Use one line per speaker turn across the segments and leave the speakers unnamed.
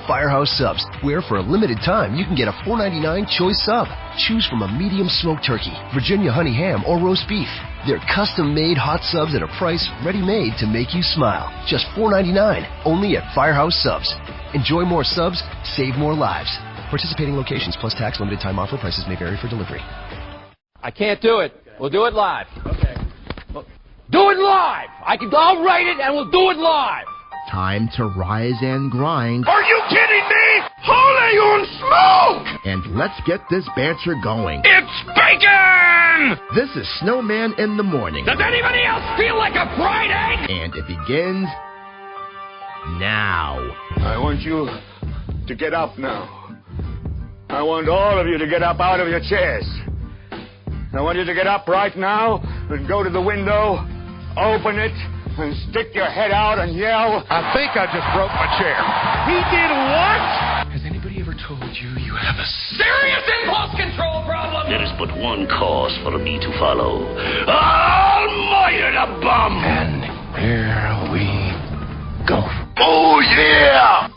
Firehouse Subs, where for a limited time you can get a $4.99 choice sub. Choose from a medium smoked turkey, Virginia honey ham, or roast beef. They're custom-made hot subs at a price ready-made to make you smile. Just $4.99, only at Firehouse Subs. Enjoy more subs, save more lives. Participating locations plus tax, limited time offer. Prices may vary for delivery.
I can't do it. We'll do it live. Okay. Do it live! I'll write it and we'll do it live!
Time to rise and grind.
Are you kidding me? Holy on smoke!
And let's get this banter going.
It's bacon!
This is Snowman in the Morning.
Does anybody else feel like a fried egg?
And it begins now.
I want you to get up now. I want all of you to get up out of your chairs. I want you to get up right now and go to the window, open it, and stick your head out and yell,
I think I just broke my chair. He did what?
Has anybody ever told you you have a
Serious impulse control problem!
There is but one cause for me to follow. Almighty the bum!
And here we go.
Oh, yeah!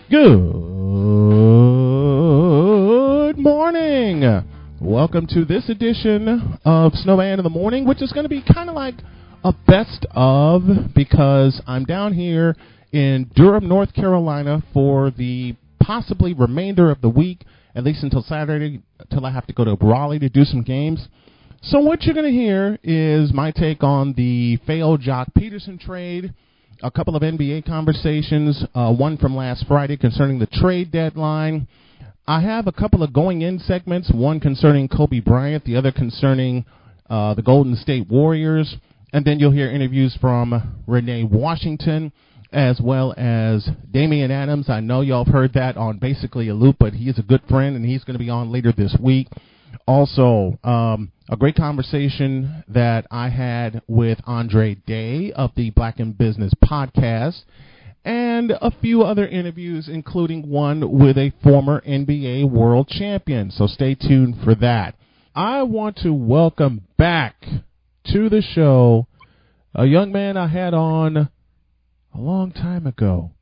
Good morning. Welcome to this edition of Snowman in the Morning, which is going to be kind of like a best of, because I'm down here in Durham, North Carolina for the possibly remainder of the week, at least until Saturday, until I have to go to Raleigh to do some games. So what you're going to hear is my take on the failed Jock Peterson trade, a couple of NBA conversations, one from last Friday concerning the trade deadline. I have a couple of going-in segments, one concerning Kobe Bryant, the other concerning the Golden State Warriors, and then you'll hear interviews from Renee Washington as well as Damian Adams. I know y'all have heard that on Basically a Loop, but he is a good friend, and he's going to be on later this week. Also, a great conversation that I had with Andre Day of the Black in Business podcast, and a few other interviews, including one with a former NBA world champion. So stay tuned for that. I want to welcome back to the show a young man I had on a long time ago.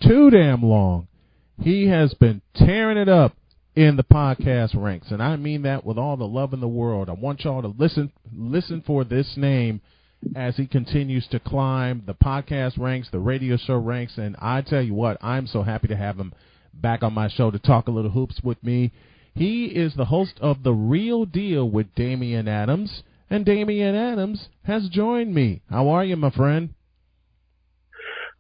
Too damn long. He has been tearing it up in the podcast ranks, and I mean that with all the love in the world. I want y'all to listen for this name as he continues to climb the podcast ranks, the radio show ranks, and I tell you what, I'm so happy to have him back on my show to talk a little hoops with me. He is the host of The Real Deal with Damian Adams, and Damian Adams has joined me. How are you, my friend?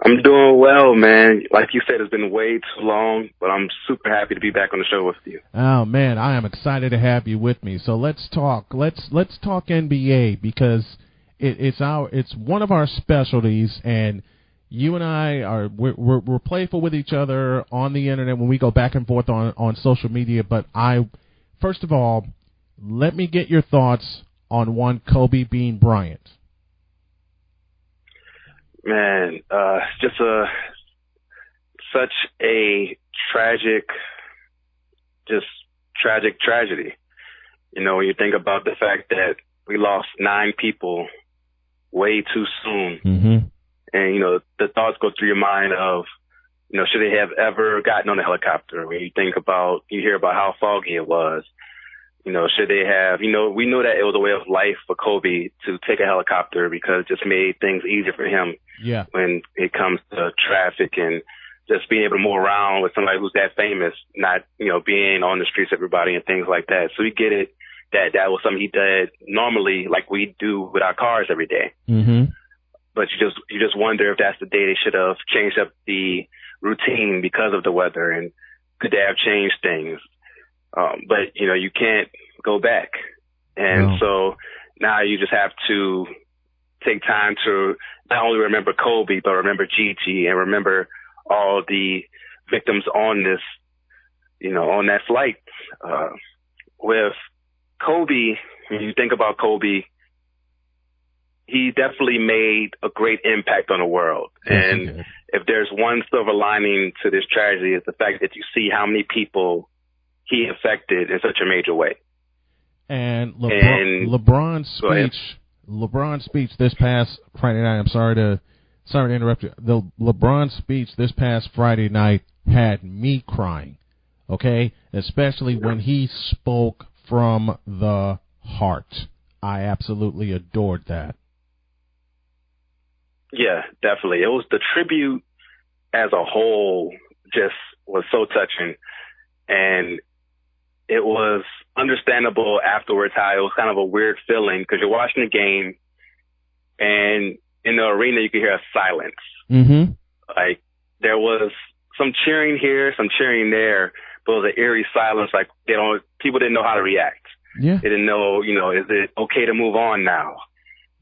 I'm doing well, man. Like you said, it's been way too long, but I'm super happy to be back on the show with you.
Oh man, I am excited to have you with me. So let's talk. Let's talk NBA, because it's one of our specialties, and you and I we're playful with each other on the internet when we go back and forth on social media. But first of all, let me get your thoughts on one Kobe Bean Bryant.
Man, just such a tragic tragedy. You know, when you think about the fact that we lost 9 people way too soon, and, you know, the thoughts go through your mind of, you know, should they have ever gotten on a helicopter? When you hear about how foggy it was, you know, should they have, you know, we knew that it was a way of life for Kobe to take a helicopter because it just made things easier for him.
Yeah. When
it comes to traffic and just being able to move around with somebody who's that famous, not, you know, being on the streets, everybody, and things like that. So we get it that was something he did normally, like we do with our cars every day. But you just wonder if that's the day they should have changed up the routine because of the weather, and could they have changed things? But, you know, you can't go back. And so now you just have to take time to not only remember Kobe, but remember Gigi and remember all the victims on this, you know, on that flight. With Kobe, when you think about Kobe, he definitely made a great impact on the world. And if there's one silver lining to this tragedy, is the fact that you see how many people he affected in such a major way.
And LeBron's speech this past Friday night, I'm sorry to sorry to interrupt you. The LeBron speech this past Friday night had me crying, okay? Especially when he spoke from the heart. I absolutely adored that.
Yeah, definitely. It was the tribute as a whole just was so touching. And it was understandable afterwards how it was kind of a weird feeling because you're watching the game and in the arena you could hear a silence.
Mm-hmm.
Like there was some cheering here, some cheering there, but it was an eerie silence. Like people didn't know how to react.
Yeah.
They didn't know, is it okay to move on now?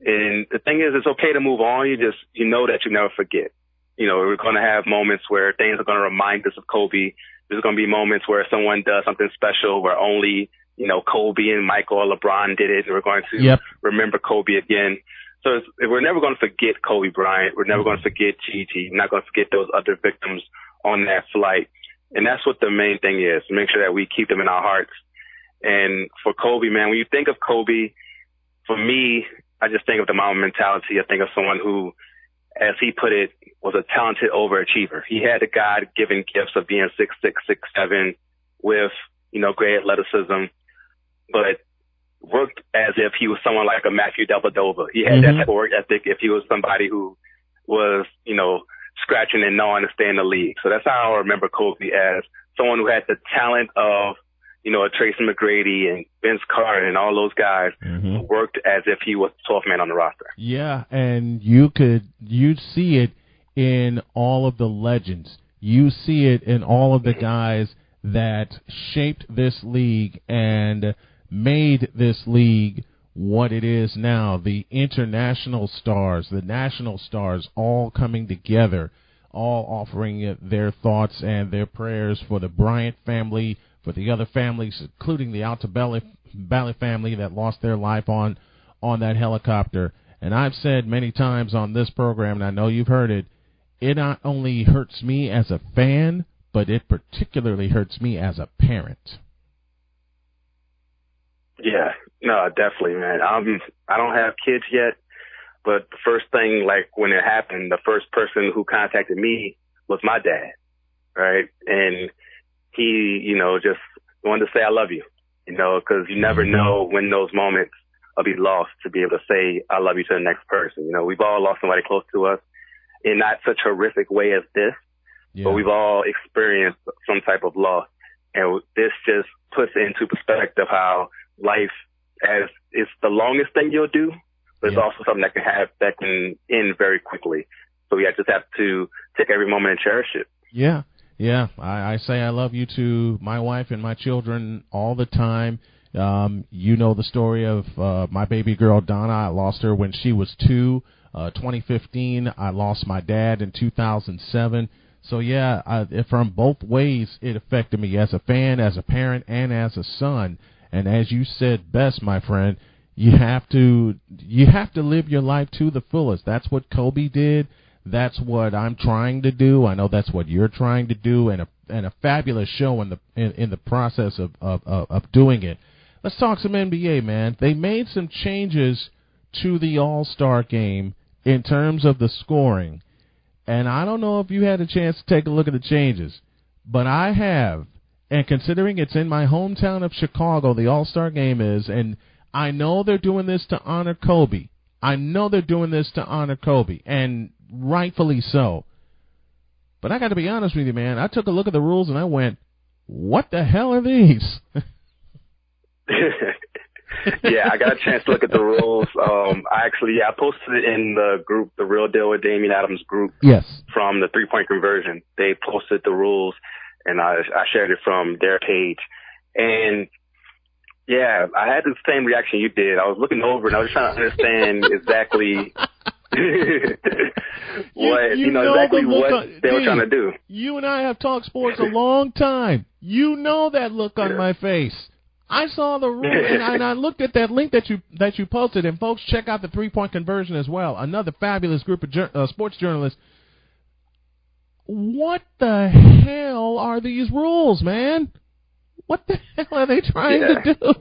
And the thing is, it's okay to move on. You know that you never forget. We're going to have moments where things are going to remind us of Kobe. There's going to be moments where someone does something special where only, Kobe and Michael or LeBron did it. And we're going to remember Kobe again. So we're never going to forget Kobe Bryant. We're never going to forget Gigi. We're not going to forget those other victims on that flight. And that's what the main thing is, to make sure that we keep them in our hearts. And for Kobe, man, when you think of Kobe, for me, I just think of the Mamba mentality. I think of someone who, as he put it, was a talented overachiever. He had the God-given gifts of being 6'6", 6'7", with, great athleticism, but worked as if he was someone like a Matthew Dellavedova. He had that type of work ethic if he was somebody who was, scratching and gnawing to stay in the league. So that's how I remember Kobe, as someone who had the talent of, a Tracy McGrady and Vince Carter and all those guys who worked as if he was the 12th man on the roster.
Yeah, and you'd see it in all of the legends. You see it in all of the guys that shaped this league and made this league what it is now. The international stars, the national stars, all coming together, all offering their thoughts and their prayers for the Bryant family, for the other families, including the Altobelli family that lost their life on that helicopter. And I've said many times on this program, and I know you've heard it, it not only hurts me as a fan, but it particularly hurts me as a parent.
Yeah, no, definitely, man. I don't have kids yet, but the first thing, like when it happened, the first person who contacted me was my dad, right? And he, just wanted to say, I love you, because you never know when those moments will be lost to be able to say, I love you to the next person. We've all lost somebody close to us in not such a horrific way as this, but we've all experienced some type of loss. And this just puts into perspective how life as it's the longest thing you'll do, but it's also something that can end very quickly. So we just have to take every moment and cherish it.
Yeah. Yeah, I say I love you to my wife and my children all the time. You know the story of my baby girl, Donna. I lost her when she was 2. 2015, I lost my dad in 2007. So, yeah, from both ways it affected me, as a fan, as a parent, and as a son. And as you said best, my friend, you have to live your life to the fullest. That's what Kobe did. That's what I'm trying to do. I know that's what you're trying to do, and a fabulous show in the process of doing it. Let's talk some NBA, man. They made some changes to the All-Star game in terms of the scoring, and I don't know if you had a chance to take a look at the changes, but I have. And considering it's in my hometown of Chicago, the All-Star game is, and I know they're doing this to honor Kobe. And rightfully so. But I got to be honest with you, man. I took a look at the rules and I went, what the hell are these?
Yeah, I got a chance to look at the rules. I posted it in the group, the Real Deal with Damian Adams group.
Yes. From
the 3-point conversion. They posted the rules and I shared it from their page. And yeah, I had the same reaction you did. I was looking over and I was trying to understand exactly what they were trying to do.
You and I have talked sports a long time. You know that look on my face. I saw the rule and I looked at that link that you posted. And folks, check out the 3-point conversion as well. Another fabulous group of sports journalists. What the hell are these rules, man? What the hell are they trying to do?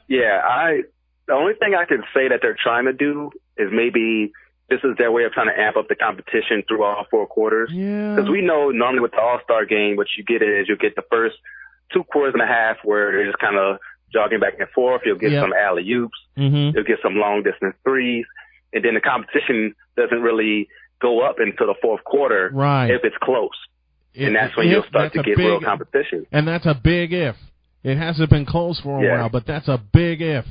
The only thing I can say that they're trying to do is maybe this is their way of trying to amp up the competition through all 4 quarters.
Yeah.
Because we know normally with the All-Star game, what you get is you'll get the first 2 quarters and a half where they're just kind of jogging back and forth. You'll get some alley-oops.
Mm-hmm.
You'll get some long-distance threes. And then the competition doesn't really go up until the 4th quarter if it's close. And that's when you'll start to get real competition.
And that's a big if. It hasn't been close for a while, but that's a big if.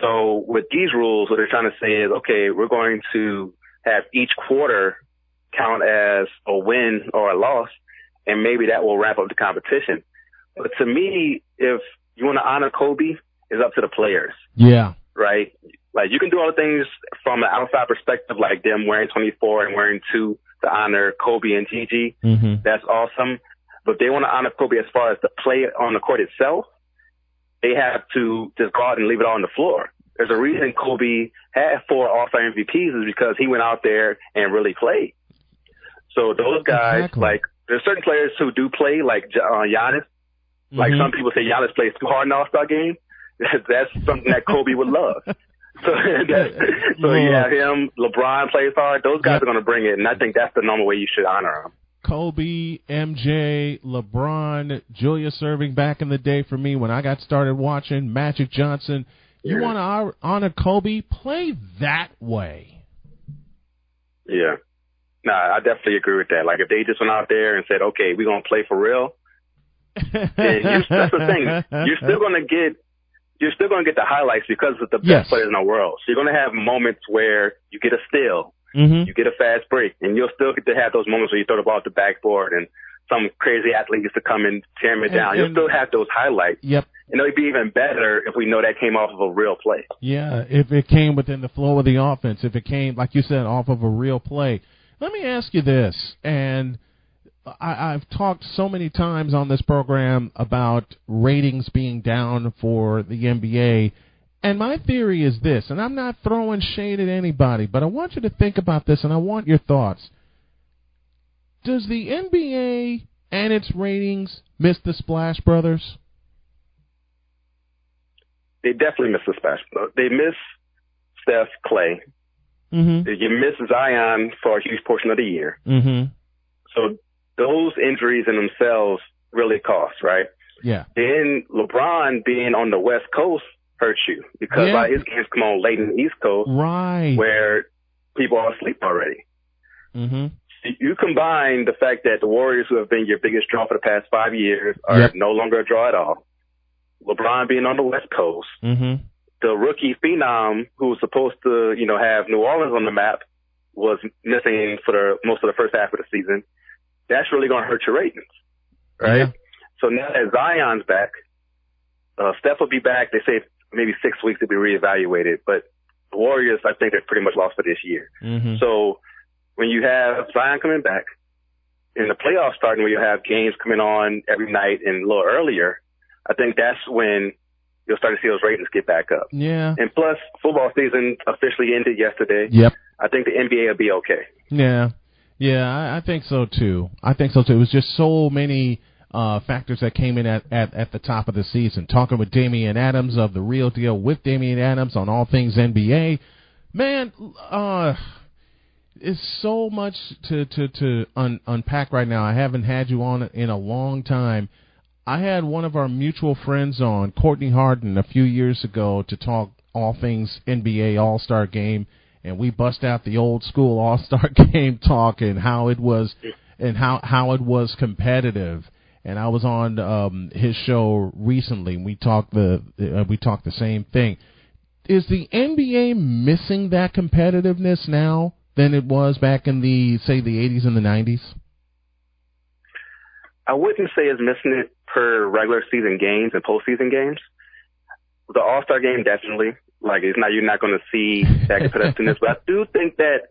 So with these rules, what they're trying to say is, okay, we're going to have each quarter count as a win or a loss, and maybe that will wrap up the competition. But to me, if you want to honor Kobe, it's up to the players.
Yeah.
Right? Like, you can do all the things from an outside perspective, like them wearing 24 and wearing 2 to honor Kobe and Gigi.
Mm-hmm.
That's awesome. But if they want to honor Kobe as far as the play on the court itself, they have to just go out and leave it all on the floor. There's a reason Kobe had 4 All-Star MVPs is because he went out there and really played. So those guys, like, there's certain players who do play, like Giannis. Mm-hmm. Like, some people say Giannis plays too hard in the All-Star game. That's something that Kobe would love. So you have him, LeBron plays hard. Those guys are going to bring it, and I think that's the normal way you should honor them.
Kobe, MJ, LeBron, Julius Erving back in the day for me when I got started watching, Magic Johnson. You want to honor Kobe? Play that way.
Yeah. Nah, I definitely agree with that. Like, if they just went out there and said, okay, we're going to play for real, then that's the thing. You're still going to get the highlights because of the best players in the world. So you're going to have moments where you get a steal, you get a fast break, and you'll still get to have those moments where you throw the ball at the backboard and some crazy athlete gets to come and tear it down. You'll still have those highlights.
Yep.
And it'll be even better if we know that came off of a real play.
Yeah, if it came within the flow of the offense, if it came, like you said, off of a real play. Let me ask you this, and I've talked so many times on this program about ratings being down for the NBA, and my theory is this, and I'm not throwing shade at anybody, but I want you to think about this, and I want your thoughts. Does the NBA and its ratings miss the Splash Brothers?
They definitely miss the Splash Brothers. They miss Steph, Clay. Mm-hmm. You miss Zion for a huge portion of the year.
Mm-hmm.
So those injuries in themselves really cost, right?
Yeah.
Then LeBron being on the West Coast hurts you because his games come on late in the East Coast,
right,
where people are asleep already.
Mm-hmm.
You combine the fact that the Warriors, who have been your biggest draw for the past 5 years, are no longer a draw at all. LeBron being on the West Coast.
Mm-hmm.
The rookie phenom who was supposed to, have New Orleans on the map was missing for most of the first half of the season. That's really going to hurt your ratings, right?
Yeah.
So now that Zion's back, Steph will be back. They say maybe 6 weeks to be reevaluated, but the Warriors, I think, they're pretty much lost for this year.
Mm-hmm.
So when you have Zion coming back and the playoffs starting, where you have games coming on every night and a little earlier, I think that's when you'll start to see those ratings get back up.
Yeah.
And plus, football season officially ended yesterday.
Yep.
I think the NBA will be okay.
Yeah. Yeah, I think so, too. It was just so many factors that came in at the top of the season. Talking with Damian Adams of The Real Deal with Damian Adams on all things NBA. Man, it's so much to unpack right now. I haven't had you on in a long time. I had one of our mutual friends on, Courtney Harden, a few years ago to talk all things NBA All-Star Game, and we bust out the old school All-Star Game talk and how it was competitive. And I was on his show recently, and we talked the same thing. Is the NBA missing that competitiveness now than it was back in the 80s and the 90s?
I wouldn't say it's missing it per regular season games and postseason games. The All-Star Game, definitely. Like, you're not going to see that competitiveness, but I do think that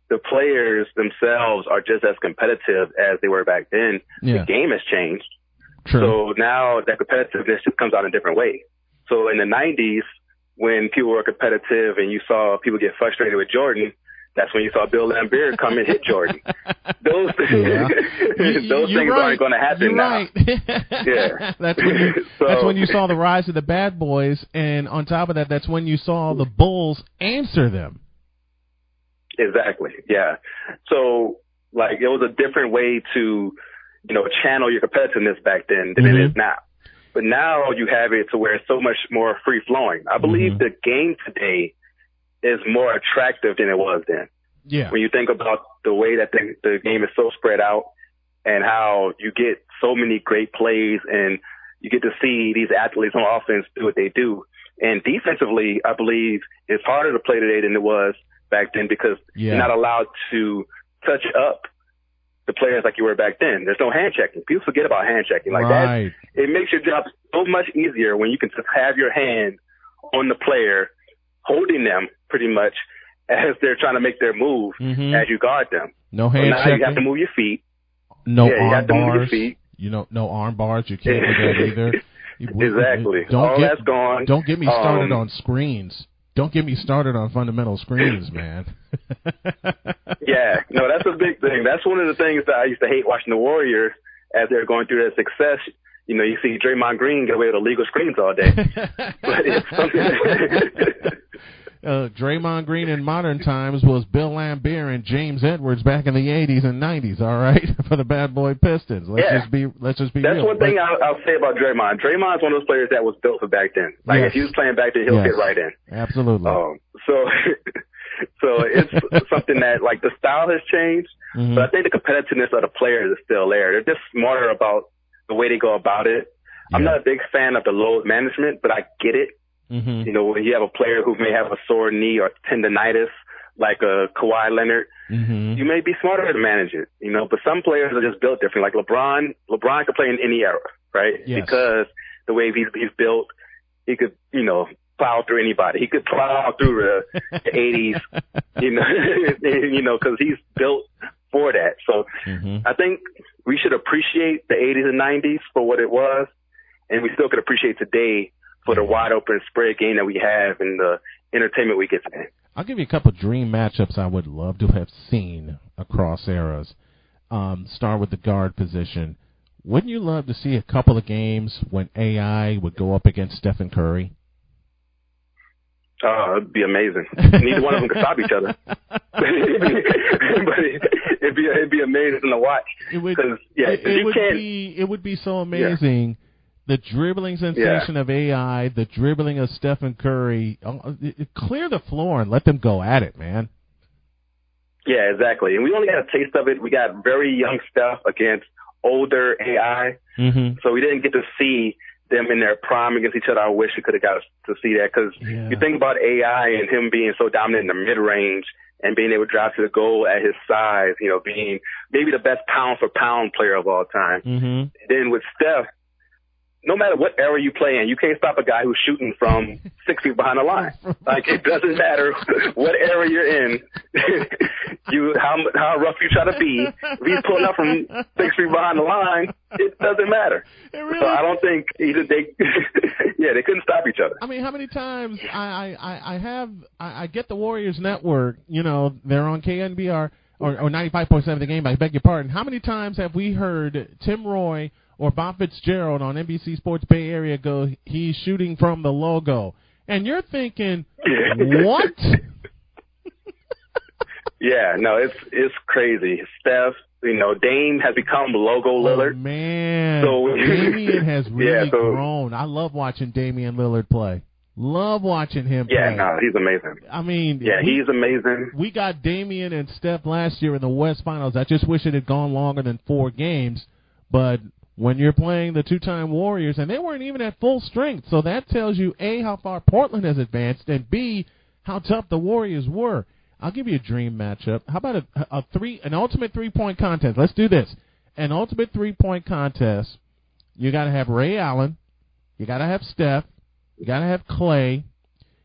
the players themselves are just as competitive as they were back then.
Yeah.
The game has changed.
True.
So now that competitiveness just comes out in a different way. So in the 90s, when people were competitive and you saw people get frustrated with Jordan, That's when you saw Bill Laimbeer come and hit Jordan. Those those things aren't going to happen now. Yeah,
that's when you saw the rise of the bad boys, and on top of that, that's when you saw the Bulls answer them.
Exactly. Yeah. So, like, it was a different way to, channel your competitiveness back then than it is now. But now you have it to where it's so much more free flowing. I believe the game today is more attractive than it was then.
Yeah.
When you think about the way that the game is so spread out and how you get so many great plays and you get to see these athletes on offense do what they do. And defensively, I believe it's harder to play today than it was back then because you're not allowed to touch up the players like you were back then. There's no hand checking. People forget about hand checking. Like that, it makes your job so much easier when you can just have your hand on the player, holding them pretty much as they're trying to make their move as you guard them.
No hand checking.
You have to move your feet.
No
arm
you have to
bars.
Move your feet. No arm bars. You can't do that either.
Exactly. That's gone.
Don't get me started on screens. Don't get me started on fundamental screens, man.
Yeah, no, that's a big thing. That's one of the things that I used to hate watching the Warriors as they're going through their success. You see Draymond Green get away with illegal screens all day. But it's something.
Draymond Green in modern times was Bill Laimbeer and James Edwards back in the 80s and 90s, all right, for the bad boy Pistons. Let's just be
That's
real.
One thing I'll say about Draymond. Draymond's one of those players that was built for back then. Like, if he was playing back then, he'll fit right in.
Absolutely.
So it's something that, like, the style has changed, but I think the competitiveness of the players is still there. They're just smarter about the way they go about it. I'm not a big fan of the load management, but I get it. When you have a player who may have a sore knee or tendonitis, like a Kawhi Leonard, you may be smarter to manage it, but some players are just built different. Like LeBron can play in any era, right?
Yes.
Because the way he's built, he could, plow through anybody. He could plow through the 80s, because he's built for that. So I think we should appreciate the 80s and 90s for what it was, and we still could appreciate today for the wide open spread game that we have and the entertainment we get today.
I'll give you a couple dream matchups I would love to have seen across eras. Start with the guard position. Wouldn't you love to see a couple of games when AI would go up against Stephen Curry?
It'd be amazing. Neither one of them could stop each other. But it'd be amazing to watch.
It would be so amazing. Yeah. The dribbling sensation of AI, the dribbling of Stephen Curry, clear the floor and let them go at it, man.
Yeah, exactly. And we only got a taste of it. We got very young Steph against older AI. So we didn't get to see them in their prime against each other. I wish we could have got to see that because you think about AI and him being so dominant in the mid-range and being able to drive to the goal at his size, being maybe the best pound-for-pound player of all time. Then with Steph, no matter what era you play in, you can't stop a guy who's shooting from 6 feet behind the line. Like, it doesn't matter what era you're in, how rough you try to be. If he's pulling up from 6 feet behind the line, it doesn't matter. So I don't think they couldn't stop each other.
I mean, how many times I get the Warriors Network, they're on KNBR or 95.7 The Game, I beg your pardon. How many times have we heard Tim Roy or Bob Fitzgerald on NBC Sports Bay Area go, he's shooting from the logo? And you're thinking, what?
Yeah, no, it's crazy. Steph, Dame has become logo Lillard.
Oh, man. So Damian has really grown. I love watching Damian Lillard play. Love watching him play.
Yeah, no, he's amazing.
I mean,
he's amazing.
We got Damian and Steph last year in the West Finals. I just wish it had gone longer than 4 games. But when you're playing the two-time Warriors, and they weren't even at full strength, so that tells you, A, how far Portland has advanced, and B, how tough the Warriors were. I'll give you a dream matchup. How about an ultimate three-point contest? Let's do this. An ultimate three-point contest. You got to have Ray Allen. You got to have Steph. You got to have Clay.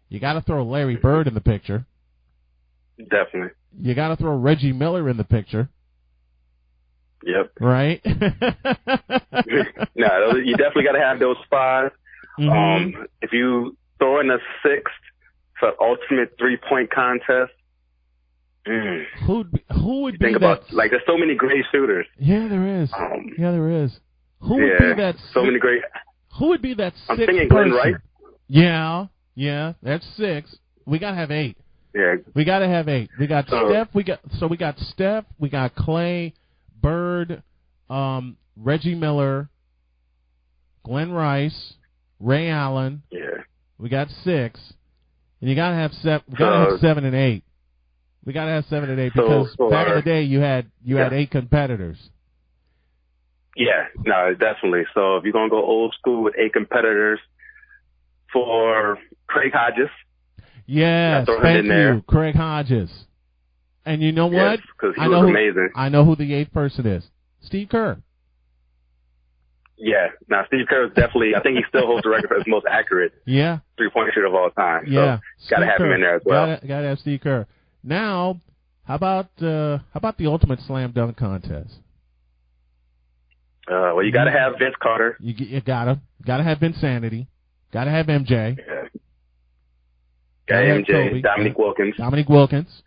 You got to throw Larry Bird in the picture.
Definitely.
You got to throw Reggie Miller in the picture.
Yep.
Right?
No, you definitely got to have those 5. If you throw in a 6th for ultimate three-point contest,
Who would be
think
that?
About, like, there's so many great shooters.
Yeah, there is. There is. Who would be that?
So many great.
Who would be that 6th
I'm thinking
person?
Glenn Wright.
Yeah, that's 6. We gotta have 8.
Yeah,
we gotta have 8. We got Steph. We got Steph. We got Clay, Bird, Reggie Miller, Glenn Rice, Ray Allen.
Yeah.
We got 6, and you gotta have 7. We gotta have 7 and 8. We gotta have 7 and 8 because back in the day you had 8 competitors.
Yeah, no, definitely. So if you're gonna go old school with 8 competitors, for Craig Hodges.
Yes, thank you, Craig Hodges. And you know what?
Because he was amazing.
I know who the 8th person is. Steve Kerr.
Yeah. Now, Steve Kerr is definitely, I think he still holds the record for the most accurate three-point shooter of all time.
Yeah.
So, got to have him in there as well.
Got to have Steve Kerr. Now, how about the ultimate slam dunk contest?
Well, you got to have Vince Carter.
You got to have Vinsanity. Got to have MJ.
Yeah. Got MJ. Kobe. Dominique
Wilkins.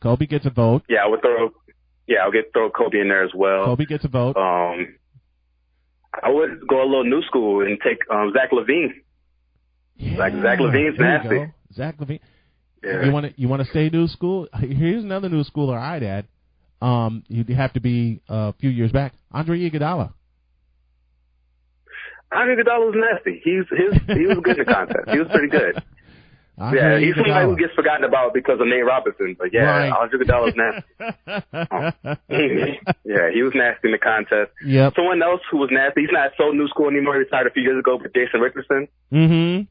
Kobe gets a vote.
Yeah, I'll throw Kobe in there as well.
Kobe gets a vote.
I would go a little new school and take Zach LaVine.
Yeah,
like Zach LaVine's nasty.
Zach LaVine.
Yeah.
You want to stay new school? Here's another new schooler I'd add. You'd have to be a few years back. Andre Iguodala.
Andre Iguodala was nasty. He was good in the contest. He was pretty good. He's somebody who gets forgotten about because of Nate Robinson. But Andre Iguodala was nasty. Yeah, he was nasty in the contest.
Yep.
Someone else who was nasty. He's not so new school anymore. He retired a few years ago. But Jason Richardson.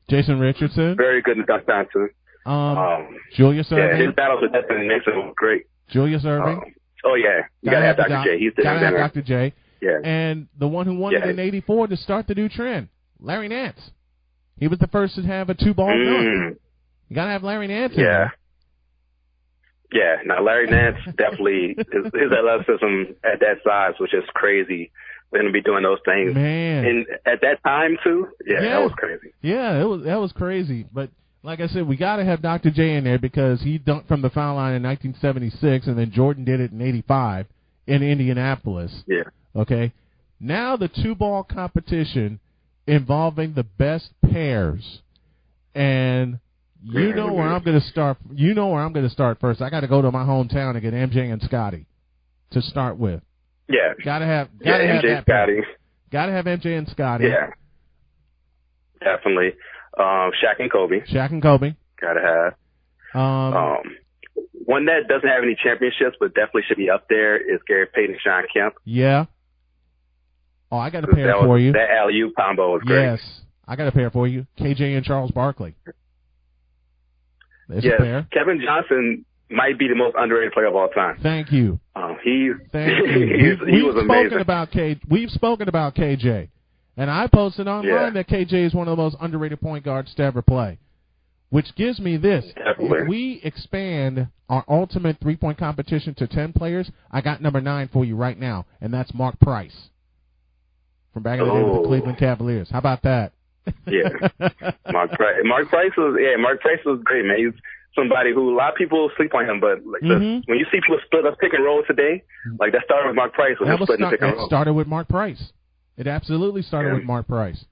Jason Richardson.
Very good in the dunk contest.
Julius Erving.
Yeah, his battles with Desmond Nixon was great.
Julius Erving.
You gotta have Dr. J. He's
gotta have Dr. J.
Yeah.
And the one who won it in '84 to start the new trend, Larry Nance. He was the first to have a 2-ball dunk. You gotta have Larry Nance in there.
Yeah. Now Larry Nance definitely his athleticism at that size was just crazy. For him to be doing those things,
man.
And at that time too, that was crazy.
Yeah, that was crazy. But like I said, we got to have Dr. J in there because he dunked from the foul line in 1976, and then Jordan did it in '85 in Indianapolis.
Yeah.
Okay. Now the 2-ball competition involving the best pairs, and you know where I'm going to start. You know where I'm going to start first. I got to go to my hometown and get MJ and Scotty to start with.
Yeah.
Gotta have
MJ, Scotty.
Gotta have MJ and Scotty.
Yeah. Definitely. Shaq and Kobe. Gotta have. One that doesn't have any championships but definitely should be up there is Gary Payton and Sean Kemp.
Yeah. Oh, I got a pair for you.
That alley-oop combo was great.
Yes. I got a pair for you. KJ and Charles Barkley. There's a pair.
Kevin Johnson might be the most underrated player of all time.
Thank you.
He was amazing.
We've spoken about KJ. And I posted online that KJ is one of the most underrated point guards to ever play. Which gives me this.
Definitely.
If we expand our ultimate three-point competition to 10 players, I got number 9 for you right now, and that's Mark Price from back in the day with the Cleveland Cavaliers. How about that?
Yeah. Mark Price was great, man. He's somebody who a lot of people sleep on him, but like when you see people split up pick and roll today, like that started with Mark Price. It
started with Mark Price. It absolutely started with Mark Price.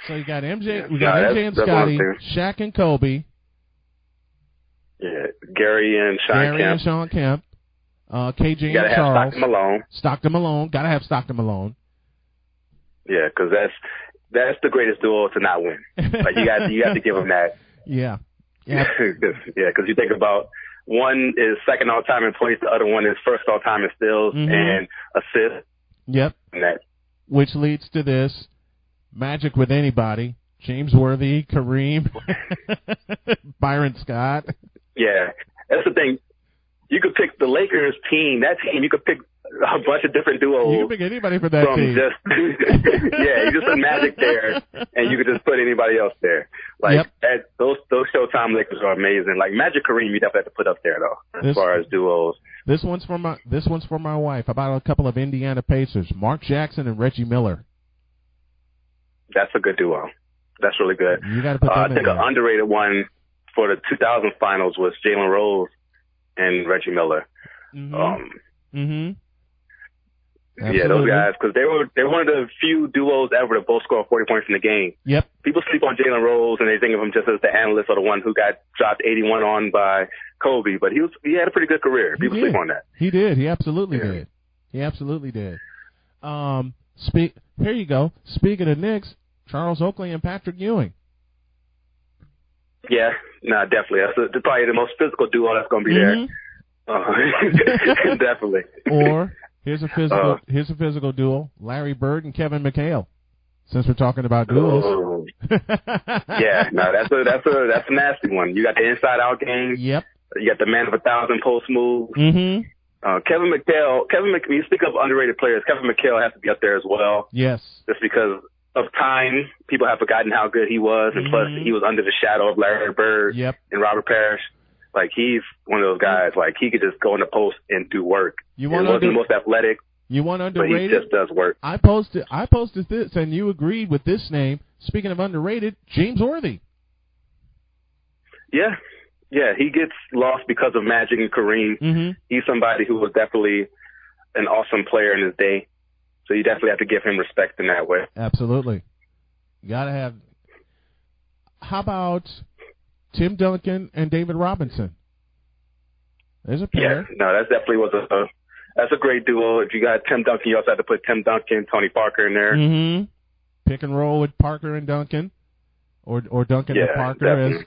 So you got MJ, MJ and Scotty, Shaq and Kobe.
Yeah, Gary and Sean Kemp.
KJ and Charles.
Stockton Malone.
Gotta have Stockton Malone.
Yeah, because that's the greatest duo to not win. Like you got to give them that.
Yeah.
Because you think about one is second all time in points, the other one is first all time in steals and assists.
Yep. Which leads to this. Magic with anybody. James Worthy, Kareem, Byron Scott.
Yeah. That's the thing. You could pick the Lakers team, that team, you could pick a bunch of different duos.
You can pick anybody for that team.
You just put Magic there, and you could just put anybody else there. Like those Showtime Lakers are amazing. Like Magic Kareem, you definitely have to put up there though, as far as duos.
This one's for my wife. How about a couple of Indiana Pacers, Mark Jackson and Reggie Miller? That's
a good duo. That's really good.
You got to put that
I think an underrated one for the 2000 finals was Jalen Rose and Reggie Miller. Yeah, those guys, because they were one of the few duos ever to both score 40 points in the game.
Yep.
People sleep on Jalen Rose and they think of him just as the analyst or the one who got dropped 81 on by Kobe, but he had a pretty good career. People sleep on that.
He did. He absolutely did. He absolutely did. Here you go. Speaking of Knicks, Charles Oakley and Patrick Ewing.
Yeah, no, definitely. That's probably the most physical duo that's going to be there. Definitely.
Or here's a physical duo: Larry Bird and Kevin McHale. Since we're talking about duos.
Oh. Yeah, no, that's a nasty one. You got the inside-out game.
Yep.
You got the man of 1,000 post moves. Kevin McHale. When you speak of underrated players, Kevin McHale has to be up there as well.
Yes.
Just because of time, people have forgotten how good he was, and plus he was under the shadow of Larry Bird and Robert Parrish. Like, he's one of those guys. Like, he could just go in the post and do work. He wasn't the most athletic.
You want underrated?
But he just does work.
I posted this, and you agreed with this name. Speaking of underrated, James Worthy.
Yeah, he gets lost because of Magic and Kareem. He's somebody who was definitely an awesome player in his day. So you definitely have to give him respect in that way.
Absolutely. You got to have. How about Tim Duncan and David Robinson? There's a pair.
Yeah, no, that definitely was that's a great duo. If you got Tim Duncan, you also have to put Tim Duncan, Tony Parker in there.
Pick and roll with Parker and Duncan, or Duncan and Parker,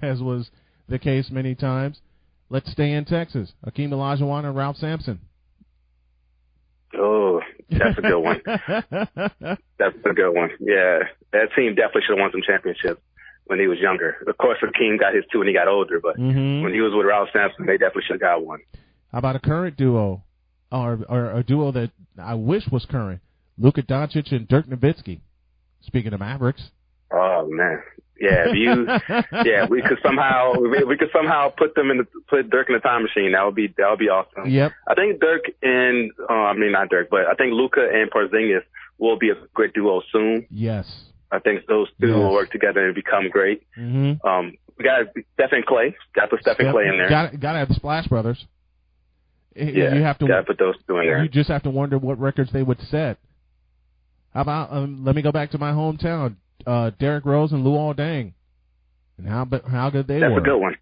as was the case many times. Let's stay in Texas. Akeem Olajuwon and Ralph Sampson.
Oh, that's a good one. That's a good one. Yeah, that team definitely should have won some championships when he was younger. Of course, Akeem got his two when he got older, but when he was with Ralph Sampson, they definitely should have got one.
How about a current duo, or a duo that I wish was current? Luka Doncic and Dirk Nowitzki. Speaking of Mavericks.
Oh man, yeah. We could somehow put Dirk in the time machine. That would be awesome.
Yep.
I think Dirk and not Dirk, but I think Luka and Porzingis will be a great duo soon.
Yes.
I think those two will work together and become great. We got Stephen Clay. Got to put Stephen Clay in there.
Got to have the Splash Brothers.
Yeah,
you have to
put those two in there.
You just have to wonder what records they would set. How about let me go back to my hometown, Derrick Rose and Luol Deng, and how good they were.
That's a good one.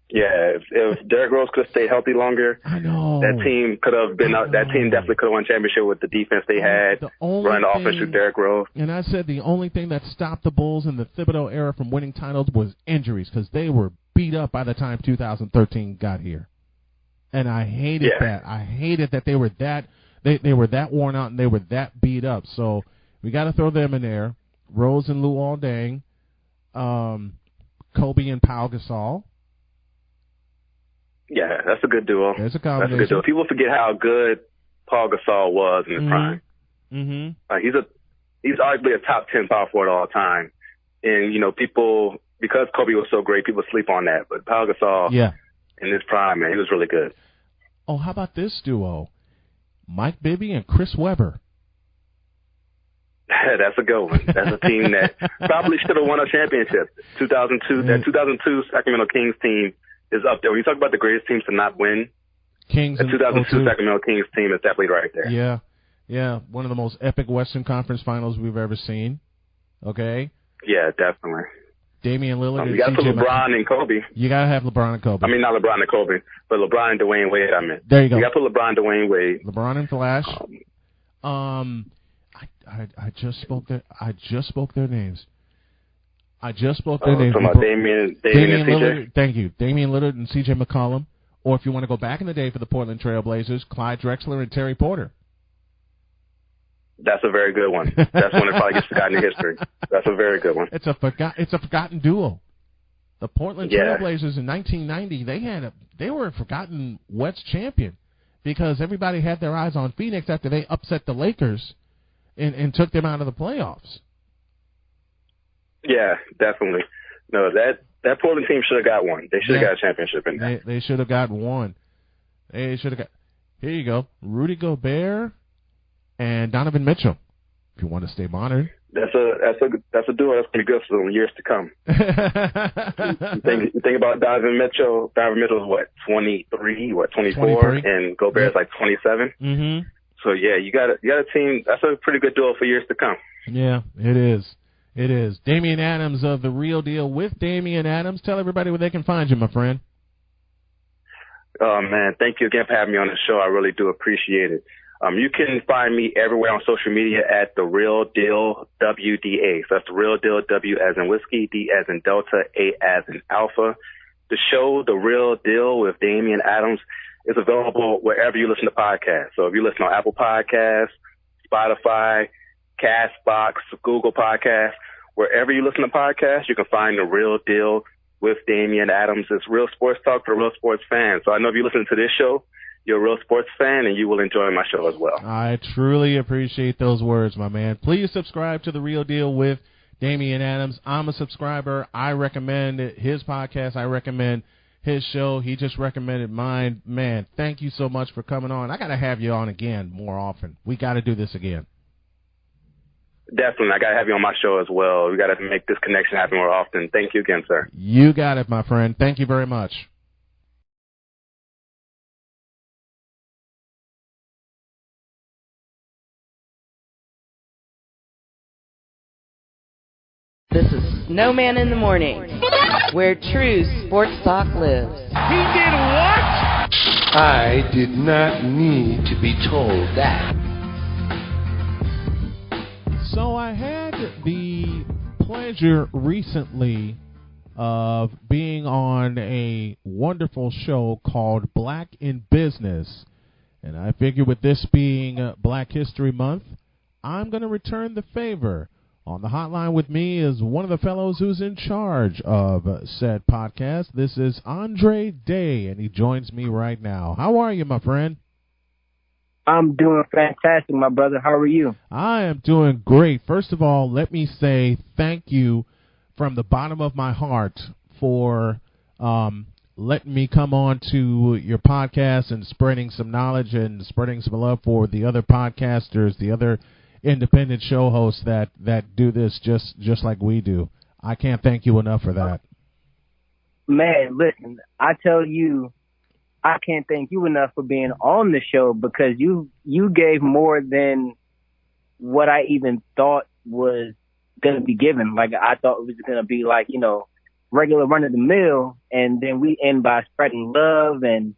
Yeah, if Derrick Rose could have stayed healthy longer,
I know
that team could have been. That team definitely could have won championship with the defense they had. Running the offense with Derrick Rose.
And I said the only thing that stopped the Bulls in the Thibodeau era from winning titles was injuries, because they were beat up by the time 2013 got here. And I hated that. I hated that they were that worn out and they were that beat up. So we got to throw them in there. Rose and Luol Deng, Kobe and Pau Gasol.
Yeah, that's a good duo.
There's a combination.
That's a good duo. People forget how good Pau Gasol was in his prime. He's arguably a top 10 power forward all time. And people, because Kobe was so great, people sleep on that. But Pau Gasol, in his prime, man, he was really good.
Oh, how about this duo? Mike Bibby and Chris Webber.
That's a good one. That's a team that probably should have won a championship. 2002, that 2002 Sacramento Kings team is up there. When you talk about the greatest teams to not win,
the
2002 Sacramento Kings team is definitely right there.
Yeah. One of the most epic Western Conference finals we've ever seen. Okay?
Yeah, definitely.
Damian Lillard.
You got to put LeBron and Kobe.
You got to have LeBron and Kobe.
I mean, not LeBron and Kobe, but LeBron and Dwayne Wade, I meant.
There you go.
You got to put LeBron and Dwayne Wade.
LeBron and Flash. I just spoke their names.
Damian and
Lillard. Thank you. Damian Lillard and C.J. McCollum. Or if you want to go back in the day for the Portland Trail Blazers, Clyde Drexler and Terry Porter.
That's a very good one. That's one that probably gets forgotten in history. That's a very good one.
It's a forgotten duo. The Portland Trail Blazers in 1990, they were a forgotten West champion because everybody had their eyes on Phoenix after they upset the Lakers and took them out of the playoffs. Yeah,
definitely. No, that Portland team should have got one. They should have got a championship in that.
They should have got one. They should have got. Here you go, Rudy Gobert and Donovan Mitchell. If you want to stay modern.
That's a duo that's pretty good for the years to come. you think about Donovan Mitchell. Donovan Mitchell's what, 23, 24, and Gobert's like 27.
Mm-hmm.
So yeah, you got a team. That's a pretty good duo for years to come.
Yeah, it is. It is. Damian Adams of The Real Deal with Damian Adams. Tell everybody where they can find you, my friend.
Oh man, thank you again for having me on the show. I really do appreciate it. You can find me everywhere on social media at The Real Deal WDA. So that's The Real Deal, W as in whiskey, D as in Delta, A as in Alpha. The show, The Real Deal with Damian Adams, is available wherever you listen to podcasts. So if you listen on Apple Podcasts, Spotify, Castbox, Google Podcasts, wherever you listen to podcasts, you can find The Real Deal with Damian Adams. It's real sports talk for real sports fans. So I know if you listen to this show, you're a real sports fan, and you will enjoy my show as well.
I truly appreciate those words, my man. Please subscribe to The Real Deal with Damian Adams. I'm a subscriber. I recommend his podcast. I recommend his show. He just recommended mine. Man, thank you so much for coming on. I got to have you on again more often. We got to do this again.
Definitely. I got to have you on my show as well. We got to make this connection happen more often. Thank you again, sir.
You got it, my friend. Thank you very much.
This is Snowman in the Morning, where true sports talk lives.
He did what?
I did not need to be told that.
So I had the pleasure recently of being on a wonderful show called Black in Business. And I figure with this being Black History Month, I'm going to return the favor. On the hotline with me is one of the fellows who's in charge of said podcast. This is Andre Day, and he joins me right now. How are you, my friend?
I'm doing fantastic, my brother. How are you?
I am doing great. First of all, let me say thank you from the bottom of my heart for letting me come on to your podcast and spreading some knowledge and spreading some love for the other podcasters, the other independent show hosts that do this just like we do. I can't thank you enough for that.
Man, listen, I tell you, I can't thank you enough for being on the show, because you gave more than what I even thought was going to be given. Like, I thought it was going to be like, regular run of the mill, and then we end by spreading love and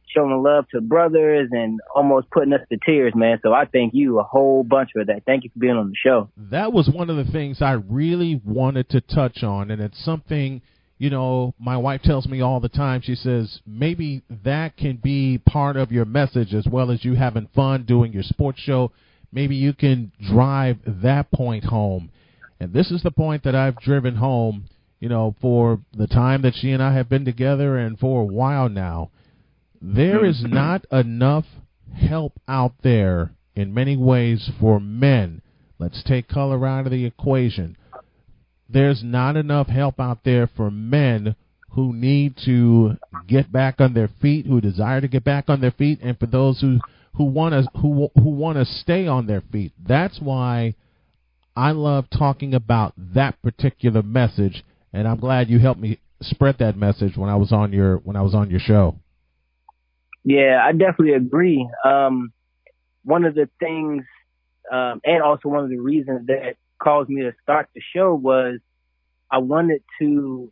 showing love to brothers and almost putting us to tears, man. So I thank you a whole bunch for that. Thank you for being on the show.
That was one of the things I really wanted to touch on, and it's something, my wife tells me all the time. She says, maybe that can be part of your message as well as you having fun doing your sports show. Maybe you can drive that point home. And this is the point that I've driven home, for the time that she and I have been together and for a while now. There is not enough help out there in many ways for men. Let's take color out of the equation. There's not enough help out there for men who need to get back on their feet, who desire to get back on their feet, and for those who want to stay on their feet. That's why I love talking about that particular message, and I'm glad you helped me spread that message when I was on your show.
Yeah, I definitely agree. One of the things, and also one of the reasons that caused me to start the show was I wanted to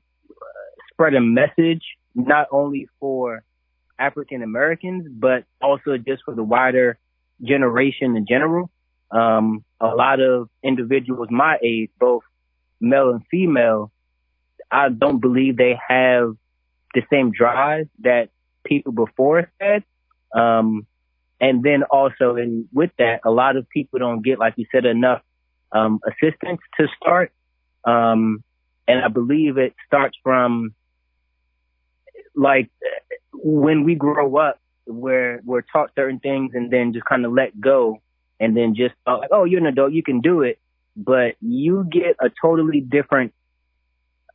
spread a message not only for African Americans, but also just for the wider generation in general. A lot of individuals my age, both male and female, I don't believe they have the same drive that people before us had. And then also with that, a lot of people don't get, like you said, enough assistance to start. And I believe it starts from like when we grow up, where we're taught certain things and then just kind of let go, and then just like, oh, you're an adult, you can do it. But you get a totally different,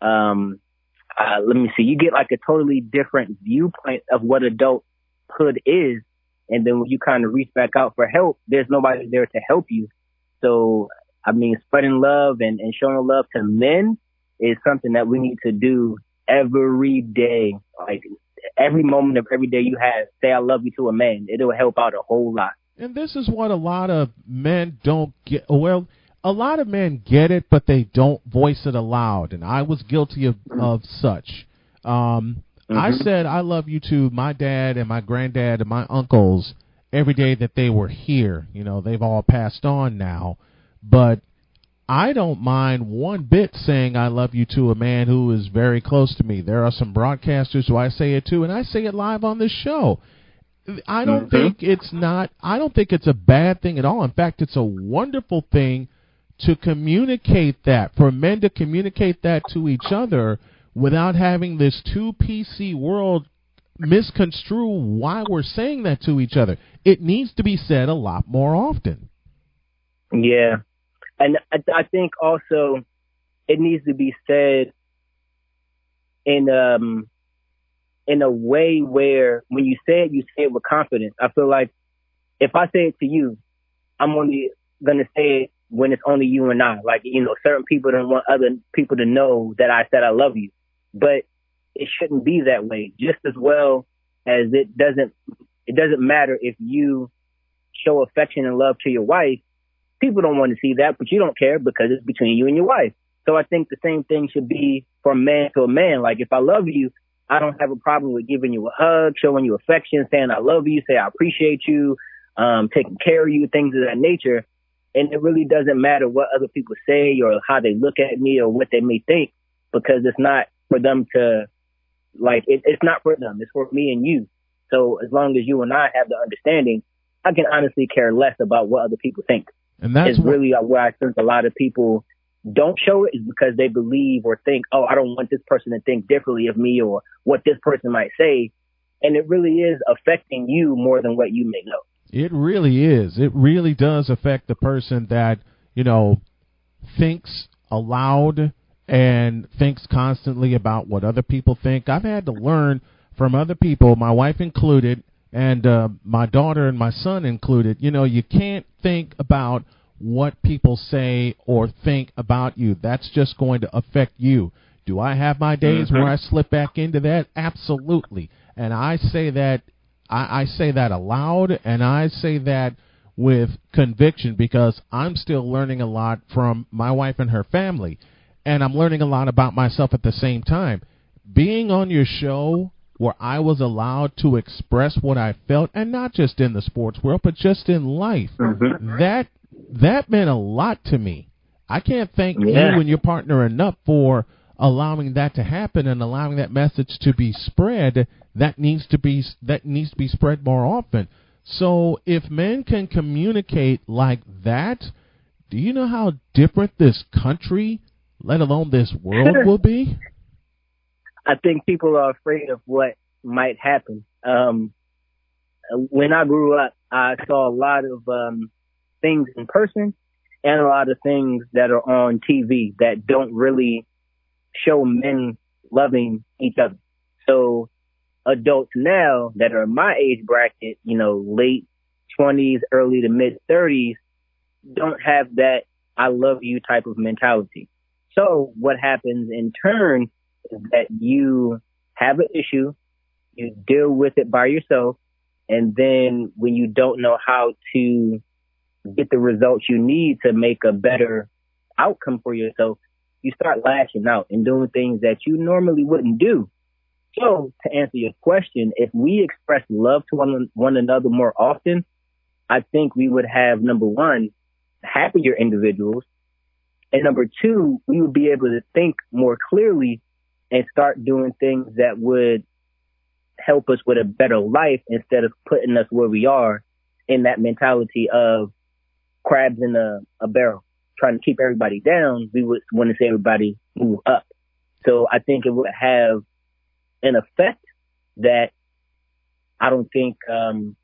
you get like a totally different viewpoint of what adulthood is. And then when you kind of reach back out for help, there's nobody there to help you. So I mean, spreading love and showing love to men is something that we need to do every day. Like every moment of every day you have, say I love you to a man. It'll help out a whole lot.
And this is what a lot of men don't get. Well, a lot of men get it, but they don't voice it aloud. And I was guilty of such. I said I love you to my dad and my granddad and my uncles every day that they were here. You know, they've all passed on now. But I don't mind one bit saying I love you to a man who is very close to me. There are some broadcasters who I say it to, and I say it live on this show. I don't think it's a bad thing at all. In fact, it's a wonderful thing to communicate that, for men to communicate that to each other without having this too PC world misconstrue why we're saying that to each other. It needs to be said a lot more often.
Yeah. And I think also it needs to be said in a way where when you say it with confidence. I feel like if I say it to you, I'm only going to say it when it's only you and I. Like, you know, certain people don't want other people to know that I said I love you. But it shouldn't be that way. Just as well as it doesn't matter if you show affection and love to your wife. People don't want to see that, but you don't care because it's between you and your wife. So I think the same thing should be from man to a man. Like, if I love you, I don't have a problem with giving you a hug, showing you affection, saying I love you, say I appreciate you, taking care of you, things of that nature. And it really doesn't matter what other people say or how they look at me or what they may think, because it's not for them to, like, it's not for them. It's for me and you. So as long as you and I have the understanding, I can honestly care less about what other people think.
And that's
really where I think a lot of people don't show it, is because they believe or think, oh, I don't want this person to think differently of me or what this person might say. And it really is affecting you more than what you may know.
It really is. It really does affect the person that, you know, thinks aloud and thinks constantly about what other people think. I've had to learn from other people, my wife included, and my daughter and my son included. You know, you can't think about what people say or think about you. That's just going to affect you. Do I have my days where I slip back into that? Absolutely. And I say that I say that aloud, and I say that with conviction, because I'm still learning a lot from my wife and her family, and I'm learning a lot about myself at the same time. Being on your show where I was allowed to express what I felt, and not just in the sports world, but just in life, that meant a lot to me. I can't thank you and your partner enough for allowing that to happen and allowing that message to be spread. That needs to be spread more often. So if men can communicate like that, do you know how different this country, let alone this world, will be?
I think people are afraid of what might happen. When I grew up, I saw a lot of things in person and a lot of things that are on TV that don't really show men loving each other. So adults now that are in my age bracket, you know, late 20s, early to mid 30s, don't have that I love you type of mentality. So what happens in turn is that you have an issue, you deal with it by yourself, and then when you don't know how to get the results you need to make a better outcome for yourself, you start lashing out and doing things that you normally wouldn't do. So to answer your question, if we express love to one another more often, I think we would have, number one, happier individuals. And number two, we would be able to think more clearly and start doing things that would help us with a better life instead of putting us where we are in that mentality of crabs in a barrel, trying to keep everybody down. We would want to see everybody move up. So I think it would have an effect that I don't think the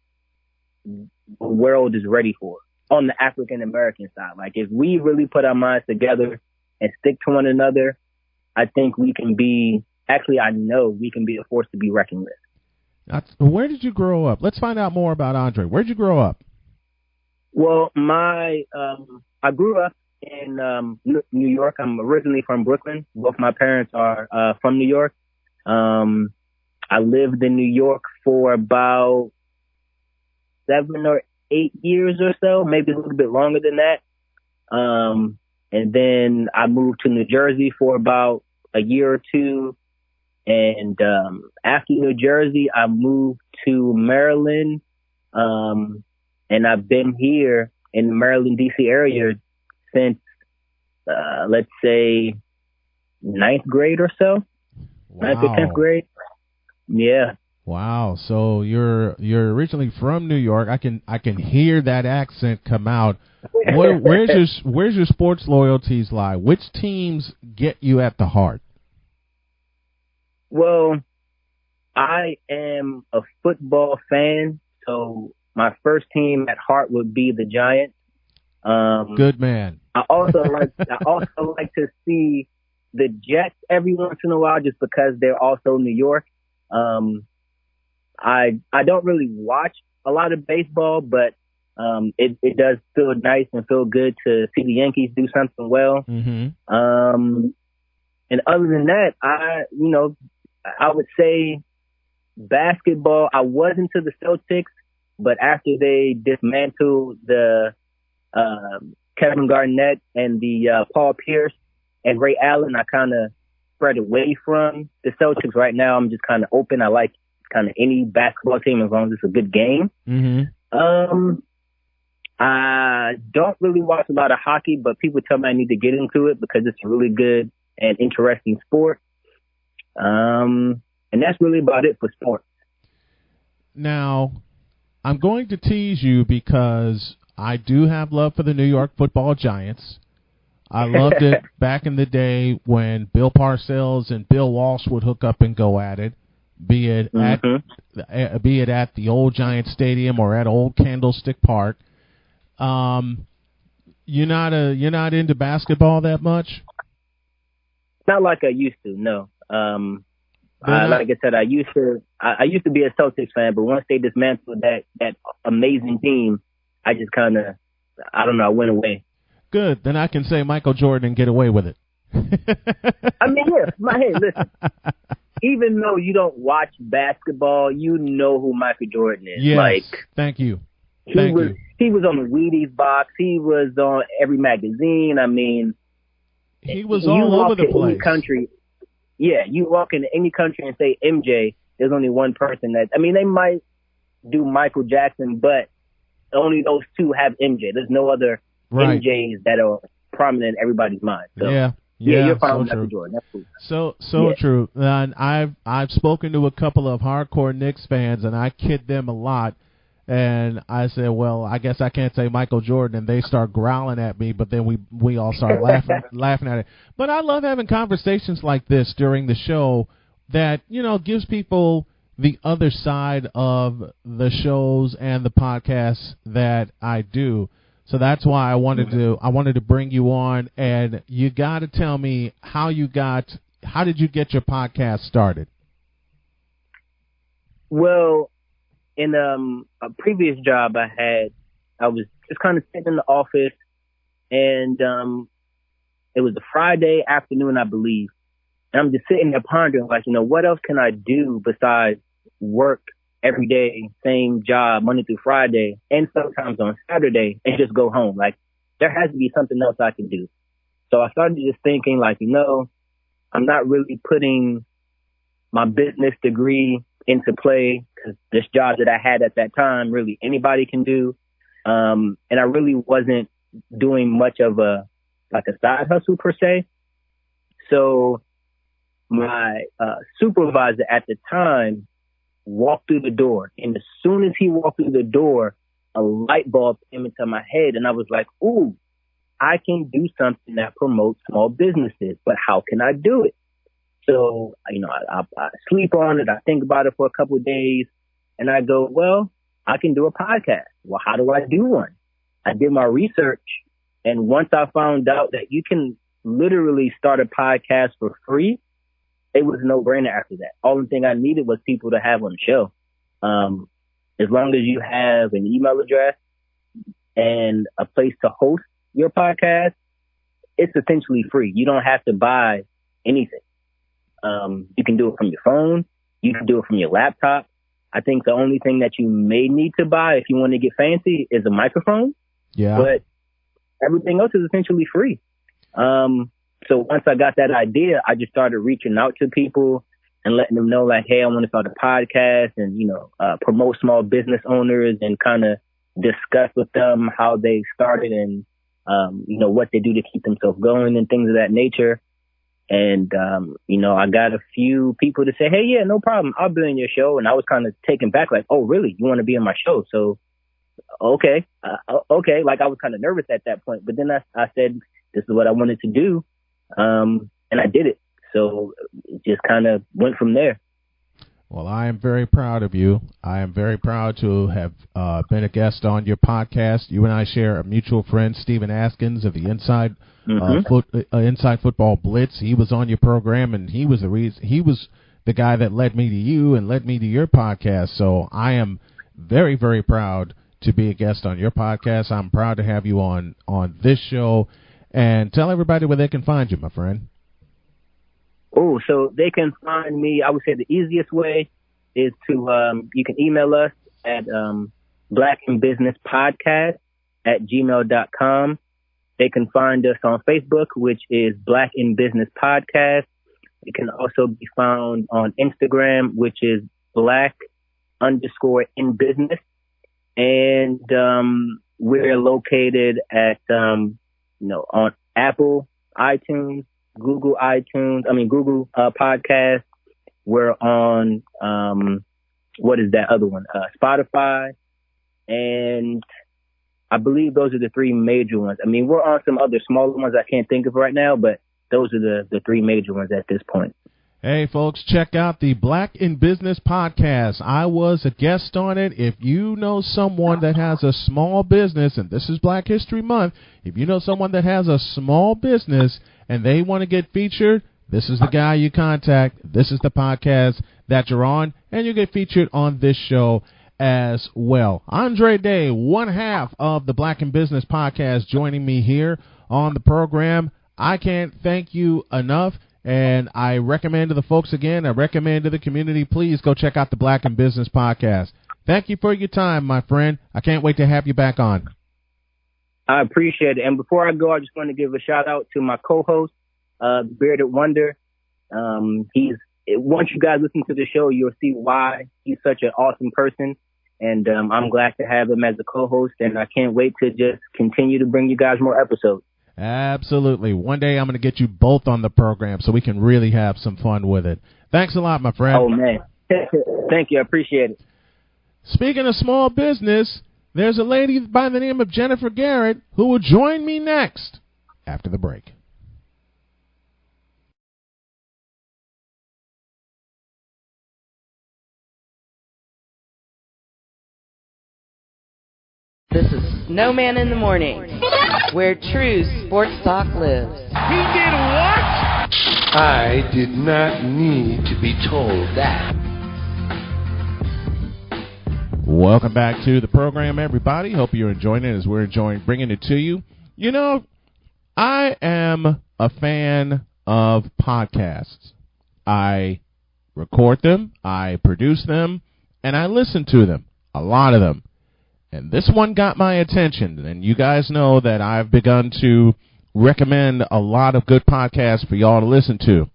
world is ready for on the African American side. Like, if we really put our minds together and stick to one another, I think we can be, actually I know we can be a force to be reckoned with.
Where did you grow up? Let's find out more about Andre. Where did you grow up?
Well, I grew up in New York. I'm originally from Brooklyn. Both my parents are from New York. I lived in New York for about 7 or 8 years or so, maybe a little bit longer than that. And then I moved to New Jersey for about a year or two. And after New Jersey, I moved to Maryland. And I've been here in the Maryland, D.C. area since, let's say, 9th grade or so.
Wow.
9th or 10th grade. Yeah.
Wow. So you're originally from New York. I can hear that accent come out. Where's your sports loyalties lie? Which teams get you at the heart?
Well, I am a football fan, so my first team at heart would be the Giants.
Good man.
I also like to see the Jets every once in a while, just because they're also New York. I don't really watch a lot of baseball, but it does feel nice and feel good to see the Yankees do something well.
Mm-hmm.
And other than that, I would say basketball. I was into the Celtics, but after they dismantled the Kevin Garnett and the Paul Pierce and Ray Allen, I kind of spread away from the Celtics. Right now, I'm just kind of open. I like kind of any basketball team as long as it's a good game.
Mm-hmm.
I don't really watch a lot of hockey, but people tell me I need to get into it because it's a really good and interesting sport. And that's really about it for sports.
Now, I'm going to tease you because I do have love for the New York Football Giants. I loved it back in the day when Bill Parcells and Bill Walsh would hook up and go at it, be it at the old Giant Stadium or at old Candlestick Park. You're not into basketball that much?
Not like I used to, no. Like I said, I used to be a Celtics fan, but once they dismantled that amazing team, I just kind of, I don't know, I went away.
Good. Then I can say Michael Jordan and get away with it.
I mean, hey, listen. Even though you don't watch basketball, you know who Michael Jordan is.
Yes. Thank you.
He was on the Wheaties box. He was on every magazine. I mean,
he was all over the place.
You walk into any country and say MJ, there's only one person they might do Michael Jackson, but only those two have MJ. There's no other MJs that are prominent in everybody's mind. So, yeah, you're fine with Michael Jordan. That's cool.
So true. And I've spoken to a couple of hardcore Knicks fans, and I kid them a lot. And I said, well, I guess I can't say Michael Jordan, and they start growling at me, but then we all start laughing at it. But I love having conversations like this during the show that, gives people the other side of the shows and the podcasts that I do. So that's why I wanted to bring you on, and you got to tell me how did you get your podcast started?
Well, in a previous job I had, I was just kind of sitting in the office, and it was a Friday afternoon, I believe. And I'm just sitting there pondering, like, what else can I do besides work every day, same job, Monday through Friday, and sometimes on Saturday, and just go home? Like, there has to be something else I can do. So I started just thinking, like, I'm not really putting my business degree into play, because this job that I had at that time, really anybody can do. And I really wasn't doing much of a side hustle per se. So my supervisor at the time walked through the door, and as soon as he walked through the door, a light bulb came into my head, and I was like, ooh, I can do something that promotes small businesses, but how can I do it? So, I sleep on it. I think about it for a couple of days, and I go, well, I can do a podcast. Well, how do I do one? I did my research, and once I found out that you can literally start a podcast for free, it was a no-brainer after that. All the thing I needed was people to have on the show. As long as you have an email address and a place to host your podcast, it's essentially free. You don't have to buy anything. You can do it from your phone. You can do it from your laptop. I think the only thing that you may need to buy if you want to get fancy is a microphone.
Yeah.
But everything else is essentially free. So once I got that idea, I just started reaching out to people and letting them know, like, hey, I want to start a podcast and, promote small business owners and kind of discuss with them how they started and, what they do to keep themselves going and things of that nature. And, I got a few people to say, hey, yeah, no problem. I'll be on your show. And I was kind of taken back, like, oh, really? You want to be on my show? So, okay. Like, I was kind of nervous at that point. But then I said, this is what I wanted to do. And I did it. So it just kind of went from there.
Well, I am very proud of you. I am very proud to have been a guest on your podcast. You and I share a mutual friend, Stephen Askins of the Inside Inside Football Blitz. He was on your program, and he was the guy that led me to you and led me to your podcast. So I am very, very proud to be a guest on your podcast. I'm proud to have you on this show. And tell everybody where they can find you, my friend.
Oh, so they can find me. I would say the easiest way is to, you can email us at blackandbusinesspodcast@gmail.com. They can find us on Facebook, which is Black in Business Podcast. It can also be found on Instagram, which is Black_in_business. And we're located at, on Apple, iTunes, Google Podcast. We're on, what is that other one? Spotify. And I believe those are the three major ones. I mean, we're on some other smaller ones I can't think of right now, but those are the three major ones at this point.
Hey, folks, check out the Black in Business podcast. I was a guest on it. If you know someone that has a small business, and this is Black History Month, if you know someone that has a small business and they want to get featured, this is the guy you contact. This is the podcast that you're on, and you get featured on this show as well. Andre Day, one half of the Black in Business podcast, joining me here on the program. I can't thank you enough. And I recommend to the folks again, I recommend to the community, please go check out the Black in Business podcast. Thank you for your time, my friend. I can't wait to have you back on.
I appreciate it. And before I go, I just want to give a shout out to my co-host, Bearded Wonder. Once you guys listen to the show, you'll see why he's such an awesome person. And I'm glad to have him as a co-host, and I can't wait to just continue to bring you guys more episodes.
Absolutely. One day I'm going to get you both on the program so we can really have some fun with it. Thanks a lot, my friend.
Oh, man. Thank you. I appreciate it.
Speaking of small business, there's a lady by the name of Jennifer Garrett who will join me next after the break.
This is Snowman in the Morning, where true sports talk lives.
He did what?
I did not need to be told that.
Welcome back to the program, everybody. Hope you're enjoying it as we're enjoying bringing it to you. You know, I am a fan of podcasts. I record them, I produce them, and I listen to them, a lot of them. And this one got my attention, and you guys know that I've begun to recommend a lot of good podcasts for y'all to listen to.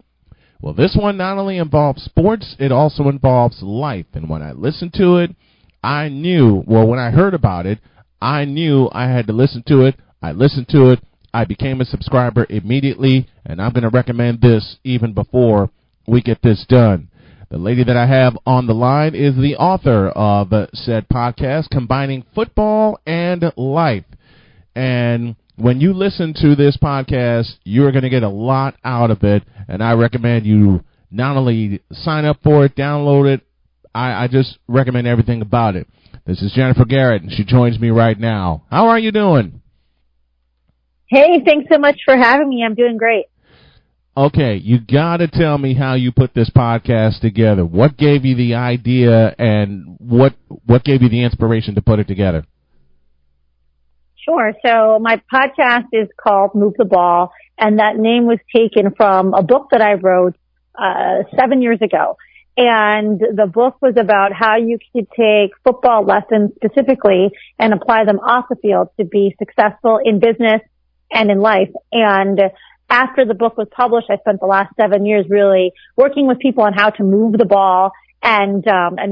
Well, this one not only involves sports, it also involves life. And when I listened to it, when I heard about it, I knew I had to listen to it. I listened to it. I became a subscriber immediately, and I'm going to recommend this even before we get this done. The lady that I have on the line is the author of said podcast, Combining Football and Life. And when you listen to this podcast, you're going to get a lot out of it, and I recommend you not only sign up for it, download it, I just recommend everything about it. This is Jennifer Garrett, and she joins me right now. How are you doing?
Hey, thanks so much for having me. I'm doing great.
Okay, you got to tell me how you put this podcast together. What gave you the idea, and what gave you the inspiration to put it together?
Sure. So my podcast is called Move the Ball, and that name was taken from a book that I wrote 7 years ago. And the book was about how you could take football lessons specifically and apply them off the field to be successful in business and in life. And after the book was published, I spent the last 7 years really working with people on how to move the ball and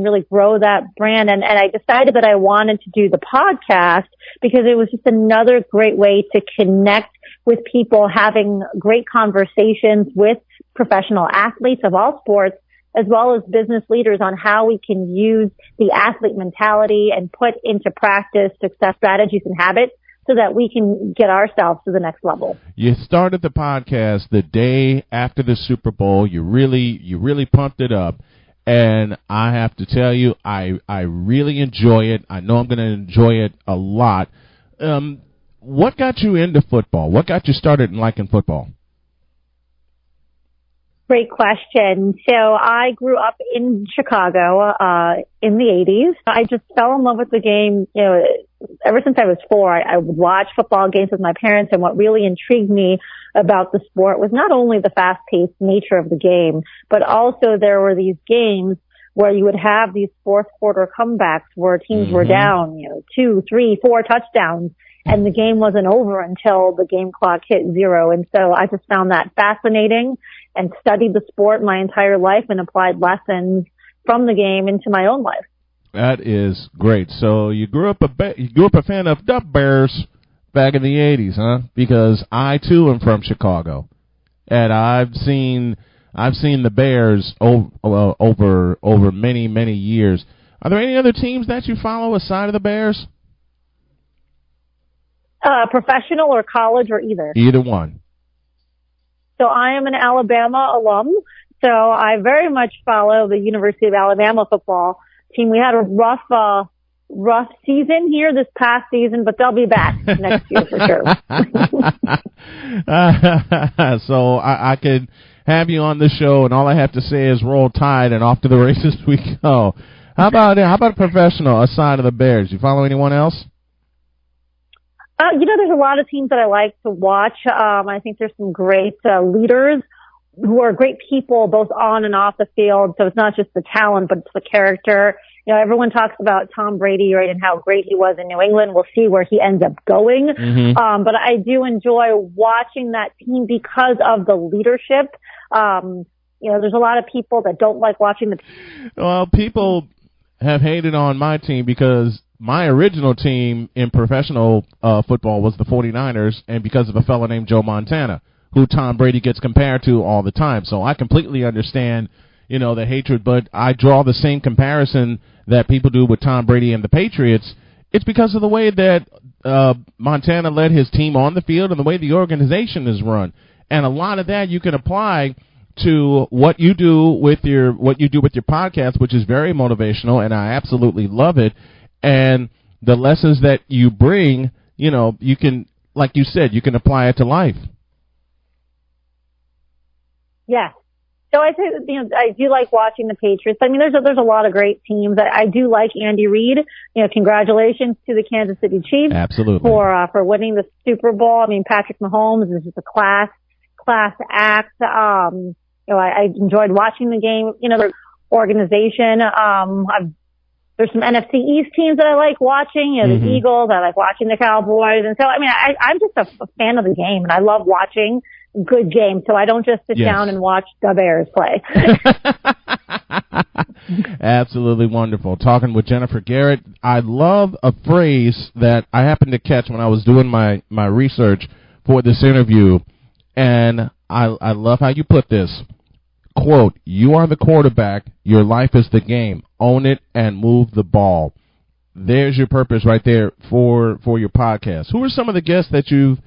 really grow that brand. And I decided that I wanted to do the podcast because it was just another great way to connect with people, having great conversations with professional athletes of all sports, as well as business leaders, on how we can use the athlete mentality and put into practice success strategies and habits so that we can get ourselves to the next level.
You started the podcast the day after the Super Bowl. You really pumped it up. And I have to tell you, I really enjoy it. I know I'm going to enjoy it a lot. What got you into football? What got you started in liking football?
Great question. So I grew up in Chicago in the 80s. I just fell in love with the game. You know, ever since I was 4, I would watch football games with my parents, and what really intrigued me about the sport was not only the fast-paced nature of the game, but also there were these games where you would have these fourth quarter comebacks where teams were down, 2, 3, 4 touchdowns, and the game wasn't over until the game clock hit 0. And so I just found that fascinating and studied the sport my entire life and applied lessons from the game into my own life.
That is great. So you grew up a fan of the Bears back in the 80s, huh? Because I too am from Chicago, and I've seen the Bears over many years. Are there any other teams that you follow aside of the Bears?
Professional or college or either?
Either one.
So I am an Alabama alum, so I very much follow the University of Alabama football team. We had a rough season here this past season, but they'll be back next year for sure.
So I could have you on the show, and all I have to say is roll tide, and off to the races we go. How about a professional aside of the Bears? You follow anyone else?
There's a lot of teams that I like to watch. I think there's some great leaders who are great people both on and off the field. So it's not just the talent, but it's the character. Everyone talks about Tom Brady, right, and how great he was in New England. We'll see where he ends up going. But I do enjoy watching that team because of the leadership. There's a lot of people that don't like watching the team.
Well, people have hated on my team because my original team in professional football was the 49ers, and because of a fellow named Joe Montana, who Tom Brady gets compared to all the time. So I completely understand, the hatred, but I draw the same comparison that people do with Tom Brady and the Patriots. It's because of the way that Montana led his team on the field and the way the organization is run. And a lot of that you can apply to what you do with your podcast, which is very motivational, and I absolutely love it. And the lessons that you bring, you can, like you said, you can apply it to life.
Yeah. So I think, I do like watching the Patriots. I mean, there's a lot of great teams. I do like Andy Reid. Congratulations to the Kansas City Chiefs.
Absolutely.
For winning the Super Bowl. I mean, Patrick Mahomes is just a class act. I enjoyed watching the game. The organization. There's some NFC East teams that I like watching. The Eagles. I like watching the Cowboys. And so, I mean, I'm just a fan of the game, and I love watching good games. So I don't just sit down and watch the Bears play.
Absolutely wonderful. Talking with Jennifer Garrett. I love a phrase that I happened to catch when I was doing my research for this interview, and I love how you put this. Quote, "You are the quarterback. Your life is the game. Own it and move the ball." There's your purpose right there for your podcast. Who are some of the guests that you've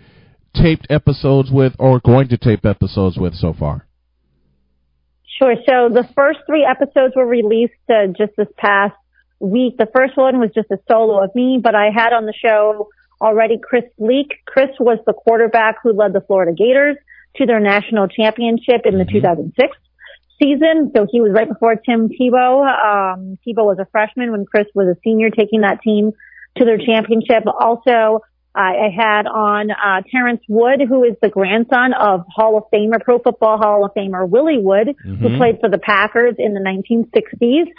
taped episodes with or going to tape episodes with so far?
Sure. So the first 3 episodes were released just this past week. The first one was just a solo of me, but I had on the show already Chris Leak. Chris was the quarterback who led the Florida Gators to their national championship in the 2006 season. So he was right before Tim Tebow. Tebow was a freshman when Chris was a senior, taking that team to their championship. Also, I had on Terrence Wood, who is the grandson of Pro Football Hall of Famer Willie Wood, who played for the Packers in the 1960s.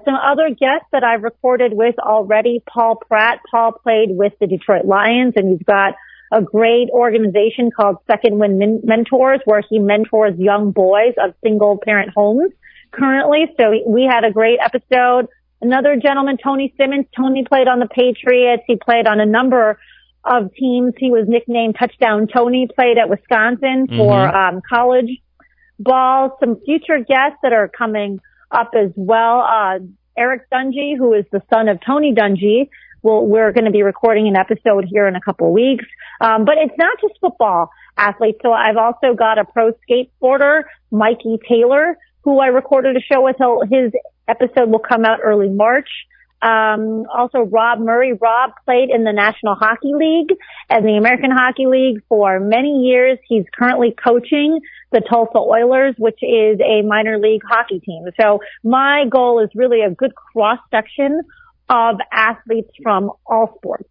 Some other guests that I've recorded with already, Paul Pratt. Paul played with the Detroit Lions, and he's got a great organization called Second Wind Mentors, where he mentors young boys of single-parent homes currently. So we had a great episode. Another gentleman, Tony Simmons. Tony played on the Patriots. He played on a number of teams. He was nicknamed Touchdown Tony, played at Wisconsin for college ball. Some future guests that are coming up as well. Eric Dungy, who is the son of Tony Dungy. We're going to be recording an episode here in a couple of weeks. But it's not just football athletes. So I've also got a pro skateboarder, Mikey Taylor, who I recorded a show with. His episode will come out early March. Also Rob Murray. Rob played in the National Hockey League and the American Hockey League for many years. He's currently coaching the Tulsa Oilers, which is a minor league hockey team. So my goal is really a good cross section of athletes from all sports.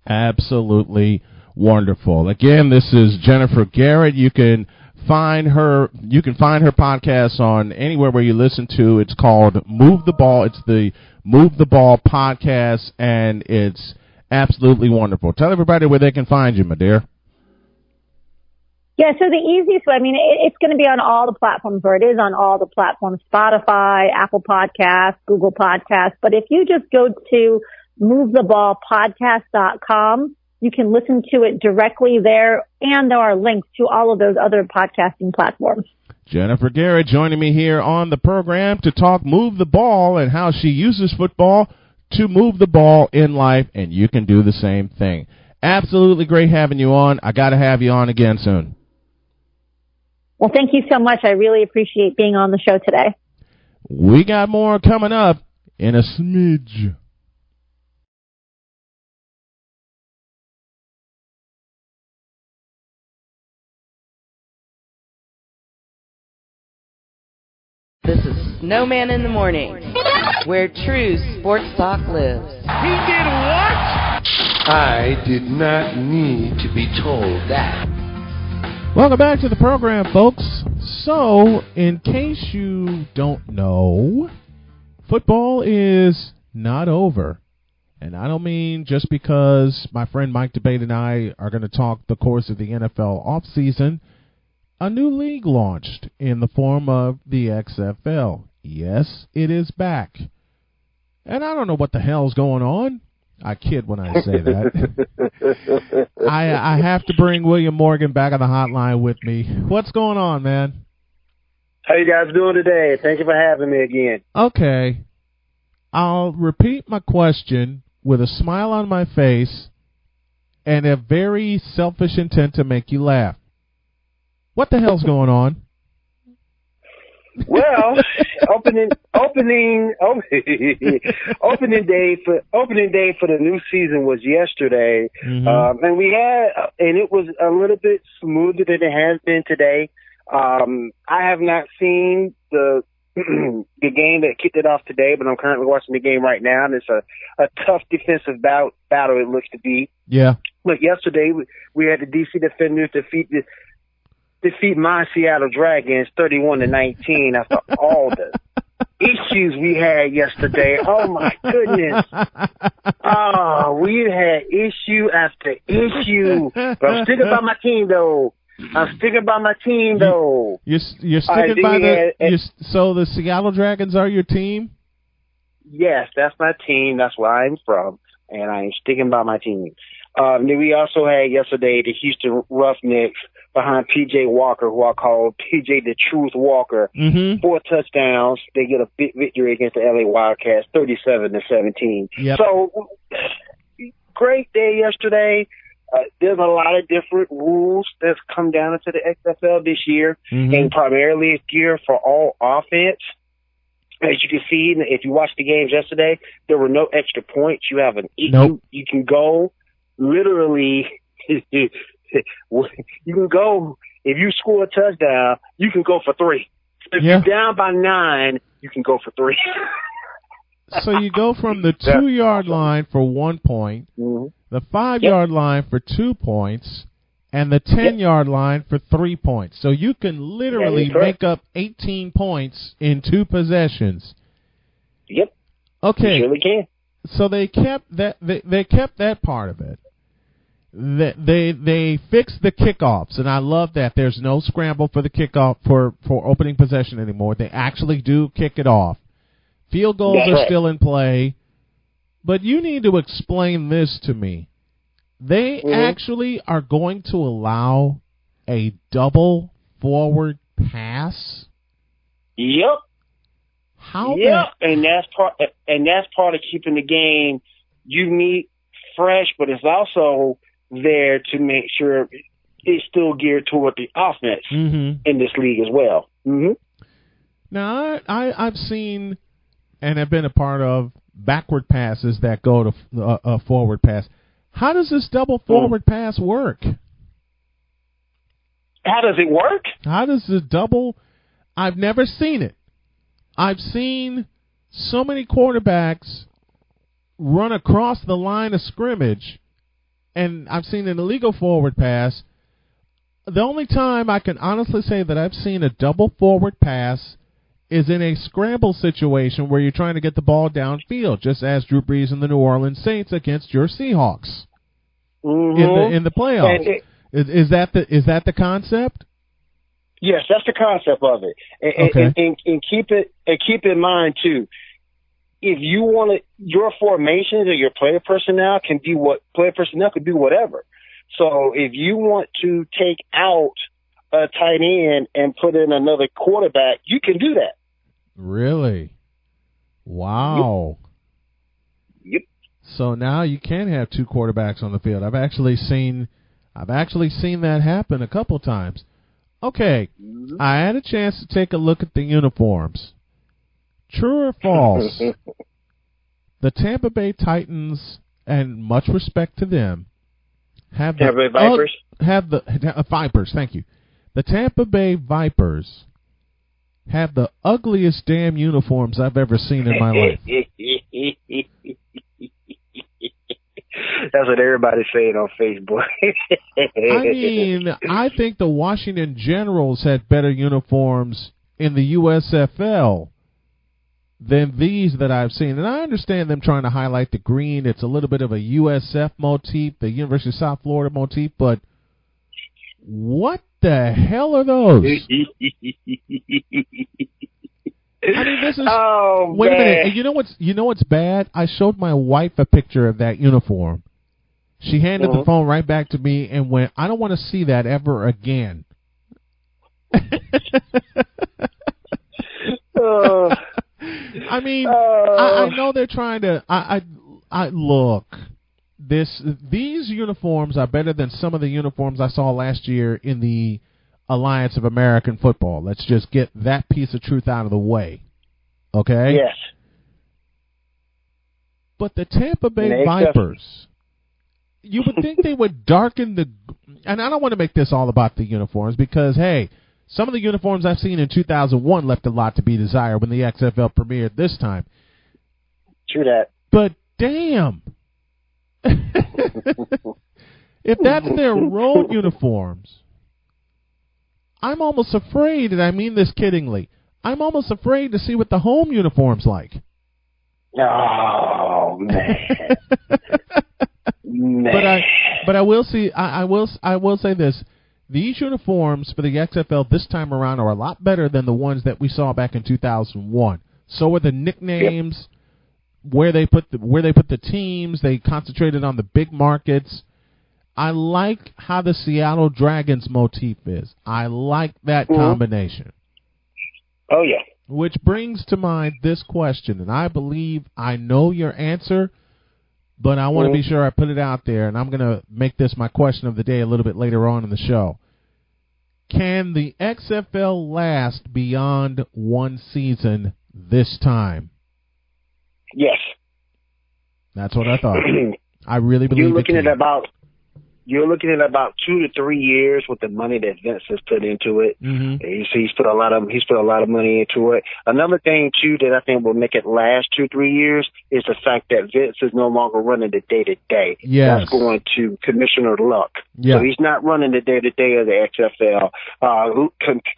Absolutely wonderful. Again, this is Jennifer Garrett. You can find her podcast on anywhere where you listen to. It's called Move the Ball. It's the Move the Ball podcast, and it's absolutely wonderful. Tell everybody where they can find you, my dear.
Yeah, so the easiest way, it's going to be on all the platforms, or it is on all the platforms, Spotify, Apple Podcasts, Google Podcasts. But if you just go to movetheballpodcast.com, you can listen to it directly there, and there are links to all of those other podcasting platforms.
Jennifer Garrett joining me here on the program to talk Move the Ball and how she uses football to move the ball in life, and you can do the same thing. Absolutely great having you on. I got to have you on again soon.
Well, thank you so much. I really appreciate being on the show today.
We got more coming up in a smidge.
This is Snowman in the Morning, where true sports talk lives.
He did what?
I did not need to be told that.
Welcome back to the program, folks. So, in case you don't know, football is not over. And I don't mean just because my friend Mike DeBate and I are going to talk the course of the NFL offseason. A new league launched in the form of the XFL. Yes, it is back. And I don't know what the hell's going on. I kid when I say that. I have to bring William Morgan back on the hotline with me. What's going on, man?
How you guys doing today? Thank you for having me again.
Okay. I'll repeat my question with a smile on my face and a very selfish intent to make you laugh. What the hell's going on?
Well, opening day for the new season was yesterday, and we had, and it was a little bit smoother than it has been today. I have not seen the the game that kicked it off today, but I'm currently watching the game right now, and it's a tough defensive battle it looks to be.
Yeah.
Look, yesterday we had the DC Defenders defeat my Seattle Dragons 31-19 after all the issues we had yesterday. Oh my goodness. We had issue after issue. But I'm sticking by my team though.
You're sticking so the Seattle Dragons are your team?
Yes, that's my team. That's where I'm from. And I am sticking by my team. Then we also had yesterday the Houston Roughnecks behind P.J. Walker, who I call P.J. the Truth Walker. 4 touchdowns. They get a big victory against the L.A. Wildcats, 37-17.
Yep. So,
great day yesterday. There's a lot of different rules that's come down into the XFL this year, and primarily it's geared for all offense. As you can see, if you watched the games yesterday, there were no extra points. You have you can go literally. You can go, if you score a touchdown, you can go for 3. If you're down by 9, you can go for 3.
So you go from the 2-yard line for 1 point, the 5-yard line for 2 points, and the 10-yard line for 3 points. So you can literally make up 18 points in 2 possessions.
Yep.
Okay.
You surely can.
So they kept that. They kept that part of it. They fixed the kickoffs, and I love that. There's no scramble for the kickoff for opening possession anymore. They actually do kick it off. Field goals are still in play, but you need to explain this to me. They actually are going to allow a double forward pass.
Yep.
How?
Yeah, and that's part of keeping the game unique, fresh, but it's also there to make sure it's still geared toward the offense in this league as well.
Now, I've seen and have been a part of backward passes that go to a forward pass. How does this double forward pass work?
How does it work?
How does the double? I've never seen it. I've seen so many quarterbacks run across the line of scrimmage, and I've seen an illegal forward pass. The only time I can honestly say that I've seen a double forward pass is in a scramble situation where you're trying to get the ball downfield, just as Drew Brees and the New Orleans Saints against your Seahawks in the playoffs. Is that the concept?
Yes, that's the concept of it. And keep in mind too, if you want to, your formations or your player personnel can do whatever. So if you want to take out a tight end and put in another quarterback, you can do that.
Really? Wow.
Yep.
So now you can have 2 quarterbacks on the field. I've actually seen that happen a couple times. Okay, I had a chance to take a look at the uniforms. True or false? The Tampa Bay Titans, and much respect to them, have the
Tampa Bay Vipers.
Vipers. Thank you. The Tampa Bay Vipers have the ugliest damn uniforms I've ever seen in my life.
That's what everybody's saying on Facebook.
I mean, I think the Washington Generals had better uniforms in the USFL than these that I've seen. And I understand them trying to highlight the green. It's a little bit of a USF motif, the University of South Florida motif, but what the hell are those? I mean, this is.
Oh,
wait
man.
a minute. You know what's bad? I showed my wife a picture of that uniform. She handed the phone right back to me and went, "I don't want to see that ever again." I mean, I know they're trying to. I look. These uniforms are better than some of the uniforms I saw last year in the Alliance of American Football. Let's just get that piece of truth out of the way. Okay?
Yes.
But the Tampa Bay Vipers, you would think they would darken the... And I don't want to make this all about the uniforms because, hey, some of the uniforms I've seen in 2001 left a lot to be desired when the XFL premiered this time.
True that.
But damn. If that's their road uniforms, I'm almost afraid, and I mean this kiddingly, I'm almost afraid to see what the home uniform's like.
Oh, man.
But I will say this. These uniforms for the XFL this time around are a lot better than the ones that we saw back in 2001. So are the nicknames, where they put the teams. They concentrated on the big markets. I like how the Seattle Dragons motif is. I like that combination.
Oh, yeah.
Which brings to mind this question, and I believe I know your answer, but I want to be sure I put it out there, and I'm going to make this my question of the day a little bit later on in the show. Can the XFL last beyond one season this time?
Yes.
That's what I thought. I really believe
you're looking at you're looking at about 2 to 3 years with the money that Vince has put into it.
Mm-hmm.
He's put a lot of money into it. Another thing too that I think will make it last 2-3 years is the fact that Vince is no longer running the day to day.
Yes.
That's going to Commissioner Luck.
Yeah.
So he's not running the day to day of the XFL.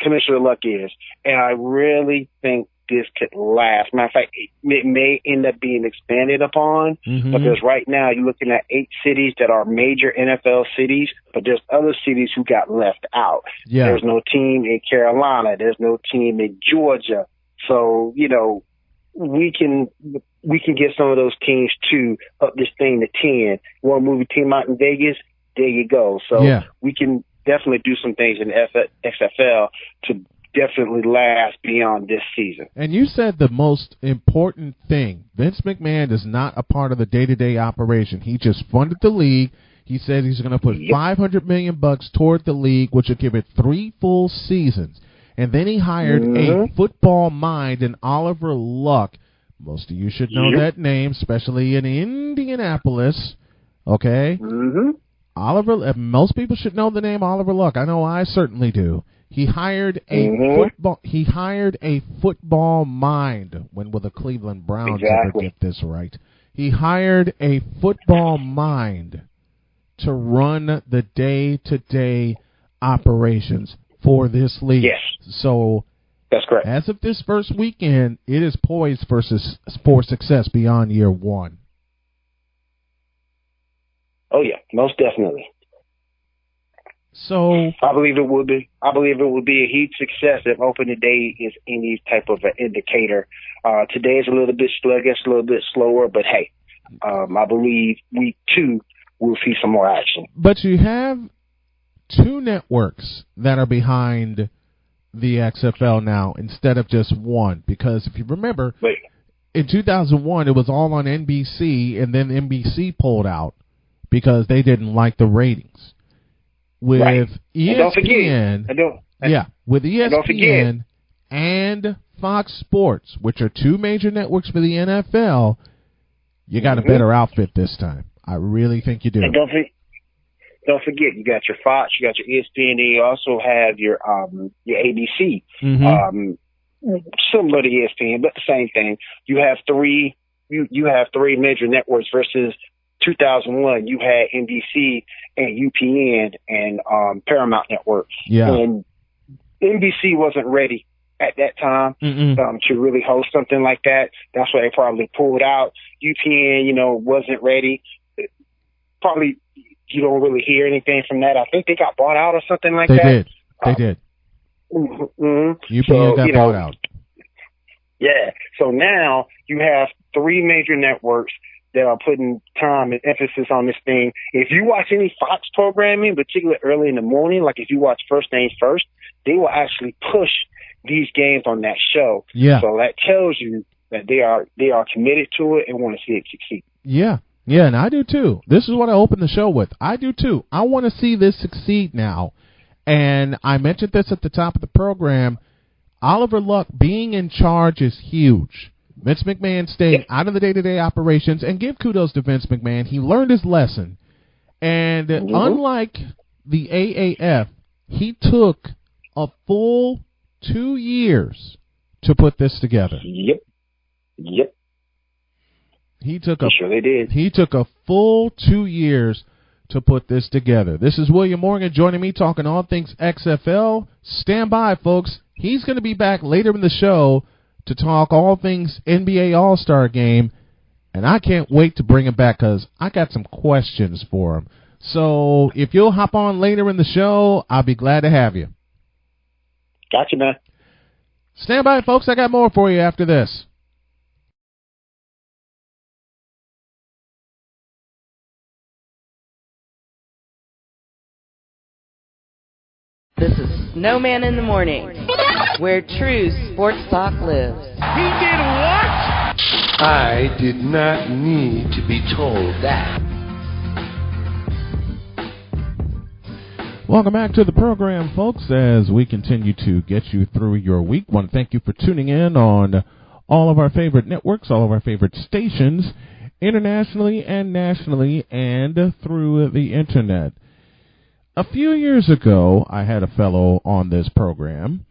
Commissioner Luck is, and I really think this could last. Matter of fact, it may end up being expanded upon because right now you're looking at 8 cities that are major NFL cities, but there's other cities who got left out.
Yeah.
There's no team in Carolina. There's no team in Georgia. So, you know, we can get some of those teams to up this thing to 10. You want to move a team out in Vegas? There you go. So we can definitely do some things in the XFL to definitely last beyond this season.
And you said the most important thing. Vince McMahon is not a part of the day-to-day operation. He just funded the league. He said he's going to put $500 million toward the league, which will give it 3 full seasons. And then he hired a football mind in Oliver Luck. Most of you should know that name, especially in Indianapolis. Okay? Most people should know the name Oliver Luck. I know I certainly do. He hired a football mind. When will the Cleveland Browns ever get this right? He hired a football mind to run the day-to-day operations for this league.
Yes.
So
that's correct.
As of this first weekend, it is poised for success beyond year 1.
Oh yeah, most definitely.
So
I believe it will be. I believe it will be a huge success if opening day is any type of an indicator. Today is a little bit sluggish, a little bit slower, but hey, I believe we too will see some more action.
But you have 2 networks that are behind the XFL now instead of just 1, because if you remember, in 2001 it was all on NBC, and then NBC pulled out because they didn't like the ratings. With ESPN, with ESPN and Fox Sports, which are 2 major networks for the NFL, you got a better outfit this time. I really think you do.
And don't forget, you got your Fox, you got your ESPN, and you also have your ABC, similar to ESPN, but the same thing. You have 3 major networks versus 2001, you had NBC and UPN and Paramount Network. Yeah. And NBC wasn't ready at that time to really host something like that. That's why they probably pulled out. UPN, wasn't ready. Probably you don't really hear anything from that. I think they got bought out or something like that.
They did. UPN got bought out.
Yeah. So now you have 3 major networks that are putting time and emphasis on this thing. If you watch any Fox programming, particularly early in the morning, like if you watch First Things First, they will actually push these games on that show.
Yeah.
So that tells you that they are committed to it and want to see it succeed.
Yeah. Yeah, and I do too. This is what I opened the show with. I do too. I want to see this succeed now. And I mentioned this at the top of the program. Oliver Luck being in charge is huge. Vince McMahon staying out of the day-to-day operations, and give kudos to Vince McMahon. He learned his lesson. And unlike the AAF, he took a full 2 years to put this together.
Yep.
He took
they did.
He took a full 2 years to put this together. This is William Morgan joining me, talking all things XFL. Stand by, folks. He's going to be back later in the show to talk all things NBA All-Star Game, and I can't wait to bring him back because I got some questions for him. So if you'll hop on later in the show, I'll be glad to have you.
Gotcha, man.
Stand by, folks. I got more for you after this.
This is Snowman in the Morning, where true sports talk lives.
He did what?
I did not need to be told that.
Welcome back to the program, folks, as we continue to get you through your week. I want to thank you for tuning in on all of our favorite networks, all of our favorite stations, internationally and nationally, and through the internet. A few years ago, I had a fellow on this program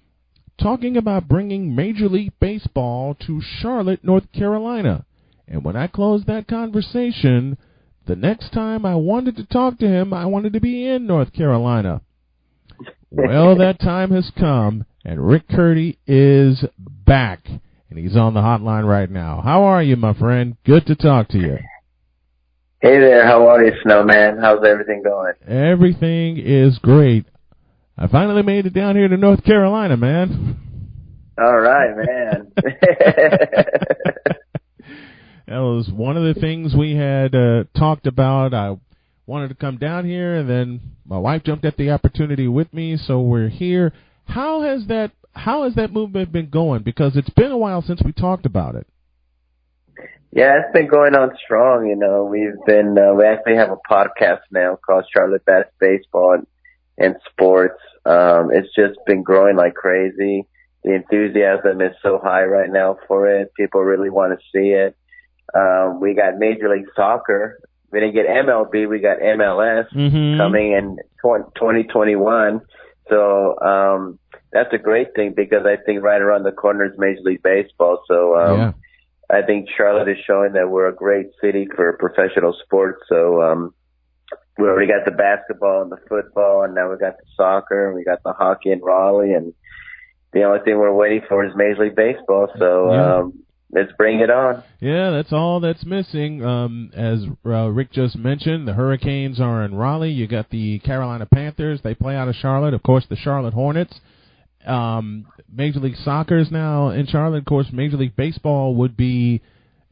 talking about bringing Major League Baseball to Charlotte, North Carolina. And when I closed that conversation, the next time I wanted to talk to him, I wanted to be in North Carolina. Well, that time has come, and Rick Curdy is back, and he's on the hotline right now. How are you, my friend? Good to talk to you.
Hey there, how are you, Snowman? How's everything going?
Everything is great. I finally made it down here to North Carolina, man.
All right, man.
That was one of the things we had talked about. I wanted to come down here, and then my wife jumped at the opportunity with me, so we're here. How has that movement been going? Because it's been a while since we talked about it.
Yeah, it's been going on strong. You know, we actually have a podcast now called Charlotte Bass Baseball and Sports. It's just been growing like crazy. The enthusiasm is so high right now for it. People really want to see it. We got Major League Soccer. We didn't get MLB. We got MLS coming in 2021. So that's a great thing because I think right around the corner is Major League Baseball. So I think Charlotte is showing that we're a great city for professional sports. So we already got the basketball and the football, and now we got the soccer, and we got the hockey in Raleigh, and the only thing we're waiting for is Major League Baseball. So let's bring it on.
Yeah, that's all that's missing. As Rick just mentioned, the Hurricanes are in Raleigh. You got the Carolina Panthers. They play out of Charlotte. Of course, the Charlotte Hornets. Major League Soccer is now in Charlotte. Of course, Major League Baseball would be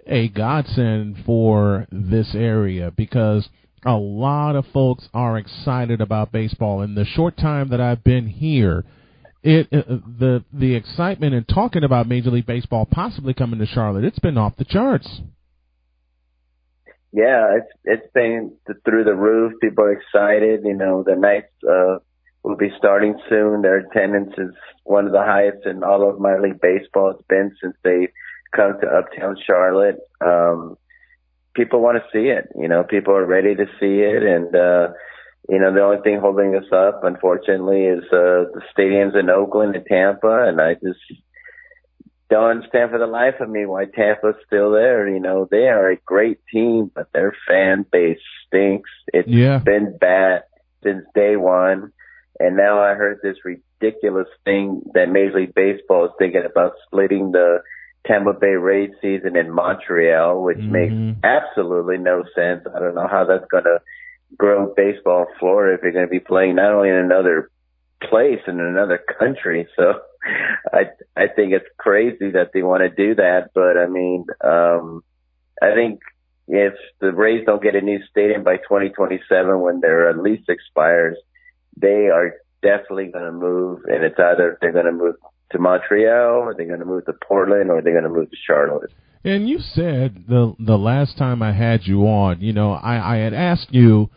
a godsend for this area because a lot of folks are excited about baseball. In the short time that I've been here, the excitement in talking about Major League Baseball possibly coming to Charlotte, it's been off the charts.
Yeah, it's been through the roof. People are excited. You know, the Knights will be starting soon. Their attendance is one of the highest in all of minor league baseball. It's been since they come to Uptown Charlotte. People want to see it. You know, people are ready to see it, and you know, the only thing holding us up, unfortunately, is the stadiums in Oakland and Tampa, and I just don't understand for the life of me why Tampa's still there. You know, they are a great team, but their fan base stinks. It's been bad since day one, and now I heard this ridiculous thing that Major League Baseball is thinking about splitting the Tampa Bay Rays season in Montreal, which makes absolutely no sense. I don't know how that's going to grow baseball in Florida if you're going to be playing not only in another place, in another country. So I think it's crazy that they want to do that. But, I mean, I think if the Rays don't get a new stadium by 2027 when their lease expires, they are definitely going to move, and it's either they're going to move to Montreal, or they're going to move to Portland, or they're going to move to Charlotte.
And you said the last time I had you on, you know, I had asked you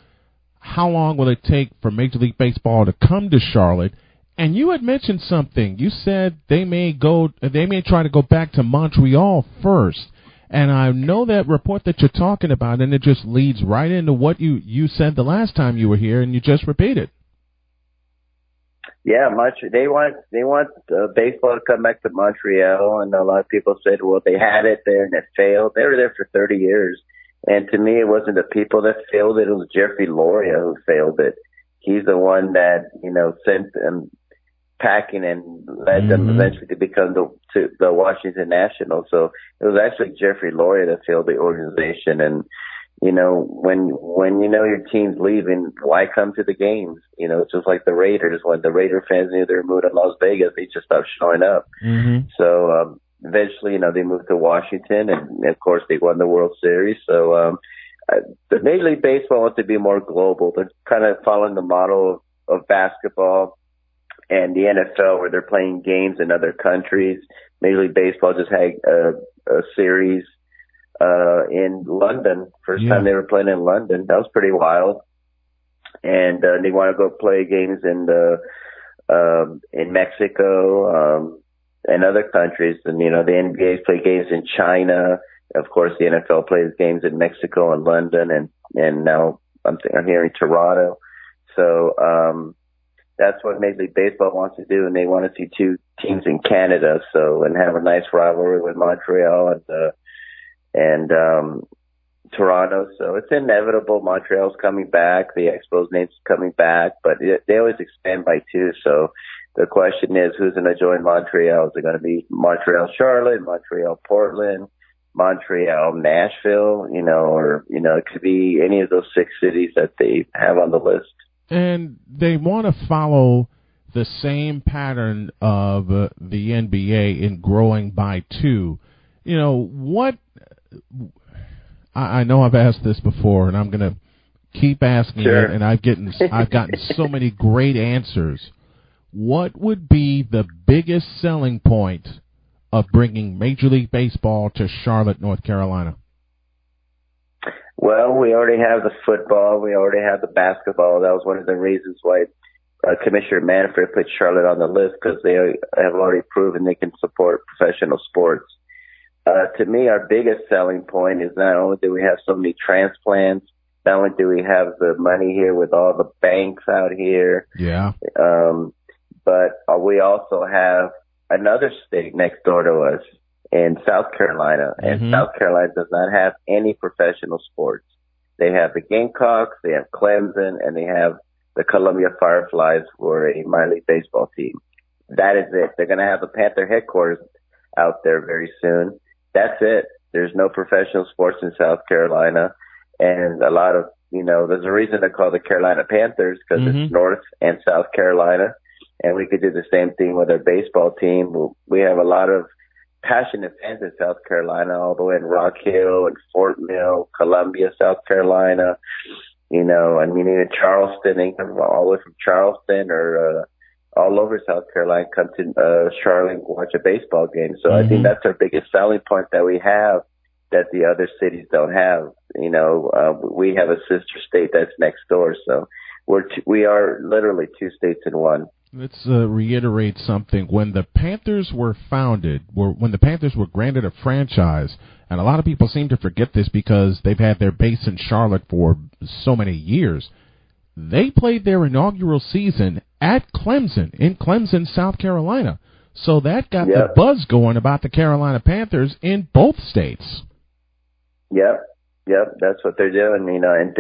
how long will it take for Major League Baseball to come to Charlotte, and you had mentioned something. You said they may try to go back to Montreal first. And I know that report that you're talking about, and it just leads right into what you said the last time you were here, and you just repeated.
Yeah, they want baseball to come back to Montreal, and a lot of people said, well, they had it there and it failed. They were there for 30 years, and to me, it wasn't the people that failed it. It was Jeffrey Loria who failed it. He's the one that, you know, sent them packing and led them eventually to become the Washington Nationals. So it was actually Jeffrey Loria that failed the organization. And you know, when you know your team's leaving, why come to the games? You know, it's just like the Raiders. When the Raider fans knew they were moving to Las Vegas, they just stopped showing up. So eventually, you know, they moved to Washington, and of course, they won the World Series. So the Major League Baseball wants to be more global. They're kind of following the model of basketball and the NFL, where they're playing games in other countries. Major League Baseball just had a series in London. First time they were playing in London. That was pretty wild. And they want to go play games in Mexico and other countries. And, you know, the NBA play games in China. Of course, the NFL plays games in Mexico and London, and now I'm hearing Toronto. So that's what Major League Baseball wants to do, and they want to see two teams in Canada. So and have a nice rivalry with Montreal and Toronto. So it's inevitable. Montreal's coming back. The Expos name's coming back, but they always expand by two. So the question is, who's going to join Montreal? Is it going to be Montreal Charlotte, Montreal Portland, Montreal Nashville? Or it could be any of those 6 cities that they have on the list.
And they want to follow the same pattern of the NBA in growing by 2. What? I know I've asked this before, and I'm going to keep asking it, and I've gotten so many great answers. What would be the biggest selling point of bringing Major League Baseball to Charlotte, North Carolina?
Well, we already have the football. We already have the basketball. That was one of the reasons why Commissioner Manfred put Charlotte on the list, because they have already proven they can support professional sports. To me, our biggest selling point is not only do we have so many transplants, not only do we have the money here with all the banks out here, but we also have another state next door to us in South Carolina, and South Carolina does not have any professional sports. They have the Gamecocks, they have Clemson, and they have the Columbia Fireflies for a minor league baseball team. That is it. They're going to have a Panther headquarters out there very soon. That's it. There's no professional sports in South Carolina, and a lot of, there's a reason to call the Carolina Panthers, because it's North and South Carolina, and we could do the same thing with our baseball team. We have a lot of passionate fans in South Carolina, all the way in Rock Hill and Fort Mill, Columbia, South Carolina, even Charleston, they come all the way from Charleston or all over South Carolina, come to Charlotte and watch a baseball game. So I think that's our biggest selling point that we have that the other cities don't have. We have a sister state that's next door. So we are literally 2 states in one.
Let's reiterate something. When the Panthers were founded, when the Panthers were granted a franchise, and a lot of people seem to forget this because they've had their base in Charlotte for so many years, they played their inaugural season at Clemson, in Clemson, South Carolina. So that got the buzz going about the Carolina Panthers in both states. Yep,
that's what they're doing, and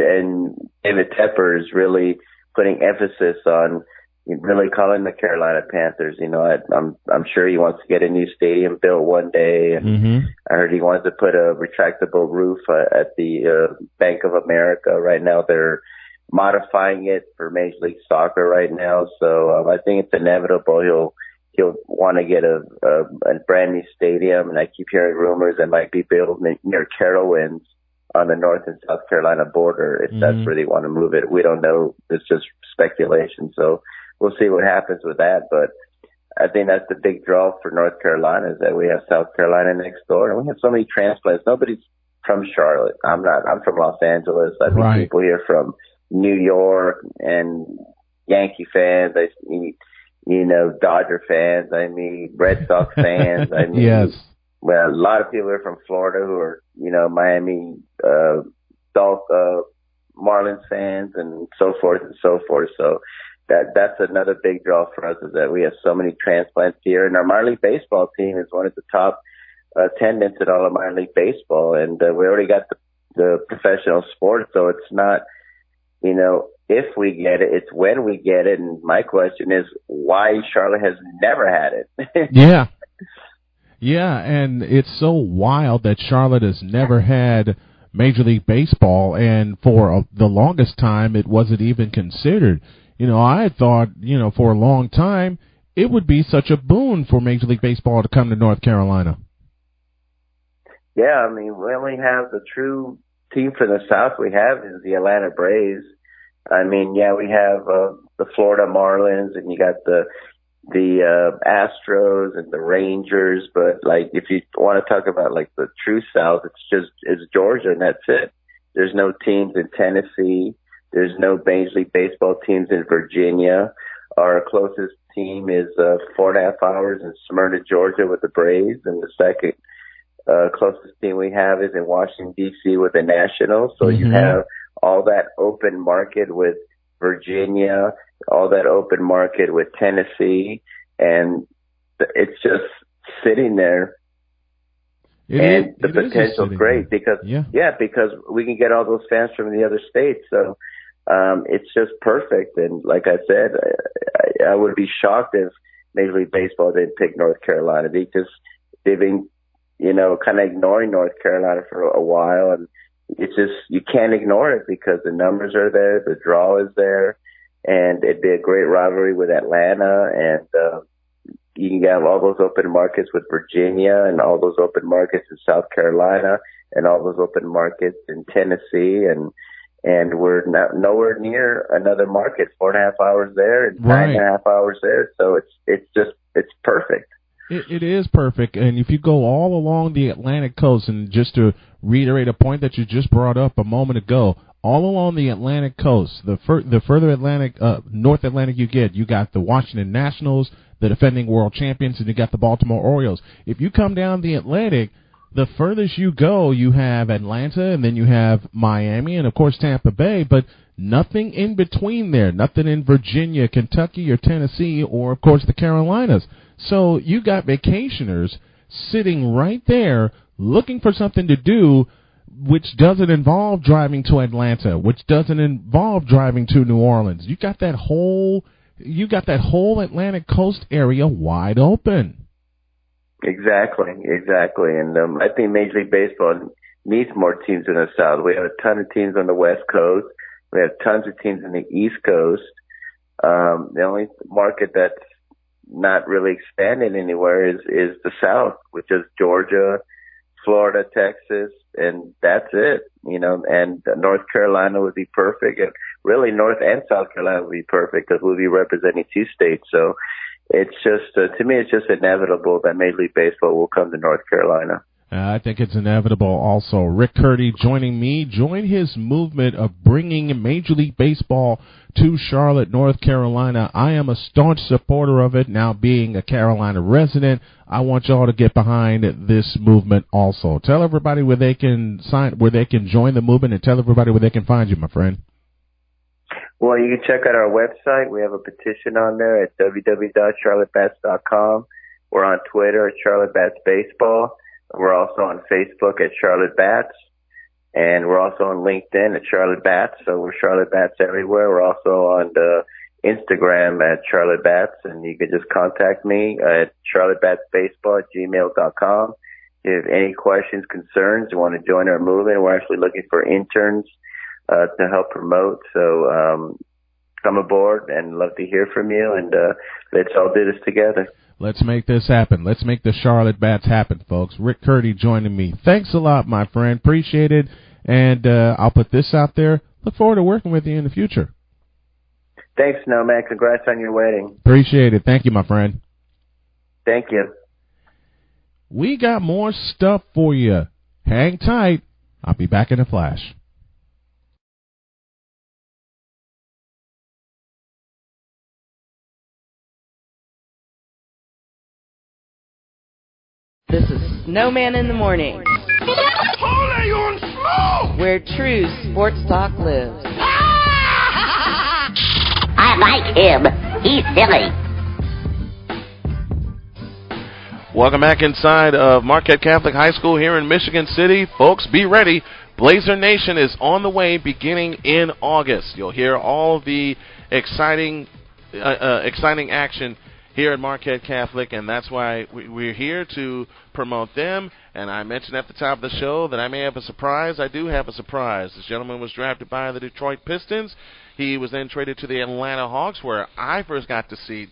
David Tepper is really putting emphasis on really calling the Carolina Panthers. I'm sure he wants to get a new stadium built one day, and I heard he wants to put a retractable roof at the Bank of America. Right now they're modifying it for Major League Soccer right now, so I think it's inevitable he'll want to get a brand new stadium, and I keep hearing rumors that might be built near Carowinds on the North and South Carolina border, if that's where they want to move it. We don't know. It's just speculation, so we'll see what happens with that. But I think that's the big draw for North Carolina, is that we have South Carolina next door, and we have so many transplants. Nobody's from Charlotte. I'm from Los Angeles. I meet people here from New York and Yankee fans. I meet, Dodger fans. I meet Red Sox fans. I meet, well, a lot of people are from Florida who are, Miami, Marlins fans and so forth and so forth. So that's another big draw for us, is that we have so many transplants here, and our minor league baseball team is one of the top attendants at all of minor league baseball, and we already got the professional sport, so it's not, if we get it, it's when we get it. And my question is, why Charlotte has never had it?
Yeah, and it's so wild that Charlotte has never had Major League Baseball, and for the longest time it wasn't even considered. I had thought, for a long time it would be such a boon for Major League Baseball to come to North Carolina.
Yeah, we only have the true team for the South we have is the Atlanta Braves. We have the Florida Marlins, and you got the Astros and the Rangers, but if you want to talk about the true South, it's Georgia, and that's it. There's no teams in Tennessee. There's no Major League Baseball teams in Virginia. Our closest team is 4.5 hours in Smyrna, Georgia, with the Braves, and the second closest team we have is in Washington, D.C. with the Nationals. So you have all that open market with Virginia, all that open market with Tennessee, and it's just sitting there. The potential is great because because we can get all those fans from the other states. So it's just perfect. And like I said, I would be shocked if Major League Baseball didn't pick North Carolina, because they've been, kind of ignoring North Carolina for a while, and it's just, you can't ignore it because the numbers are there, the draw is there, and it'd be a great rivalry with Atlanta, and you can have all those open markets with Virginia and all those open markets in South Carolina and all those open markets in Tennessee, and we're nowhere near another market. 4.5 hours there and 9.5 hours there. So it's perfect.
It is perfect. And if you go all along the Atlantic coast, and just to reiterate a point that you just brought up a moment ago, all along the Atlantic coast, the further Atlantic, North Atlantic you got the Washington Nationals, the defending world champions, and you got the Baltimore Orioles. If you come down the Atlantic, the furthest you go, you have Atlanta, and then you have Miami, and of course Tampa Bay, but nothing in between there, nothing in Virginia, Kentucky, or Tennessee, or of course the Carolinas. So you got vacationers sitting right there looking for something to do, which doesn't involve driving to Atlanta, which doesn't involve driving to New Orleans. You got that whole Atlantic coast area wide open.
Exactly. And I think Major League Baseball needs more teams in the South. We have a ton of teams on the West Coast. We have tons of teams in the East Coast. The only market that's not really expanding anywhere is the South, which is Georgia, Florida, Texas, and that's it. And North Carolina would be perfect, and really North and South Carolina would be perfect because we'll be representing two states. So it's just, to me, it's just inevitable that Major League Baseball will come to North Carolina.
I think it's inevitable also. Rick Curdy joining me, join his movement of bringing Major League Baseball to Charlotte, North Carolina. I am a staunch supporter of it. Now being a Carolina resident, I want y'all to get behind this movement also. Tell everybody where they can join the movement, and tell everybody where they can find you, my friend.
Well, you can check out our website. We have a petition on there at www.charlottebats.com. We're on Twitter at Charlotte Bats Baseball. We're also on Facebook at Charlotte Bats, and we're also on LinkedIn at Charlotte Bats. So we're Charlotte Bats everywhere. We're also on Instagram at Charlotte Bats, and you can just contact me at charlottebatsbaseball@gmail.com. If you have any questions, concerns, you want to join our movement, we're actually looking for interns to help promote. So come aboard, and love to hear from you, and let's all do this together.
Let's make this happen. Let's make the Charlotte Bats happen, folks. Rick Curdy joining me. Thanks a lot, my friend. Appreciate it. And I'll put this out there. Look forward to working with you in the future.
Thanks, Snowman. Congrats on your wedding.
Appreciate it. Thank you, my friend.
Thank you.
We got more stuff for you. Hang tight. I'll be back in a flash.
This is Snowman in the Morning,
Holy on smoke!
where true sports talk lives.
I like him. He's silly.
Welcome back inside of Marquette Catholic High School here in Michigan City. Folks, be ready. Blazer Nation is on the way beginning in August. You'll hear all of the exciting action here at Marquette Catholic, and that's why we're here to promote them. And I mentioned at the top of the show that I may have a surprise. I do have a surprise. This gentleman was drafted by the Detroit Pistons. He was then traded to the Atlanta Hawks, where I first got to see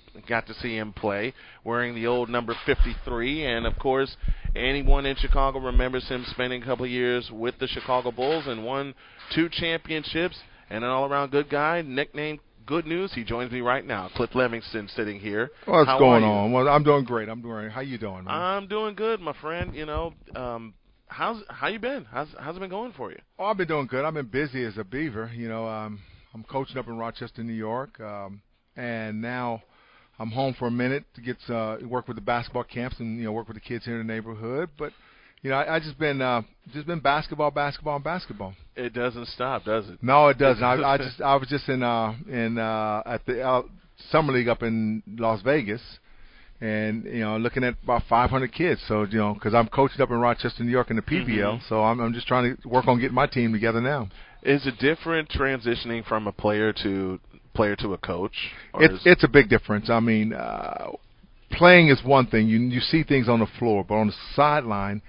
him play, wearing the old number 53. And of course, anyone in Chicago remembers him spending a couple of years with the Chicago Bulls and won 2 championships. And an all-around good guy, nicknamed Good News. He joins me right now. Cliff Livingston sitting here.
What's going on? Well, I'm doing great. How you doing, man?
I'm doing good, my friend. How you been? How's it been going for you?
Oh, I've been doing good. I've been busy as a beaver. I'm coaching up in Rochester, New York, and now I'm home for a minute to get work with the basketball camps and work with the kids here in the neighborhood. But I just been basketball.
It doesn't stop, does it?
No, it doesn't. I was just in at the summer league up in Las Vegas, and looking at about 500 kids. So because I'm coaching up in Rochester, New York in the PBL, so I'm just trying to work on getting my team together now.
Is it different transitioning from a player to a coach?
It's a big difference. I mean, playing is one thing. You see things on the floor, but on the sideline,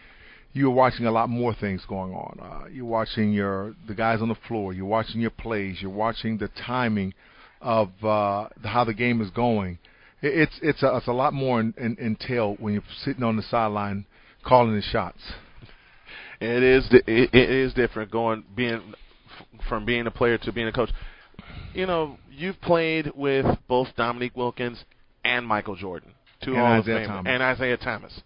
you're watching a lot more things going on. You're watching the guys on the floor. You're watching your plays. You're watching the timing of how the game is going. It's a lot more entailed when you're sitting on the sideline calling the shots.
It is different from being a player to being a coach. You've played with both Dominique Wilkins and Michael Jordan, two Hall of Famers, and Isaiah Thomas.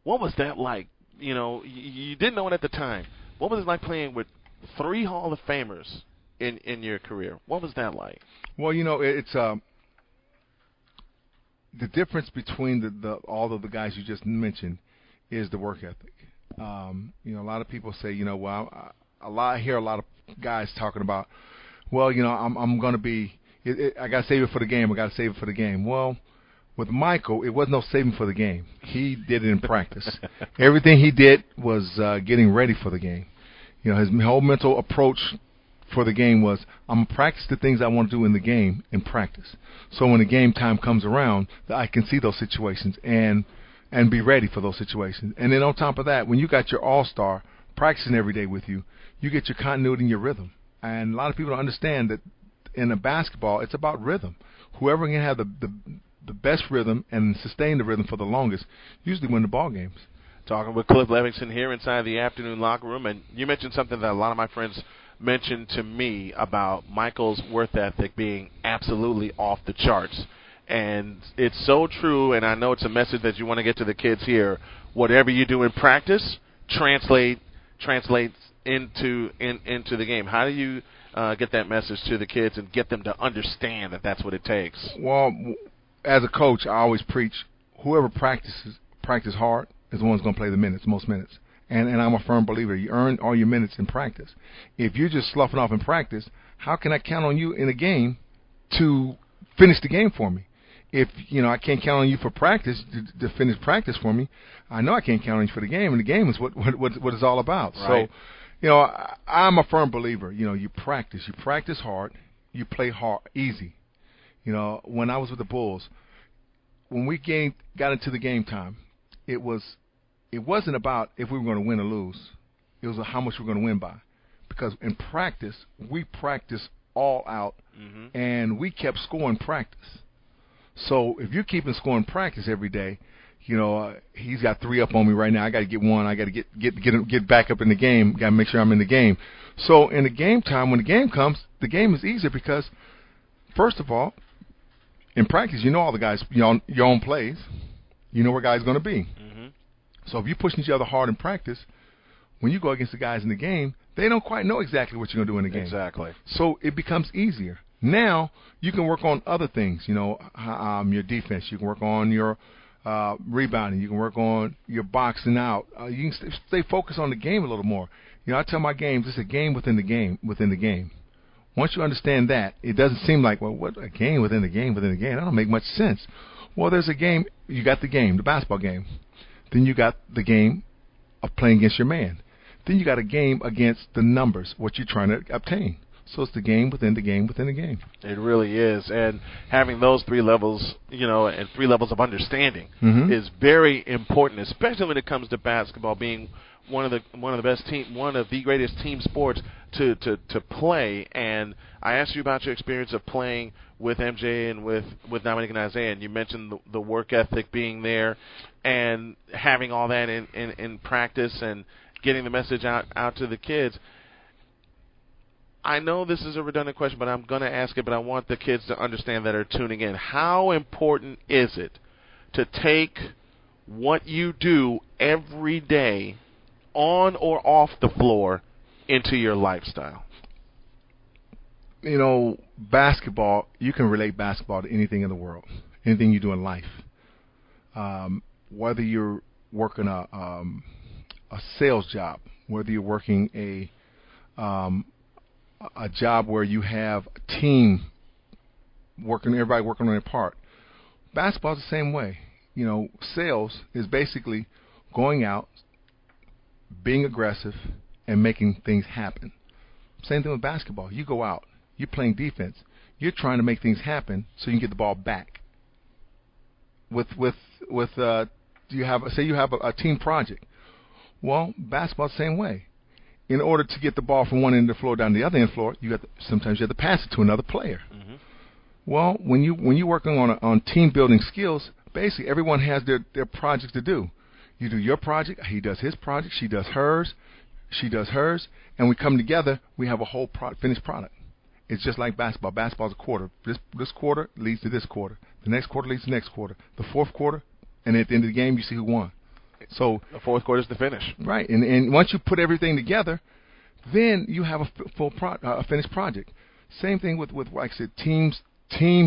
What was that like? You didn't know it at the time. What was it like playing with 3 Hall of Famers in your career? What was that like?
Well, it's the difference between all of the guys you just mentioned is the work ethic. A lot of people say, I hear a lot of guys talking about, well, I'm going to be, I got to save it for the game. Well, with Michael, it wasn't no saving for the game. He did it in practice. Everything he did was getting ready for the game. His whole mental approach for the game was, I'm going to practice the things I want to do in the game in practice. So when the game time comes around, I can see those situations and be ready for those situations. And then on top of that, when you got your all-star practicing every day with you, you get your continuity and your rhythm. And a lot of people don't understand that in a basketball, it's about rhythm. Whoever can have the best rhythm and sustain the rhythm for the longest usually win the ball games.
Talking with Cliff Levingston here inside the afternoon locker room, and you mentioned something that a lot of my friends mentioned to me about Michael's work ethic being absolutely off the charts. And it's so true, and I know it's a message that you want to get to the kids here. Whatever you do in practice, translates into the game. How do you get that message to the kids and get them to understand that that's what it takes?
Well, as a coach, I always preach, whoever practice hard is the one who's going to play the most minutes. And I'm a firm believer. You earn all your minutes in practice. If you're just sloughing off in practice, how can I count on you in a game to finish the game for me? If I can't count on you for practice to finish practice for me, I know I can't count on you for the game, and the game is what it's all about.
Right.
So, I'm a firm believer. You practice hard, you play hard, easy. When I was with the Bulls, when we got into the game time, it wasn't about if we were going to win or lose. It was how much we were going to win by, because in practice we practiced all out, and we kept scoring practice. So if you're keeping score in practice every day, he's got 3 up on me right now. I got to get 1. I got to get back up in the game. Got to make sure I'm in the game. So in the game time, when the game comes, the game is easier because, first of all, in practice, all the guys, your own plays. You know where guys going to be. So if you're pushing each other hard in practice, when you go against the guys in the game, they don't quite know exactly what you're going to do in the game.
Exactly.
So it becomes easier. Now you can work on other things, your defense. You can work on your rebounding. You can work on your boxing out. You can stay focused on the game a little more. I tell my games, it's a game within the game within the game. Once you understand that, it doesn't seem like, well, what a game within the game within the game. That don't make much sense. Well, there's a game. You got the game, the basketball game. Then you got the game of playing against your man. Then you got a game against the numbers, what you're trying to obtain. So it's the game within the game within the game.
It really is. And having those 3 levels, and 3 levels of understanding is very important, especially when it comes to basketball being one of the greatest team sports to play. And I asked you about your experience of playing with MJ and with Dominic and Isaiah, and you mentioned the work ethic being there and having all that in practice and getting the message out to the kids. I know this is a redundant question, but I'm going to ask it, but I want the kids to understand that are tuning in. How important is it to take what you do every day on or off the floor into your lifestyle?
Basketball, you can relate basketball to anything in the world, anything you do in life. Whether you're working sales job, whether you're working a job where you have a team working, everybody working on their part. Basketball is the same way. You know, sales is basically going out, being aggressive, and making things happen. Same thing with basketball. You go out, you're playing defense, you're trying to make things happen so you can get the ball back. You have a team project. Well, basketball the same way. In order to get the ball from one end of the floor down to the other end of the floor, sometimes you have to pass it to another player.
Mm-hmm.
Well, when you're working on team building skills, basically everyone has their projects to do. You do your project, he does his project, she does hers, and we come together, we have a whole finished product. It's just like basketball. Basketball's a quarter. This quarter leads to this quarter. The next quarter leads to the next quarter. The fourth quarter, and at the end of the game, you see who won. So
the fourth quarter is the finish.
Right, and once you put everything together, then you have a finished project. Same thing with like I said, team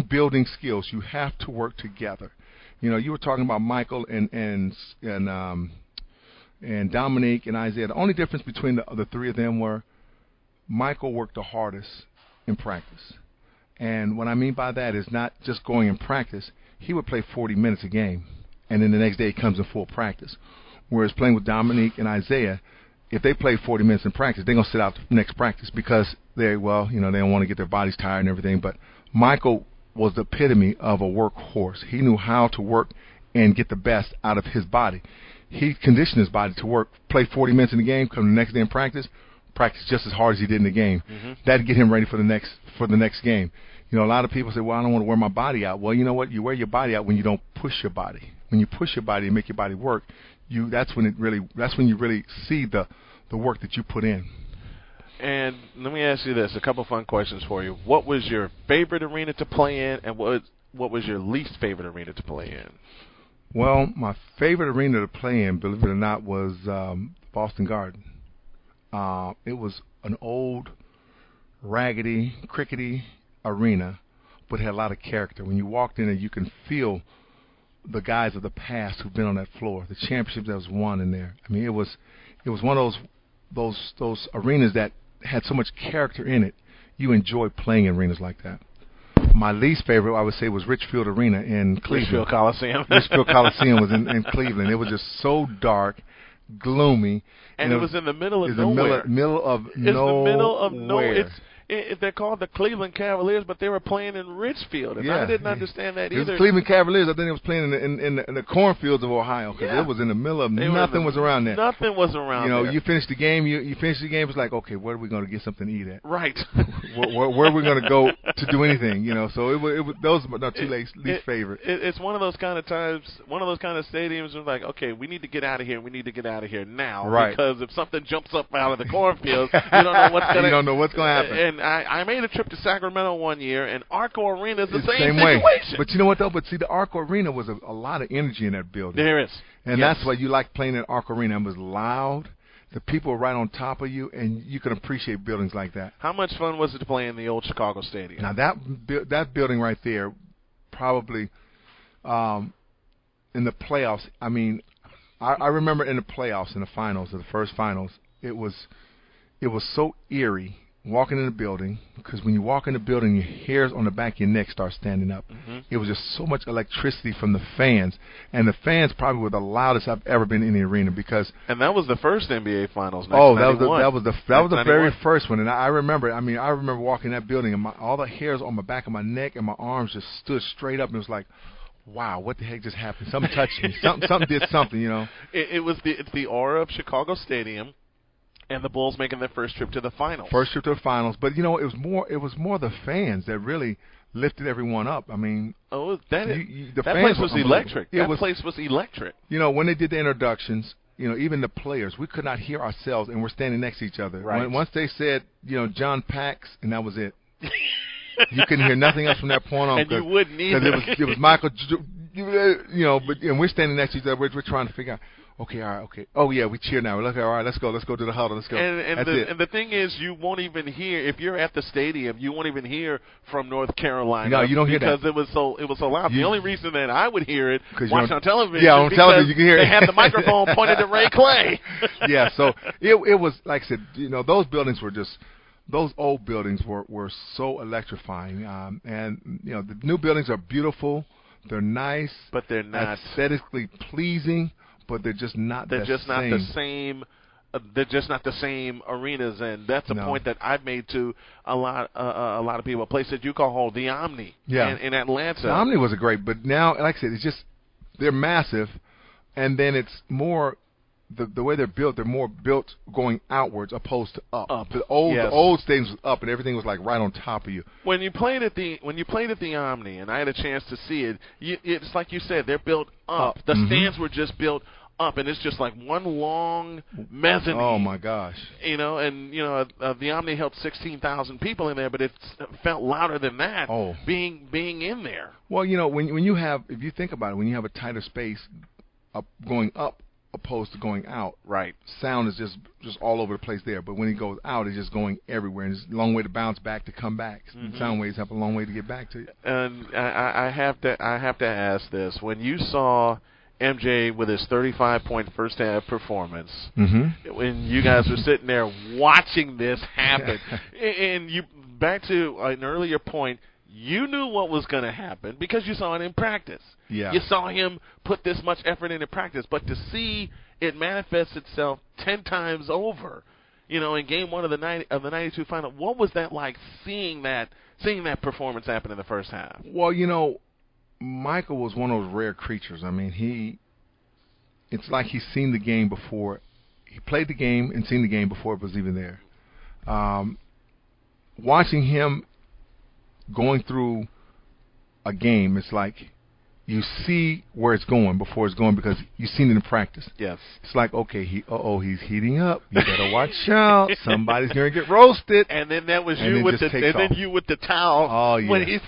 building skills. You have to work together. You know, you were talking about Michael and Dominique and Isaiah. The only difference between the three of them were Michael worked the hardest in practice. And what I mean by that is not just going in practice. He would play 40 minutes a game, and then the next day he comes in full practice. Whereas playing with Dominique and Isaiah, if they play 40 minutes in practice, they're going to sit out the next practice because they don't want to get their bodies tired and everything. But Michael was the epitome of a workhorse. He knew how to work and get the best out of his body. He conditioned his body to work, play 40 minutes in the game, come the next day in practice just as hard as he did in the game.
Mm-hmm.
That'd get him ready for the next game. You know, a lot of people say, well, I don't want to wear my body out. Well, you know what? You wear your body out when you don't push your body. When you push your body and make your body work, that's when you really see the work that you put in.
And let me ask you this, a couple fun questions for you. What was your favorite arena to play in, and what was your least favorite arena to play in?
Well, my favorite arena to play in, believe it or not, was Boston Garden. It was an old, raggedy, crickety arena, but had a lot of character. When you walked in there, you can feel the guys of the past who've been on that floor, the championships that was won in there. I mean, it was one of those arenas that had so much character in it. You enjoy playing in arenas like that. My least favorite, I would say, was Richfield Arena in Cleveland.
Richfield Coliseum.
Richfield Coliseum was in Cleveland. It was just so dark, gloomy.
And it was in the middle of nowhere.
It's the middle of nowhere.
They're called the Cleveland Cavaliers, but they were playing in Richfield, and I didn't understand that either.
It was Cleveland Cavaliers. I think it was playing in the cornfields of Ohio because it was in the middle of nothing was around there.
Nothing was around there.
You finished the game. You finished the game. It was like, okay, where are we going to get something to eat at?
Right.
where are we going to go to do anything? So it was those were my two least favorite.
It's one of those kind of times, one of those kind of stadiums where like, okay, we need to get out of here. We need to get out of here now,
right?
Because if something jumps up out of the cornfield, you don't know what's going to.
You don't know what's going to happen.
And I made a trip to Sacramento one year, and Arco Arena is the same
way.
situation.
But you know what, though? But see, the Arco Arena was a lot of energy in that building.
There is.
And that's why you like playing at Arco Arena. It was loud. The people were right on top of you, and you can appreciate buildings like that.
How much fun was it to play in the old Chicago Stadium?
Now, that building right there, probably in the playoffs, I mean, I remember in the playoffs, in the finals, in the first finals, it was so eerie walking in the building, because when you walk in the building, your hairs on the back of your neck start standing up.
Mm-hmm.
It was just so much electricity from the fans, and the fans probably were the loudest I've ever been in the arena because.
And that was the first NBA Finals.
That was the very first one, and I remember. I remember walking in that building, and all the hairs on my back of my neck and my arms just stood straight up, and it was like, wow, what the heck just happened? Something touched me. Something did something,
It's the aura of Chicago Stadium. And the Bulls making their first trip to the finals.
But it was more the fans that really lifted everyone up. I mean,
that place was electric. That place was electric.
When they did the introductions, even the players, we could not hear ourselves, and we're standing next to each other.
Right.
Once they said, John Pax, and that was it. You couldn't hear nothing else from that point on.
And you wouldn't either.
Because it was Michael, and we're standing next to each other. We're trying to figure out, Okay, all right, okay. Oh yeah, we cheer now. All right, let's go to the huddle. Let's go.
And the thing is, you won't even hear if you're at the stadium. You won't even hear from North Carolina.
No, you don't hear
because
that
it was so loud. The only reason that I would hear it watching on television.
Yeah, on television you can hear it.
They had the microphone pointed at Ray Clay.
Yeah, so it was like I said. Those buildings were just. Those old buildings were so electrifying, and the new buildings are beautiful. They're nice,
but they're not
aesthetically pleasing. But they're just not.
They're just not the same. They're just not the same arenas, and that's a point that I've made to a lot of people. A place that you call home, the Omni, in Atlanta.
The Omni was great, but now, like I said, it's just they're massive, and then it's more. The way they're built, they're more built going outwards opposed to up. The old stadiums was up and everything was like right on top of you.
When you played at the Omni, and I had a chance to see it, it's like you said, they're built up. The stands were just built up, and it's just like one long mezzanine.
Oh my gosh!
The Omni held 16,000 people in there, but it felt louder than that.
Oh.
being in there.
Well, when you have, if you think about it, when you have a tighter space, going up opposed to going out,
right?
Sound is just all over the place there. But when it goes out, it's just going everywhere, and it's a long way to bounce back to come back. Sound waves have a long way to get back to you.
And I have to ask this: when you saw MJ with his 35-point first half performance, when you guys were sitting there watching this happen, and you back to an earlier point. You knew what was going to happen because you saw it in practice.
Yeah.
You saw him put this much effort into practice, but to see it manifest itself 10 times over, in game 1 of the 92 final, what was that like seeing that performance happen in the first half?
Well, Michael was one of those rare creatures. I mean, it's like he's seen the game before. He played the game and seen the game before it was even there. Watching him going through a game, it's like you see where it's going before it's going because you've seen it in practice.
Yes.
It's like, okay, he's heating up. You better watch out. Somebody's going to get roasted.
And then that was you with the towel.
Oh, yeah.
When he's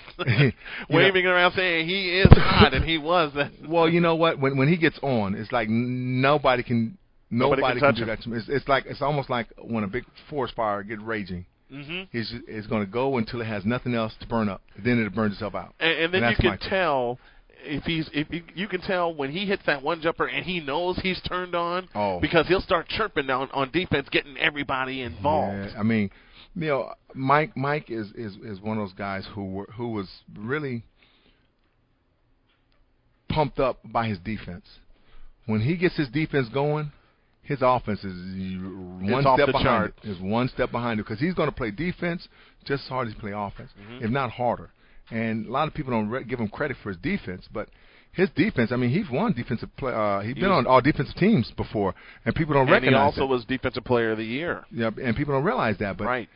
waving around saying he is hot, and he was.
Well, you know what? When he gets on, it's like nobody can do that to him. It's almost like when a big forest fire gets raging. It's going to go until it has nothing else to burn up. Then it burns itself out.
And then you can tell you can tell when he hits that one jumper and he knows he's turned on because he'll start chirping on defense, getting everybody involved.
Yeah, I mean, Mike is one of those guys who was really pumped up by his defense. When he gets his defense going, his offense is one step behind it. Is one step behind it because he's going to play defense just as hard as he play offense, if not harder. And a lot of people don't give him credit for his defense, but his defense. I mean, he's won defensive play. He's been on all defensive teams before, and people don't recognize that.
And he also was Defensive Player of the Year.
Yeah, and people don't realize that. But
right.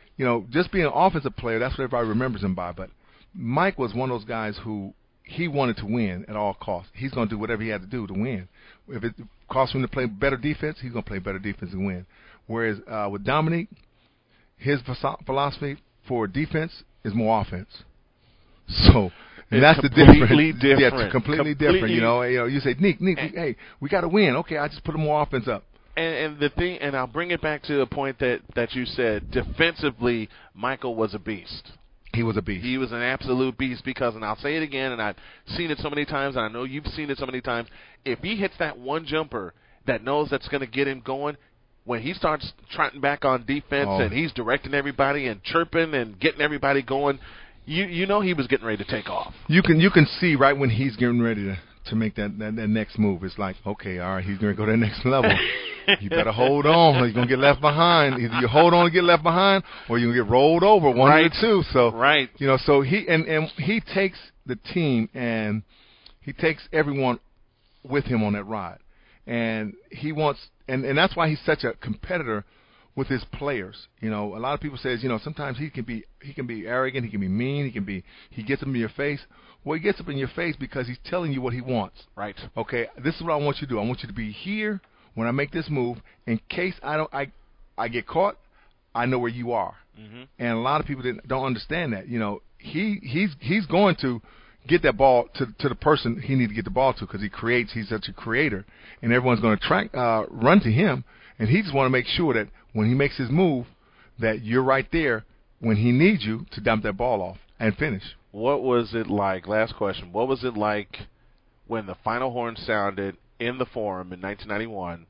Just being an offensive player, that's what everybody remembers him by. But Mike was one of those guys who he wanted to win at all costs. He's going to do whatever he had to do to win. If it costs him to play better defense, he's going to play better defense and win. Whereas with Dominique, his philosophy for defense is more offense. So that's the difference.
Different.
Yeah, completely different. You say, Nick, hey, we got to win. Okay, I just put more offense up.
And the thing, and I'll bring it back to a point that you said. Defensively, Michael was a beast.
He was a beast.
He was an absolute beast because, and I'll say it again, and I've seen it so many times, and I know you've seen it so many times. If he hits that one jumper that knows that's going to get him going, when he starts trotting back on defense and he's directing everybody and chirping and getting everybody going, you know he was getting ready to take off.
You can see right when he's getting ready to make that next move. It's like, okay, all right, he's going to go to the next level. You better hold on, or you're going to get left behind. Either you hold on and get left behind, or you're going to get rolled over, one of the two. So, so he takes the team and he takes everyone with him on that ride. And he wants, and that's why he's such a competitor with his players. A lot of people say, sometimes he can be arrogant, he can be mean, he gets up in your face. Well, he gets up in your face because he's telling you what he wants.
Right.
Okay, this is what I want you to do. I want you to be here when I make this move. In case I get caught, I know where you are. And a lot of people don't understand that. He's going to get that ball to the person he needs to get the ball to, because he's such a creator, and everyone's going to run to him, and he just want to make sure that when he makes his move, that you're right there when he needs you to dump that ball off and finish.
What was it like, last question, what was it like when the final horn sounded in the Forum in 1991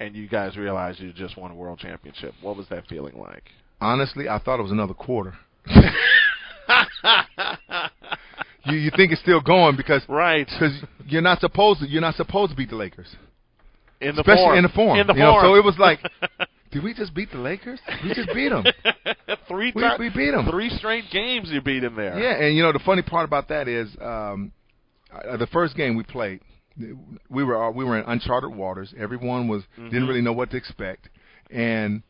and you guys realized you just won a world championship? What was that feeling like?
Honestly, I thought it was another quarter. You think it's still going because you're not supposed to beat the Lakers. Especially in the Forum. So it was like, did we just beat the Lakers? We just beat them.
we
beat them.
3 straight games you beat them there.
Yeah, and the funny part about that is the first game we played, we were in uncharted waters. Everyone didn't really know what to expect, and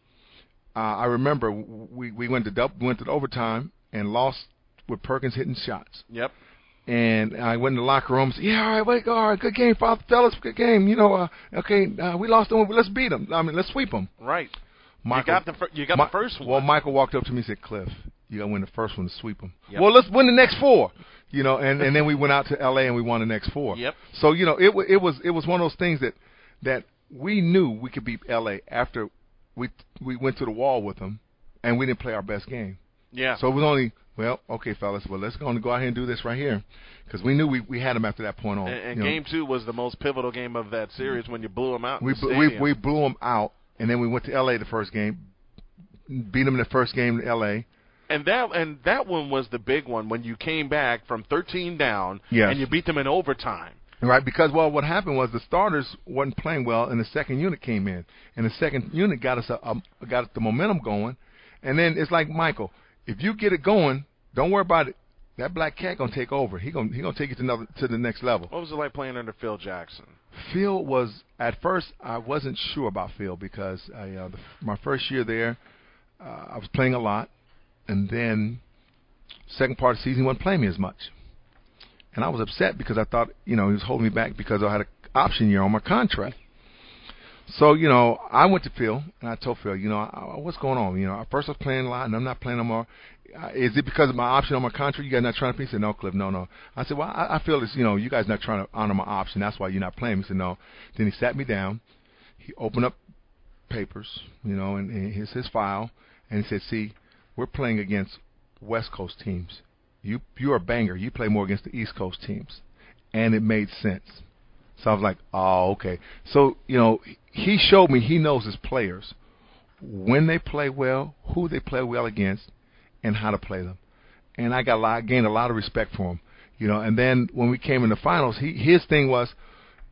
I remember we went to overtime and lost with Perkins hitting shots.
Yep.
And I went in the locker room and said, yeah, all right, good game, fellas, good game. We lost them, let's beat them. Let's sweep them.
Right.
Michael,
you got the first one.
Well, Michael walked up to me and said, Cliff, you got to win the first one to sweep them.
Yep.
Well, let's win the next 4. And then we went out to L.A. and we won the next 4.
Yep.
So, it was one of those things that we knew we could beat L.A. after we went to the wall with them and we didn't play our best game.
Yeah.
So it was only, well, okay, fellas, let's go out here and do this right here, because we knew we had them after that point on.
And game 2 was the most pivotal game of that series when you blew them out. We
blew them out, and then we went to L.A. the first game, beat them in the first game in L.A.
And that one was the big one when you came back from 13 down,
yes,
and you beat them in overtime.
Right, because what happened was the starters wasn't playing well, and the second unit came in, and the second unit got us the momentum going, and then it's like, Michael, if you get it going, don't worry about it. That black cat gonna take over. He gonna take it to the next level.
What was it like playing under Phil Jackson?
Phil was, at first I wasn't sure about Phil because my first year there, I was playing a lot, and then second part of the season he wasn't playing me as much, and I was upset because I thought he was holding me back because I had an option year on my contract. So, I went to Phil, and I told Phil, what's going on? At first I was playing a lot, and I'm not playing no more. Is it because of my option on my contract? You guys not trying to play? He said, no, Cliff, no. I said, well, I feel it's, you guys not trying to honor my option. That's why you're not playing. He said, no. Then he sat me down. He opened up papers, and his file, and he said, see, we're playing against West Coast teams. You're a banger. You play more against the East Coast teams. And it made sense. So I was like, oh, okay. So, he showed me he knows his players, when they play well, who they play well against, and how to play them. And I gained a lot of respect for him. And then when we came in the finals, his thing was,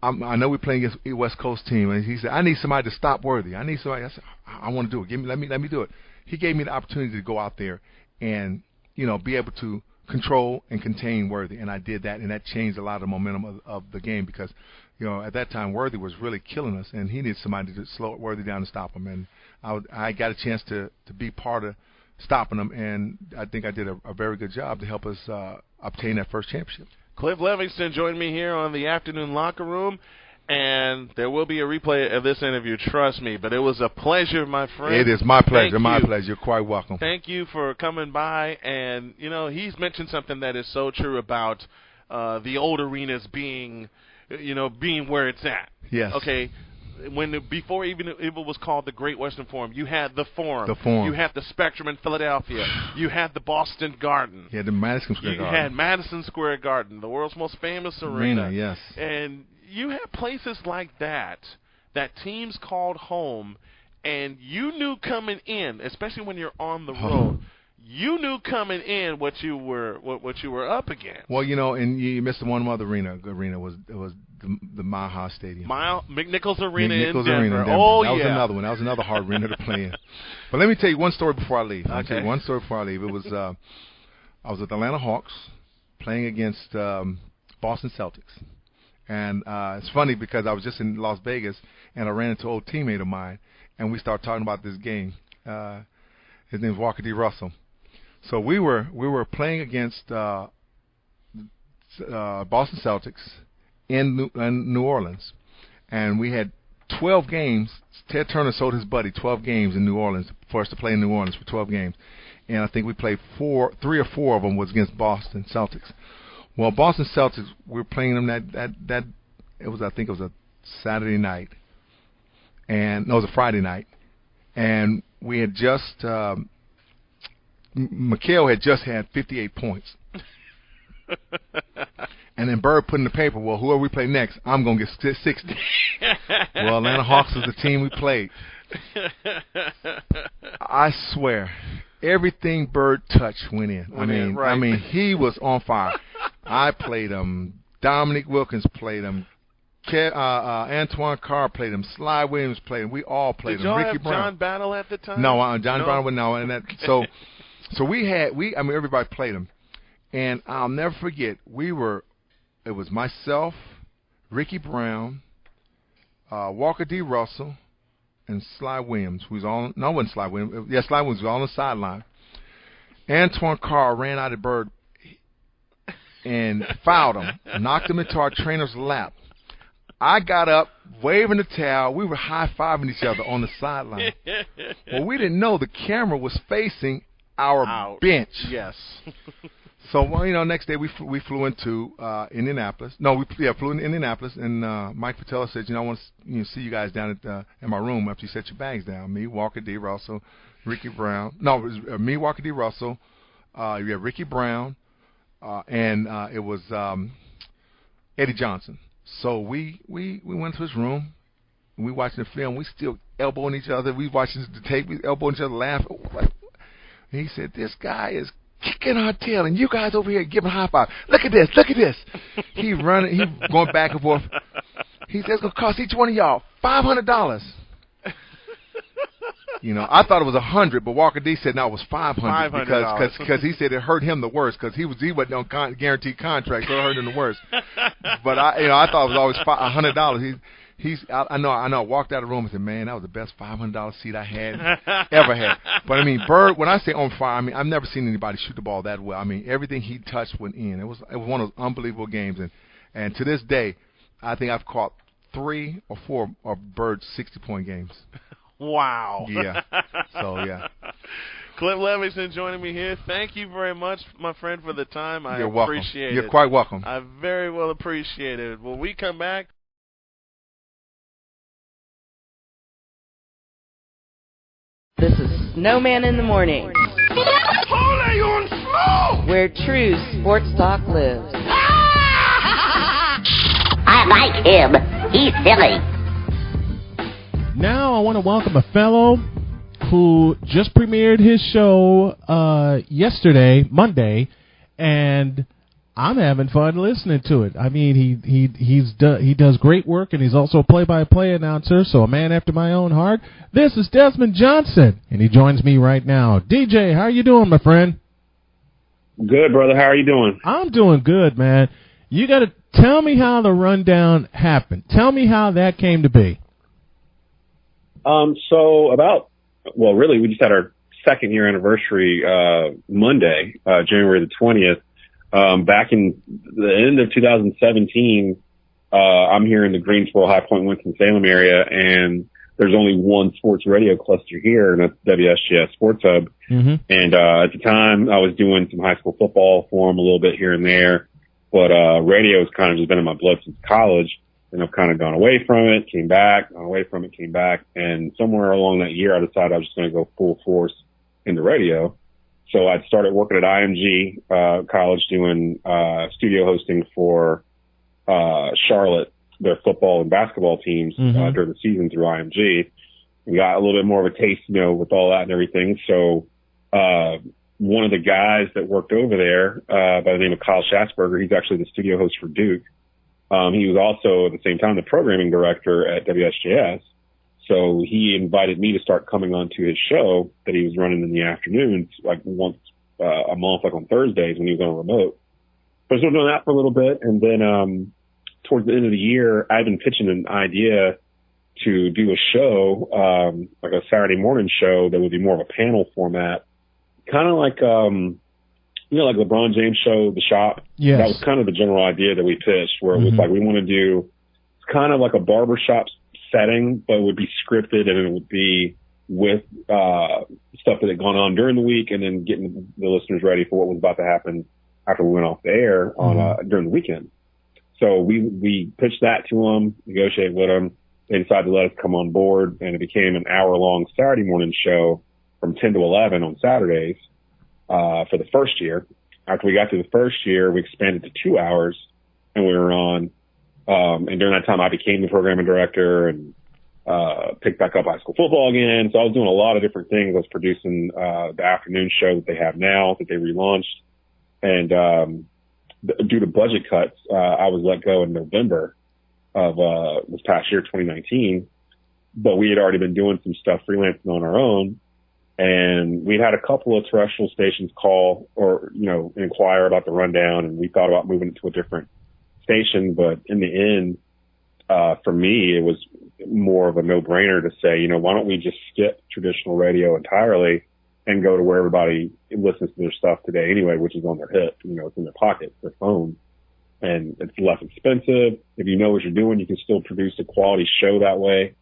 I know we're playing against a West Coast team, and he said, I need somebody to stop Worthy. I need somebody. I said, I want to do it. Let me do it. He gave me the opportunity to go out there and, be able to control and contain Worthy, and I did that, and that changed a lot of the momentum of the game because, at that time Worthy was really killing us, and he needed somebody to slow Worthy down and stop him, and I got a chance to be part of stopping him, and I think I did a very good job to help us obtain that first championship.
Cliff Livingston joined me here on the Afternoon Locker Room, and there will be a replay of this interview, trust me, but it was a pleasure, my friend.
It is my pleasure, my pleasure. You're quite welcome.
Thank you for coming by, and, he's mentioned something that is so true about the old arenas being where it's at.
Yes.
Okay. Before even it was called the Great Western Forum, you had the Forum.
The Forum.
You had the Spectrum in Philadelphia. You had the Boston Garden.
Yeah, the Madison Square Garden.
You had Madison Square Garden, the world's most famous arena.
Yes.
And you had places like that teams called home, and you knew coming in, especially when you're on the road, you knew coming in what you were up against.
Well, and you missed one other arena. Was the Mile High Stadium.
McNichols Arena in Denver.
Arena in Denver.
Oh,
that was another one. That was another hard arena to play in. But let me tell you one story before I leave. It was I was at the Atlanta Hawks playing against Boston Celtics. And it's funny because I was just in Las Vegas, and I ran into an old teammate of mine, and we started talking about this game. His name is Walker D. Russell. So we were playing against Boston Celtics in New Orleans, and we had 12 games. Ted Turner sold his buddy 12 games in New Orleans for us to play in New Orleans for 12 games, and I think we played 3 or 4 of them was against Boston Celtics. Well, Boston Celtics, we were playing them that it was, I think it was a Saturday night, and no, it was a Friday night, and we had just Mikhail had just had 58 points. And then Bird put in the paper, well, whoever we play next, I'm going to get 60. Well, Atlanta Hawks was the team we played. I swear, everything Bird touched went in. I mean, he was on fire. I played him. Dominique Wilkins played him. Antoine Carr played him. Sly Williams played him. We all played him.
Did y'all
Ricky
have
Brown.
John Battle at the time?
No, Johnny Battle was no. And that, so everybody played him. And I'll never forget, it was myself, Ricky Brown, Walker D. Russell, and Sly Williams, who's on, no, it wasn't Sly Williams. Yeah, Sly Williams was on the sideline. Antoine Carr ran out of Bird and fouled him, knocked him into our trainer's lap. I got up, waving the towel. We were high-fiving each other on the sideline. Well, we didn't know the camera was facing our bench.
Yes.
So, well, next day we flew into Indianapolis. No, we flew into Indianapolis, and Mike Patella said, I want to see you guys down at my room after you set your bags down. Me, Walker D. Russell, Ricky Brown. No, it was me, Walker D. Russell. You had Ricky Brown, and it was Eddie Johnson. So we went to his room, and we watching the film. We still elbowing each other. We watching the tape. We elbowing each other, laughing. And he said, "This guy is kicking our tail, and you guys over here giving a high five. Look at this, look at this." He running, he going back and forth. He says, "It's gonna cost each one of y'all $500." I thought it was 100, but Walker D said no, it was 500 because he said it hurt him the worst because he wasn't on guaranteed contract, so it hurt him the worst. But I thought it was always $100. I know. I walked out of the room and said, "Man, that was the best $500 seat I had ever had." But I mean, Bird. When I say on fire, I mean I've never seen anybody shoot the ball that well. I mean, everything he touched went in. It was one of those unbelievable games, and to this day, I think I've caught 3 or 4 of Bird's 60-point games.
Wow.
Yeah. So yeah.
Cliff Levingston joining me here. Thank you very much, my friend, for the time.
You're welcome.
Appreciate it.
You're quite welcome.
I very well appreciate it. When we come back.
This is Snowman in the Morning, where true sports talk lives.
I like him. He's silly.
Now I want to welcome a fellow who just premiered his show yesterday, Monday, and I'm having fun listening to it. I mean, he does great work, and he's also a play-by-play announcer, so a man after my own heart. This is Desmond Johnson, and he joins me right now. DJ, how you doing, my friend?
Good, brother. How are you doing?
I'm doing good, man. You got to tell me how the rundown happened. Tell me how that came to be.
Really, we just had our second year anniversary Monday, January the 20th. Back in the end of 2017, I'm here in the Greensboro, High Point, Winston-Salem area, and there's only one sports radio cluster here, and that's WSGS Sports Hub.
Mm-hmm.
And at the time, I was doing some high school football for them a little bit here and there, but radio has kind of just been in my blood since college. And I've kind of gone away from it, came back, gone away from it, came back. And somewhere along that year, I decided I was just going to go full force into radio. So I started working at IMG College doing studio hosting for Charlotte, their football and basketball teams during the season through IMG. And got a little bit more of a taste, with all that and everything. So one of the guys that worked over there by the name of Kyle Schatzberger, he's actually the studio host for Duke. He was also at the same time the programming director at WSJS. So he invited me to start coming onto his show that he was running in the afternoons, like once a month, like on Thursdays when he was on remote. So I was doing that for a little bit. And then towards the end of the year, I'd been pitching an idea to do a show, like a Saturday morning show that would be more of a panel format, kind of like like LeBron James show, The Shop.
Yes.
That was kind of the general idea that we pitched, where it was like we want to do kind of like a barbershop setting, but it would be scripted and it would be with stuff that had gone on during the week and then getting the listeners ready for what was about to happen after we went off the air on during the weekend. So we pitched that to them, negotiated with them. They decided to let us come on board, and it became an hour-long Saturday morning show from 10 to 11 on Saturdays for the first year. After we got to the first year, we expanded to 2 hours, and we were on. And during that time, I became the programming director and picked back up high school football again. So I was doing a lot of different things. I was producing the afternoon show that they have now, that they relaunched. And due to budget cuts, I was let go in November of this past year, 2019. But we had already been doing some stuff freelancing on our own. And we'd had a couple of terrestrial stations call or, inquire about the rundown. And we thought about moving it to a different station. But in the end, for me, it was more of a no-brainer to say, why don't we just skip traditional radio entirely and go to where everybody listens to their stuff today anyway, which is on their hip, it's in their pocket, their phone. And it's less expensive. If you know what you're doing, you can still produce a quality show that way.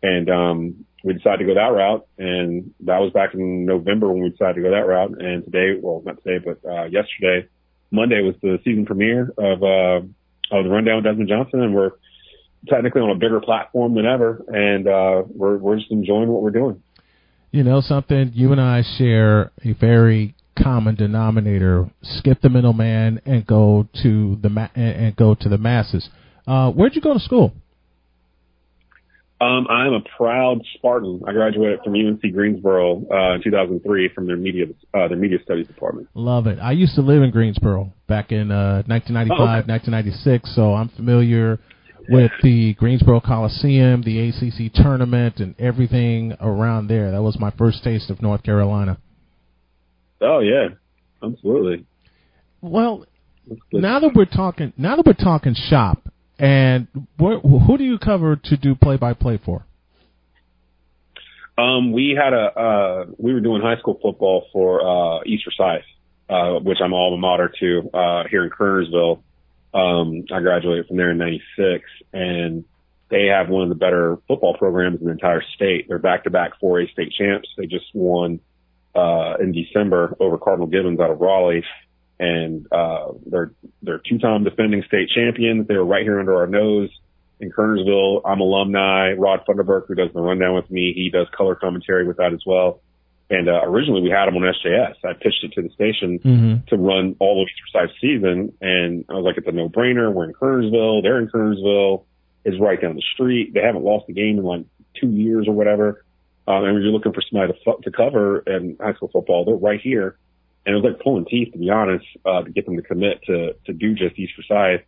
And we decided to go that route. And that was back in November when we decided to go that route. And today, well, not today, but yesterday, Monday was the season premiere of the Rundown with Desmond Johnson. And we're technically on a bigger platform than ever. And we're just enjoying what we're doing.
Something, you and I share a very common denominator: skip the middleman and go to the masses. Where'd you go to school?
I'm a proud Spartan. I graduated from UNC Greensboro in 2003 from their media studies department.
Love it. I used to live in Greensboro back in 1995, 1996, so I'm familiar with the Greensboro Coliseum, the ACC tournament, and everything around there. That was my first taste of North Carolina.
Oh yeah, absolutely.
Well, now that we're talking shop, and who do you cover to do play-by-play for?
We were doing high school football for East Forsyth, which I'm alma mater to here in Kernersville. I graduated from there in '96, and they have one of the better football programs in the entire state. They're back-to-back 4A state champs. They just won in December over Cardinal Gibbons out of Raleigh, and they're two-time defending state champions. They were right here under our nose in Kernersville. I'm alumni. Rod Funderburk, who does the rundown with me, he does color commentary with that as well. And originally we had him on SJS. I pitched it to the station to run all of East Forsyth's season, and I was like, it's a no-brainer. We're in Kernersville. They're in Kernersville. It's right down the street. They haven't lost a game in like 2 years or whatever. And when you're looking for somebody to cover in high school football, they're right here. And it was like pulling teeth, to be honest, to get them to commit to do just East Forsyth.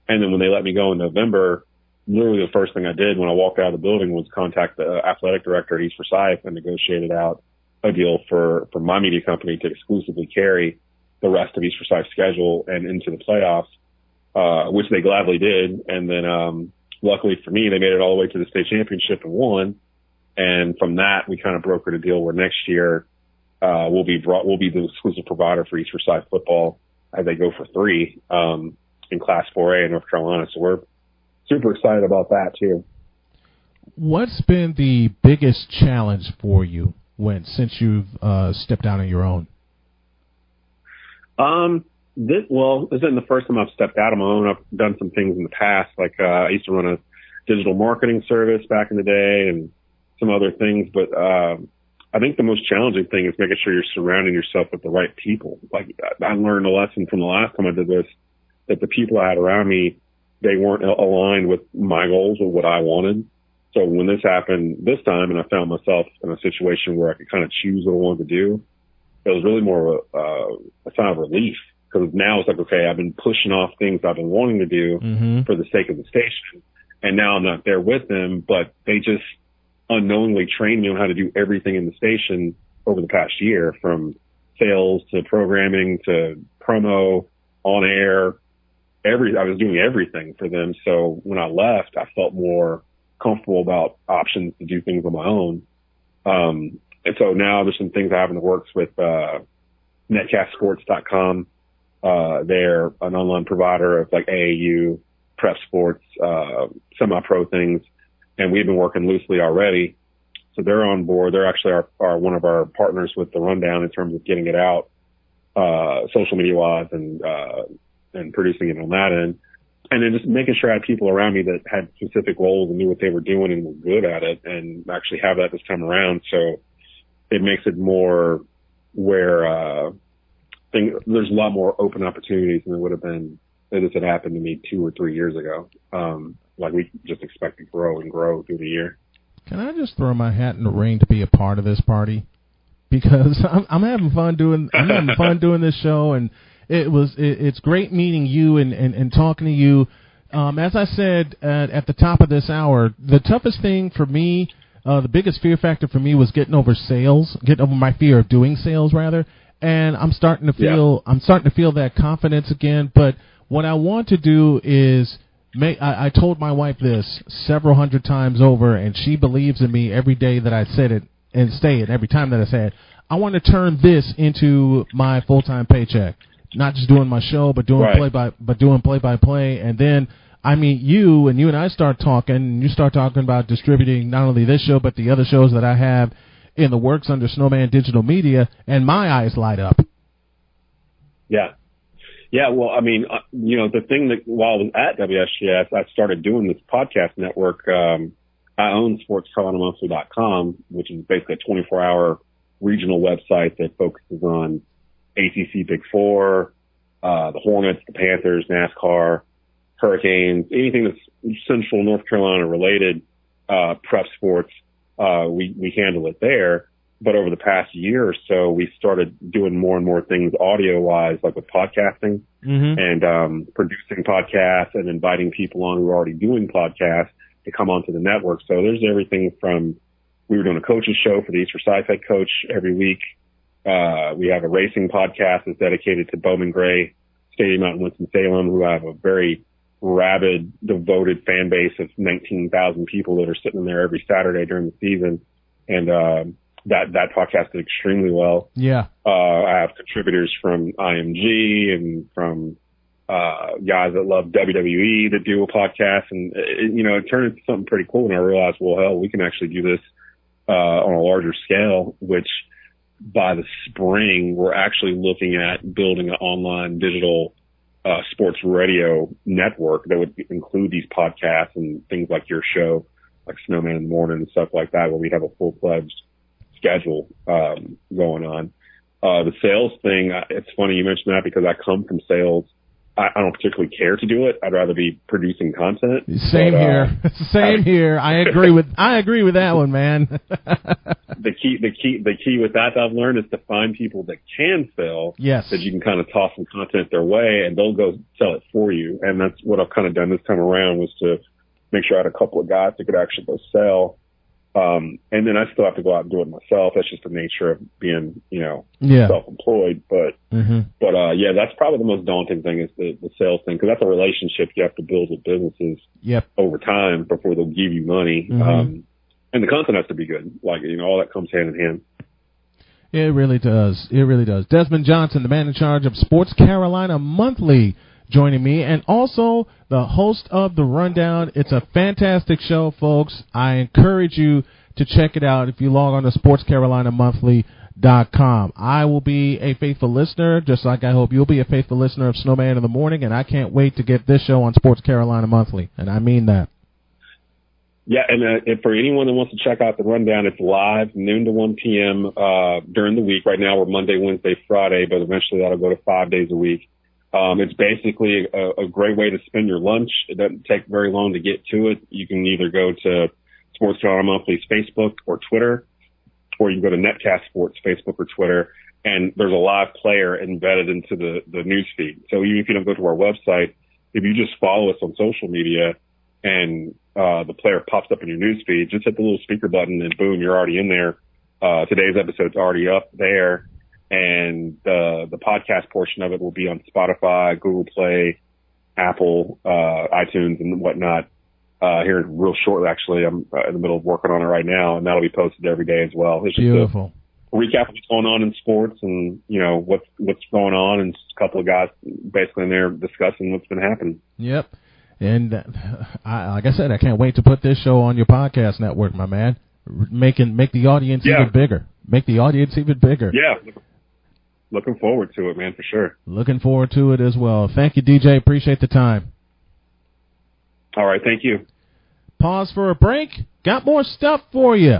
And then when they let me go in November, literally the first thing I did when I walked out of the building was contact the athletic director at East Forsyth and negotiated out a deal for my media company to exclusively carry the rest of East Forsyth's schedule and into the playoffs, which they gladly did. And then, luckily for me, they made it all the way to the state championship and won. And from that, we kind of brokered a deal where next year, we'll be the exclusive provider for East Forsyth football as they go for 3, in Class 4A in North Carolina. So we're super excited about that too.
What's been the biggest challenge for you since you've stepped out on your own?
This isn't the first time I've stepped out on my own. I've done some things in the past, like I used to run a digital marketing service back in the day and some other things. But I think the most challenging thing is making sure you're surrounding yourself with the right people. Like I learned a lesson from the last time I did this, that the people I had around me, they weren't aligned with my goals or what I wanted. So when this happened this time and I found myself in a situation where I could kind of choose what I wanted to do, it was really more of a sign of relief, because now it's like, okay, I've been pushing off things I've been wanting to do for the sake of the station. And now I'm not there with them, but they just unknowingly trained me on how to do everything in the station over the past year, from sales to programming to promo, on air. I was doing everything for them. So when I left, I felt more comfortable about options to do things on my own. And so now there's some things I have in the works with netcastsports.com. They're an online provider of like AAU, prep sports, semi-pro things. And we've been working loosely already. So they're on board. They're actually our one of our partners with the Rundown in terms of getting it out social media wise and producing it on that end. And then just making sure I had people around me that had specific roles and knew what they were doing and were good at it, and actually have that this time around. So it makes it more where there's a lot more open opportunities than there would have been if this had happened to me 2 or 3 years ago. Like we just expect to grow and grow through the year.
Can I just throw my hat in the ring to be a part of this party? Because I'm having fun doing this show, and it's great meeting you and talking to you. As I said at the top of this hour, the toughest thing for me, the biggest fear factor for me was getting over my fear of doing sales rather. And I'm starting to feel that confidence again. But what I want to do is I told my wife this several hundred times over, and she believes in me every day that I said it and say it every time that I say it. I want to turn this into my full-time paycheck. Not just doing my show, but doing play-by-play. And then I meet you, and you and I start talking, and you start talking about distributing not only this show, but the other shows that I have in the works under Snowman Digital Media, and my eyes light up.
Yeah. Yeah, well, I mean, the thing that while I was at WSGS, I started doing this podcast network. I own SportsCarolinaMonthly.com, which is basically a 24-hour regional website that focuses on ACC Big Four, the Hornets, the Panthers, NASCAR, Hurricanes, anything that's Central North Carolina related, prep sports. We handle it there. But over the past year or so, we started doing more and more things audio-wise, like with podcasting and producing podcasts and inviting people on who are already doing podcasts to come onto the network. So there's everything from we were doing a coach's show for the East Forsyth head coach every week. We have a racing podcast that's dedicated to Bowman Gray Stadium out in Winston-Salem, who have a very rabid, devoted fan base of 19,000 people that are sitting there every Saturday during the season. And that podcast did extremely well. Yeah. I have contributors from IMG and from guys that love WWE that do a podcast. And, it turned into something pretty cool. And I realized, well, hell, we can actually do this on a larger scale, which by the spring, we're actually looking at building an online digital sports radio network that would include these podcasts and things like your show, like Snowman in the Morning and stuff like that, where we'd have a full-fledged schedule going on. The sales thing, it's funny you mentioned that because I come from sales. I don't particularly care to do it. I'd rather be producing content.
Same here. I agree with that one, man.
The key with that I've learned is to find people that can sell. Yes. That you can kind of toss some content their way and they'll go sell it for you. And that's what I've kind of done this time around, was to make sure I had a couple of guys that could actually go sell. And then I still have to go out and do it myself. That's just the nature of being, self-employed. But that's probably the most daunting thing is the sales thing, because that's a relationship you have to build with businesses over time before they'll give you money. And the content has to be good. Like, all that comes hand in hand.
It really does. It really does. Desmond Johnson, the man in charge of Sports Carolina Monthly, joining me, and also the host of The Rundown. It's a fantastic show, folks. I encourage you to check it out if you log on to SportsCarolinaMonthly.com. I will be a faithful listener, just like I hope you'll be a faithful listener of Snowman in the Morning, and I can't wait to get this show on Sports Carolina Monthly, and I mean that.
Yeah, and for anyone that wants to check out The Rundown, it's live, noon to 1 p.m. During the week. Right now we're Monday, Wednesday, Friday, but eventually that'll go to 5 days a week. It's basically a great way to spend your lunch. It doesn't take very long to get to it. You can either go to Sports Carolina Monthly's Facebook or Twitter, or you can go to Netcast Sports Facebook or Twitter, and there's a live player embedded into the news feed. So even if you don't go to our website, if you just follow us on social media and the player pops up in your news feed, just hit the little speaker button and boom, you're already in there. Today's episode's already up there. And the podcast portion of it will be on Spotify, Google Play, Apple, iTunes, and whatnot. Here real shortly, actually, I'm in the middle of working on it right now, and that'll be posted every day as well. It's
beautiful.
Just a recap of what's going on in sports, and what's going on, and just a couple of guys basically in there discussing what's been happening.
Yep. And like I said, I can't wait to put this show on your podcast network, my man. Make the audience even bigger. Make the audience even bigger.
Yeah. looking forward to it, man, for sure.
Looking forward to it as well. Thank you, DJ. Appreciate the time.
All right, thank you.
Pause for a break. Got more stuff for you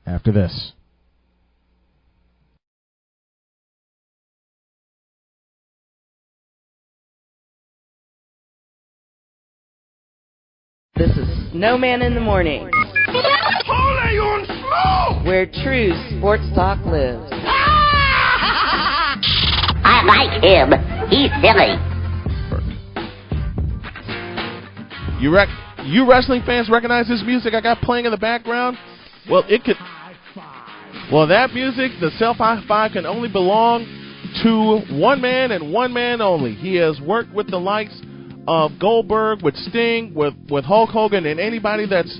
after this.
This is Snowman in the Morning,
Holy on smoke!
where true sports talk lives.
I like him. He's silly.
You wrestling fans recognize this music I got playing in the background? Well, that music, the Self High Five, can only belong to one man and one man only. He has worked with the likes of Goldberg, with Sting, with Hulk Hogan, and anybody that's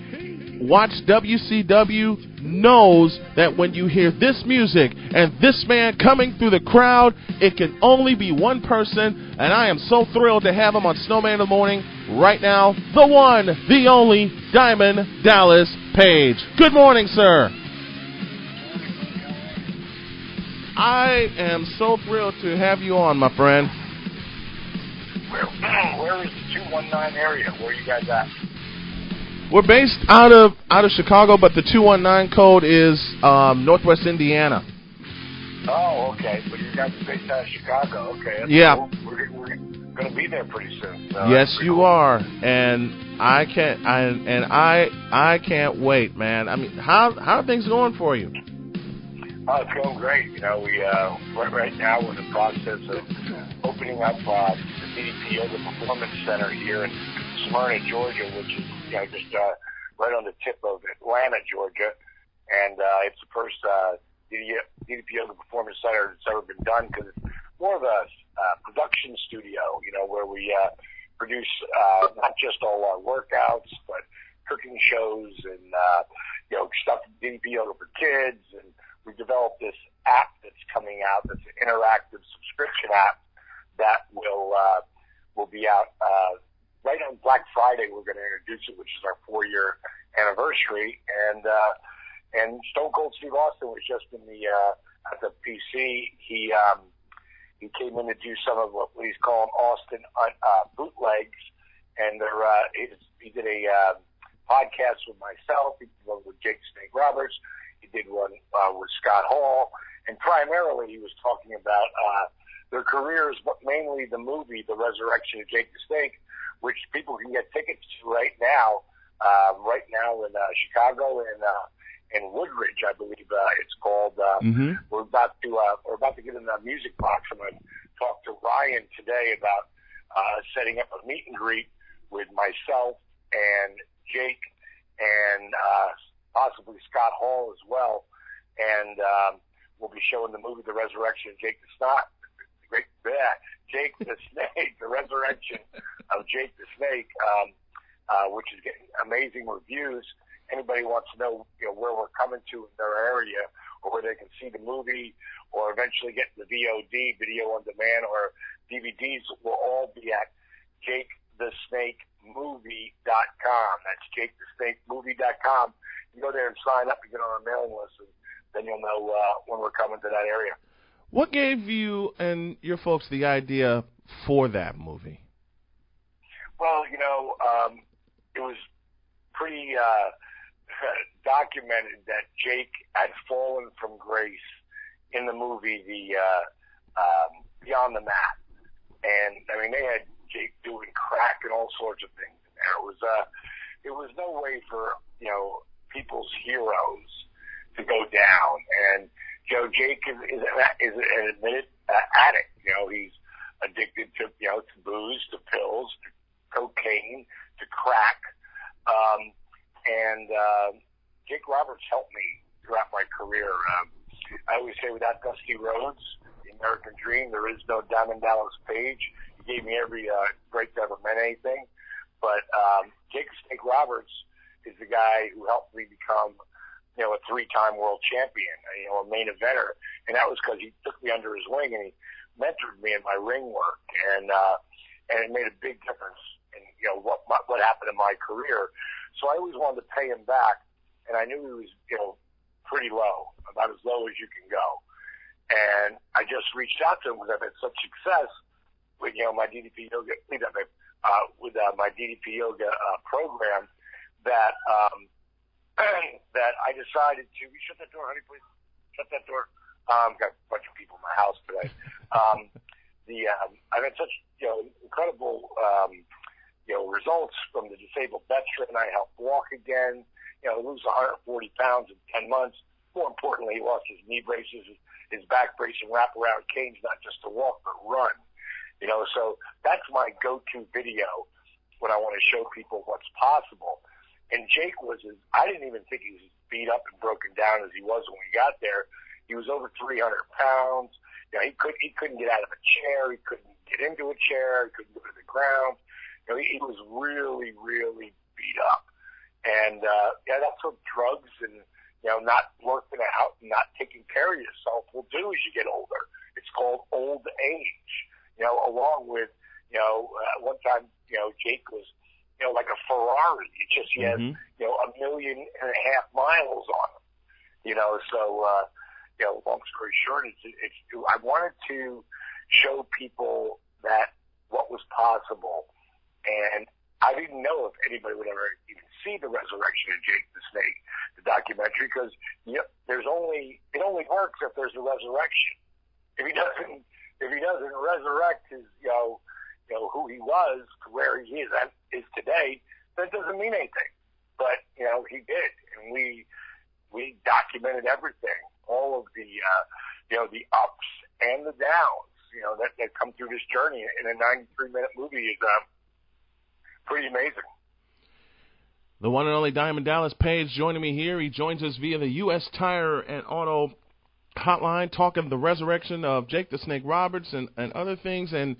watched WCW knows that when you hear this music and this man coming through the crowd, it can only be one person, and I am so thrilled to have him on Snowman in the Morning right now, the one, the only, Diamond Dallas Page. Good morning, sir. I am so thrilled to have you on, my friend.
Where is the 219 area? Where are you guys at?
We're based out of Chicago, but the 219 code is Northwest Indiana.
Oh, okay. But you guys are based out of Chicago. Okay. That's
yeah.
Cool. We're going to be there pretty soon. So
yes, you are, and I can't wait, man. I mean, how are things going for you?
Oh, it's going great. You know, we right now we're in the process of opening up the DDP Yoga Performance Center here in Smyrna, Georgia, which is just right on the tip of Atlanta, Georgia, and it's the first DDP Yoga Performance Center that's ever been done because it's more of a production studio, where we produce not just all our workouts, but cooking shows and stuff DDP Yoga for kids, and we developed this app that's coming out that's an interactive subscription app that will be out right on Black Friday. We're going to introduce it, which is our 4-year anniversary. And Stone Cold Steve Austin was just in at the PC. He came in to do some of what he's calling Austin bootlegs, and he did a podcast with myself. He did one with Jake Snake Roberts. He did one with Scott Hall, and primarily he was talking about their careers, but mainly the movie, The Resurrection of Jake the Snake, which people can get tickets to right now in Chicago and Woodridge, I believe it's called. We're about to get in the music box. I'm going to talk to Ryan today about setting up a meet and greet with myself and Jake and possibly Scott Hall as well, and we'll be showing the movie The Resurrection of Jake the Snake. Jake the Snake, The Resurrection of Jake the Snake, which is getting amazing reviews. Anybody wants to know, where we're coming to in their area, or where they can see the movie, or eventually get the VOD, video on demand, or DVDs, will all be at JakeTheSnakeMovie.com. That's JakeTheSnakeMovie.com. You go there and sign up and get on our mailing list, and then you'll know when we're coming to that area.
What gave you and your folks the idea for that movie?
Well, it was pretty documented that Jake had fallen from grace in the movie Beyond the Mat, and I mean they had Jake doing crack and all sorts of things in there. It was no way for people's heroes to go down, and Jake is an admitted addict. He's addicted to to booze, to pills, to cocaine, to crack. And Jake Roberts helped me throughout my career. I always say, without Dusty Rhodes, the American Dream, there is no Diamond Dallas Page. He gave me every break that ever meant anything. But Jake Snake Roberts is the guy who helped me become a 3-time world champion, a main eventer, and that was because he took me under his wing and he mentored me in my ring work, and it made a big difference in what happened in my career. So I always wanted to pay him back, and I knew he was pretty low, about as low as you can go. And I just reached out to him because I've had such success with, my DDP yoga, my DDP yoga program that that I decided to shut that door, honey, please. Shut that door. Got a bunch of people in my house today. I've had such incredible results from the disabled veteran. I helped walk again. Lose 140 pounds in 10 months. More importantly, he lost his knee braces, his back brace, and wraparound canes, not just to walk but run. So that's my go-to video when I want to show people what's possible. And Jake I didn't even think he was as beat up and broken down as he was when we got there. He was over 300 pounds. He couldn't get out of a chair. He couldn't get into a chair. He couldn't go to the ground. He was really, really beat up. And, that's what drugs and, not working out and not taking care of yourself will do as you get older. It's called old age. Along with, one time, Jake was, like a Ferrari. It just, he has, 1.5 million miles on him. So, long story short, I wanted to show people that what was possible. And I didn't know if anybody would ever even see the resurrection of Jake the Snake, the documentary, because it only works if there's a resurrection. If he doesn't resurrect his, who he was to where he is today, that doesn't mean anything. But he did, and we documented everything, all of the the ups and the downs, that come through this journey in a 93-minute movie is pretty amazing.
The one and only Diamond Dallas Page joining me here. He joins us via the U.S. Tire and Auto Hotline, talking the resurrection of Jake the Snake Roberts and other things. And,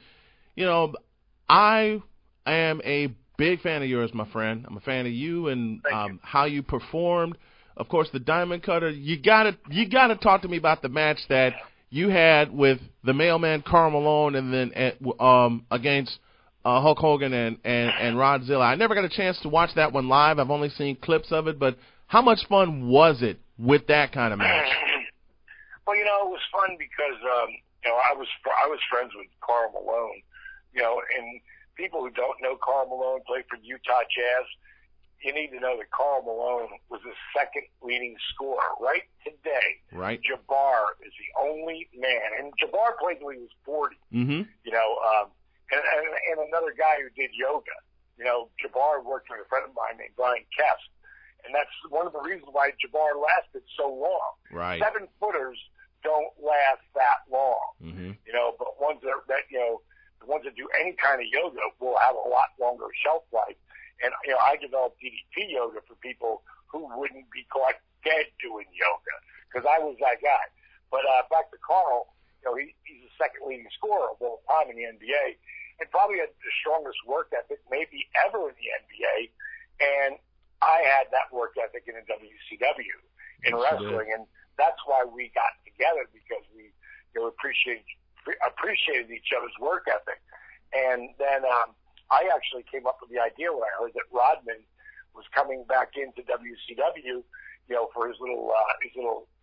I am a big fan of yours, my friend. I'm a fan of you and how you performed. Of course, the Diamond Cutter. You gotta talk to me about the match that you had with the Mailman Karl Malone and then against Hulk Hogan and Rodzilla. I never got a chance to watch that one live. I've only seen clips of it, but how much fun was it with that kind of match?
Well, it was fun because I was friends with Karl Malone, and people who don't know Karl Malone played for Utah Jazz. You need to know that Karl Malone was the second leading scorer right today.
Right.
Jabbar is the only man, and Jabbar played till he was 40.
Mm-hmm.
And another guy who did yoga. Jabbar worked with a friend of mine named Brian Kest, and that's one of the reasons why Jabbar lasted so long.
Right.
7-footers don't last that long.
Mm-hmm.
But ones the ones that do any kind of yoga will have a lot longer shelf life. And I developed DDP yoga for people who wouldn't be caught dead doing yoga, because I was that guy. But back to Karl, he's the second leading scorer of all time in the NBA, and probably had the strongest work ethic maybe ever in the NBA. And I had that work ethic in the WCW in wrestling, and that's why we got together, because we appreciated each other's work ethic. And then I actually came up with the idea when I heard that Rodman was coming back into WCW, for his little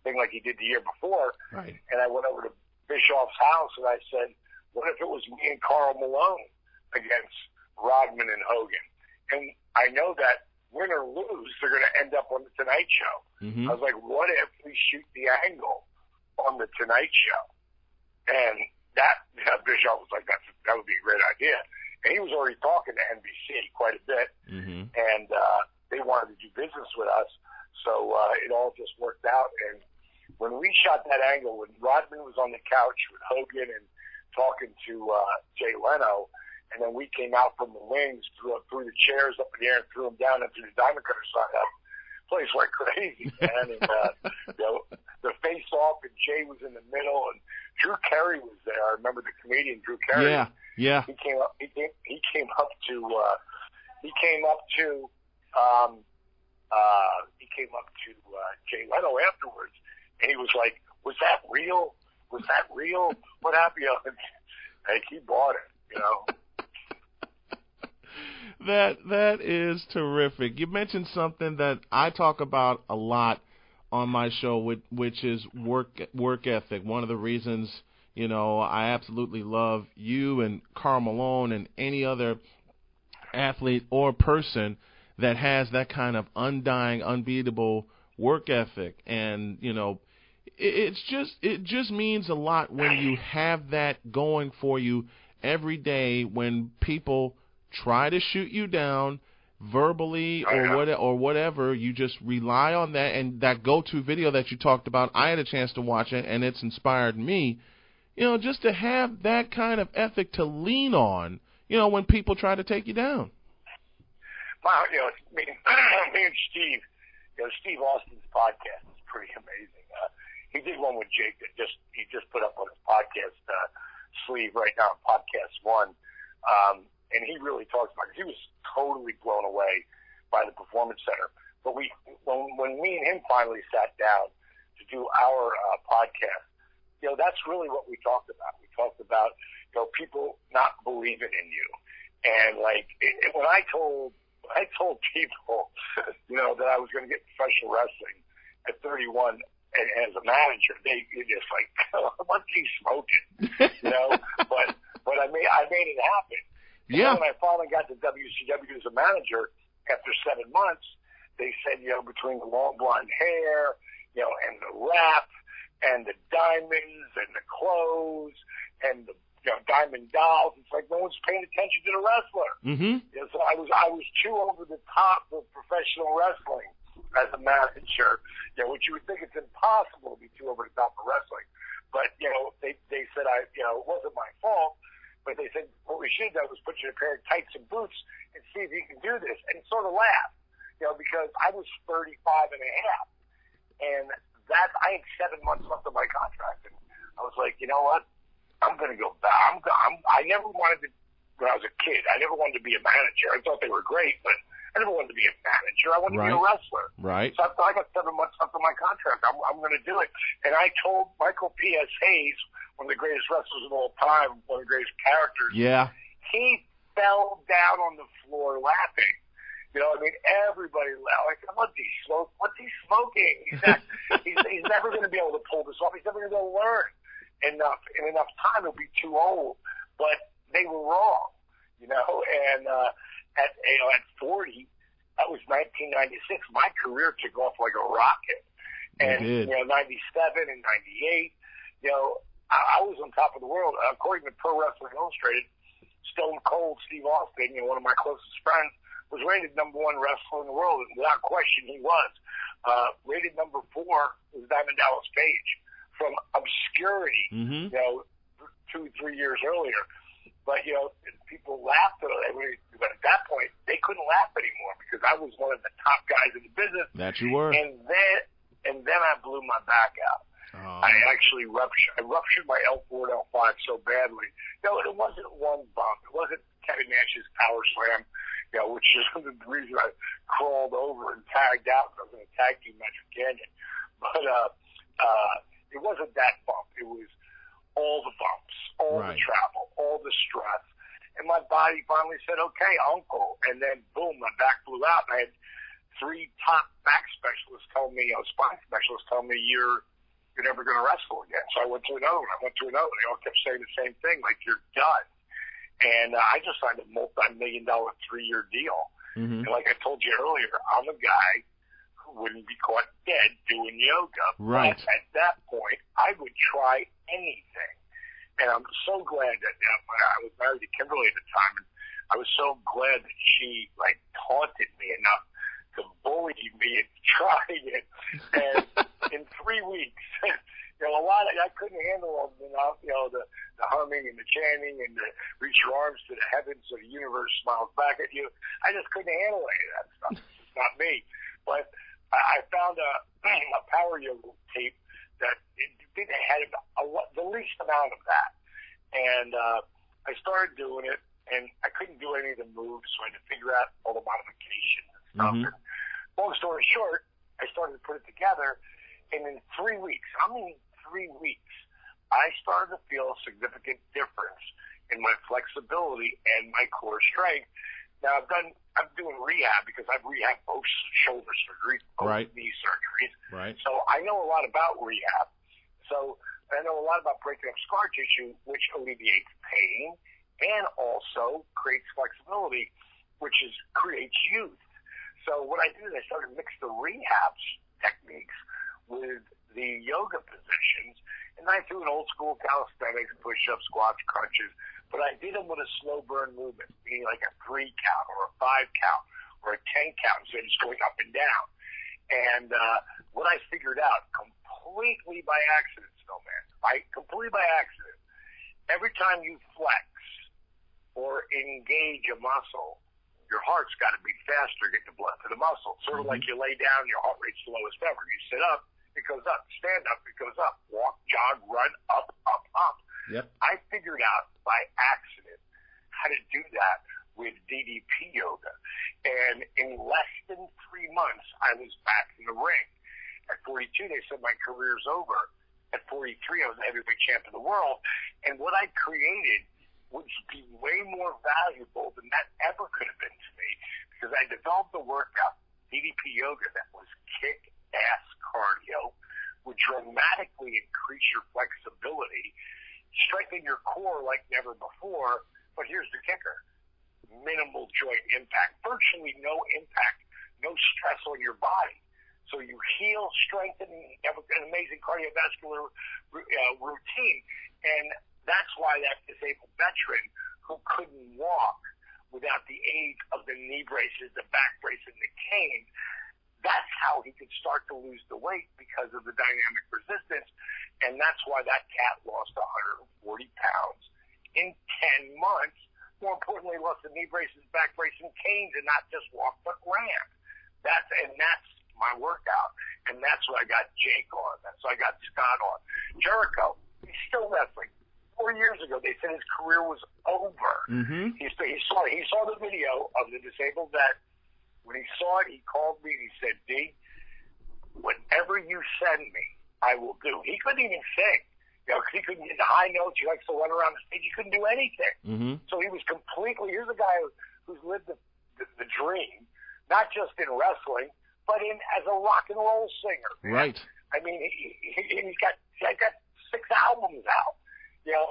thing like he did the year before.
Right.
And I went over to Bischoff's house and I said, what if it was me and Karl Malone against Rodman and Hogan? And I know that win or lose, they're going to end up on the Tonight Show.
Mm-hmm.
I was like, what if we shoot the angle on the Tonight Show? And Bischoff was like, that would be a great idea. And he was already talking to NBC quite a bit,
mm-hmm.
and they wanted to do business with us. So it all just worked out. And when we shot that angle, when Rodman was on the couch with Hogan and talking to Jay Leno, and then we came out from the wings, threw the chairs up in the air and threw them down into the Diamond Cutter sign up, place went crazy, man. And the face off, and Jay was in the middle, and Drew Carey was there. I remember the comedian Drew Carey.
Yeah.
He came up to Jay Leno afterwards, and he was like, "Was that real? Was that real? What happened?" Like, he bought it,
That is terrific. You mentioned something that I talk about a lot on my show, which is work ethic. One of the reasons, I absolutely love you and Karl Malone and any other athlete or person that has that kind of undying, unbeatable work ethic. And, it just means a lot when you have that going for you every day, when people try to shoot you down verbally or whatever. You just rely on that, and that go-to video that you talked about, I had a chance to watch it, and it's inspired me, just to have that kind of ethic to lean on, when people try to take you down.
Wow, me and Steve, Steve Austin's podcast is pretty amazing. He did one with Jake that he just put up on his podcast sleeve right now, Podcast One. And he really talks about it. He was totally blown away by the Performance Center. But when me and him finally sat down to do our podcast, that's really what we talked about. We talked about, people not believing in you. And when I told people, that I was going to get professional wrestling at 31 and as a manager, they just like, what's he smoking? But I made it happen.
Yeah.
When I finally got to WCW as a manager after 7 months, they said, between the long blonde hair, and the rap, and the diamonds, and the clothes, and the diamond dolls, it's like no one's paying attention to the wrestler.
Mm-hmm.
So I was too over the top of professional wrestling as a manager, which you would think it's impossible to be too over the top of wrestling. But, they said it wasn't my fault. But they said, what we should have done was put you in a pair of tights and boots and see if you can do this. And sort of laugh, because I was 35 and a half. And I had 7 months left of my contract. And I was like, you know what? I'm going to go back. I never wanted to, when I was a kid, I never wanted to be a manager. I thought they were great, but I never wanted to be a manager. I wanted to be a wrestler.
Right.
So I got 7 months left of my contract. I'm going to do it. And I told Michael P.S. Hayes, one of the greatest wrestlers of all time, one of the greatest characters.
Yeah.
He fell down on the floor laughing. Everybody laughed. Like, what's he smoking? He's never going to be able to pull this off. He's never going to be able to learn enough. In enough time, he'll be too old. But they were wrong, and at 40, that was 1996. My career took off like a rocket. And 97 and 98, I was on top of the world. According to Pro Wrestling Illustrated, Stone Cold Steve Austin, one of my closest friends, was rated #1 wrestler in the world, and without question he was. Rated #4 was Diamond Dallas Page, from obscurity, 2-3 years earlier. But, people laughed at it. But at that point, they couldn't laugh anymore because I was one of the top guys in the business.
That you were.
And then I blew my back out. I actually ruptured my L4 and L5 so badly. It wasn't one bump. It wasn't Kevin Nash's power slam, which is the reason I crawled over and tagged out. I was in a tag team match with Canyon. But it wasn't that bump. It was all the bumps, all the travel, all the stress. And my body finally said, okay, uncle. And then, boom, my back blew out. And I had 3 top back specialists tell me, spine specialists tell me, you're never going to wrestle again. So I went to another one. They all kept saying the same thing, like, you're done. And I just signed a multi-million-dollar 3-year deal.
Mm-hmm.
And like I told you earlier, I'm a guy who wouldn't be caught dead doing yoga.
Right.
But at that point, I would try anything. And I'm so glad that I was married to Kimberly at the time, and I was so glad that she, taunted me enough to bully me and try it. And in 3 weeks, I couldn't handle all the humming and the chanting and the reach your arms to the heavens so the universe smiles back at you. I just couldn't handle any of that stuff. It's just not me. But I found a power yoga tape that had the least amount of that. And I started doing it, and I couldn't do any of the moves, so I had to figure out all the modifications and stuff.
Mm-hmm.
And long story short, I started to put it together, and in 3 weeks, 3 weeks, I started to feel a significant difference in my flexibility and my core strength Now I'm doing rehab because I've rehabbed both shoulder surgeries, both knee surgeries.
Right.
So I know a lot about rehab. So I know a lot about breaking up scar tissue, which alleviates pain and also creates flexibility, which creates youth. So what I did is I started to mix the rehab techniques with the yoga positions, and I threw an old school calisthenics, push-ups, squats, crunches, but I did them with a slow burn movement, meaning like a 3 count or a 5 count or a 10 count instead of just going up and down. And what I figured out completely by accident, Snowman, completely by accident, every time you flex or engage a muscle, your heart's got to beat faster to get the blood to the muscle. Sort of like you lay down, your heart rate's slowest ever. You sit up, it goes up. Stand up, it goes up. Walk, jog, run, up, up, up.
Yep.
I figured out by accident how to do that with DDP yoga. And in less than 3 months, I was back in the ring. At 42, they said my career's over. At 43, I was the heavyweight champ of the world. And what I created would be way more valuable than that ever could have been to me, because I developed a workout, DDP yoga, that was kick-ass cardio, would dramatically increase your flexibility, strengthen your core like never before, but here's the kicker. Minimal joint impact, virtually no impact, no stress on your body. So you heal, strengthen, have an amazing cardiovascular routine. And that's why that disabled veteran who couldn't walk without the aid of the knee braces, the back brace, and the cane, that's how he could start to lose the weight because of the dynamic resistance. And that's why that cat lost 140 pounds in 10 months. More importantly, lost the knee braces, back brace, and canes, and not just walked but ran. That's my workout. And that's what I got Jake on. That's what I got Scott on. Jericho, he's still wrestling. 4 years ago, they said his career was over.
Mm-hmm.
He saw the video of the disabled vet. When he saw it, he called me and he said, D, whatever you send me, I will do. He couldn't even sing, because he couldn't get the high notes. He likes to run around the stage. He couldn't do anything.
Mm-hmm.
So he was completely, here's a guy who's lived the dream, not just in wrestling, but as a rock and roll singer. Man.
Right.
I mean, he's got 6 albums out.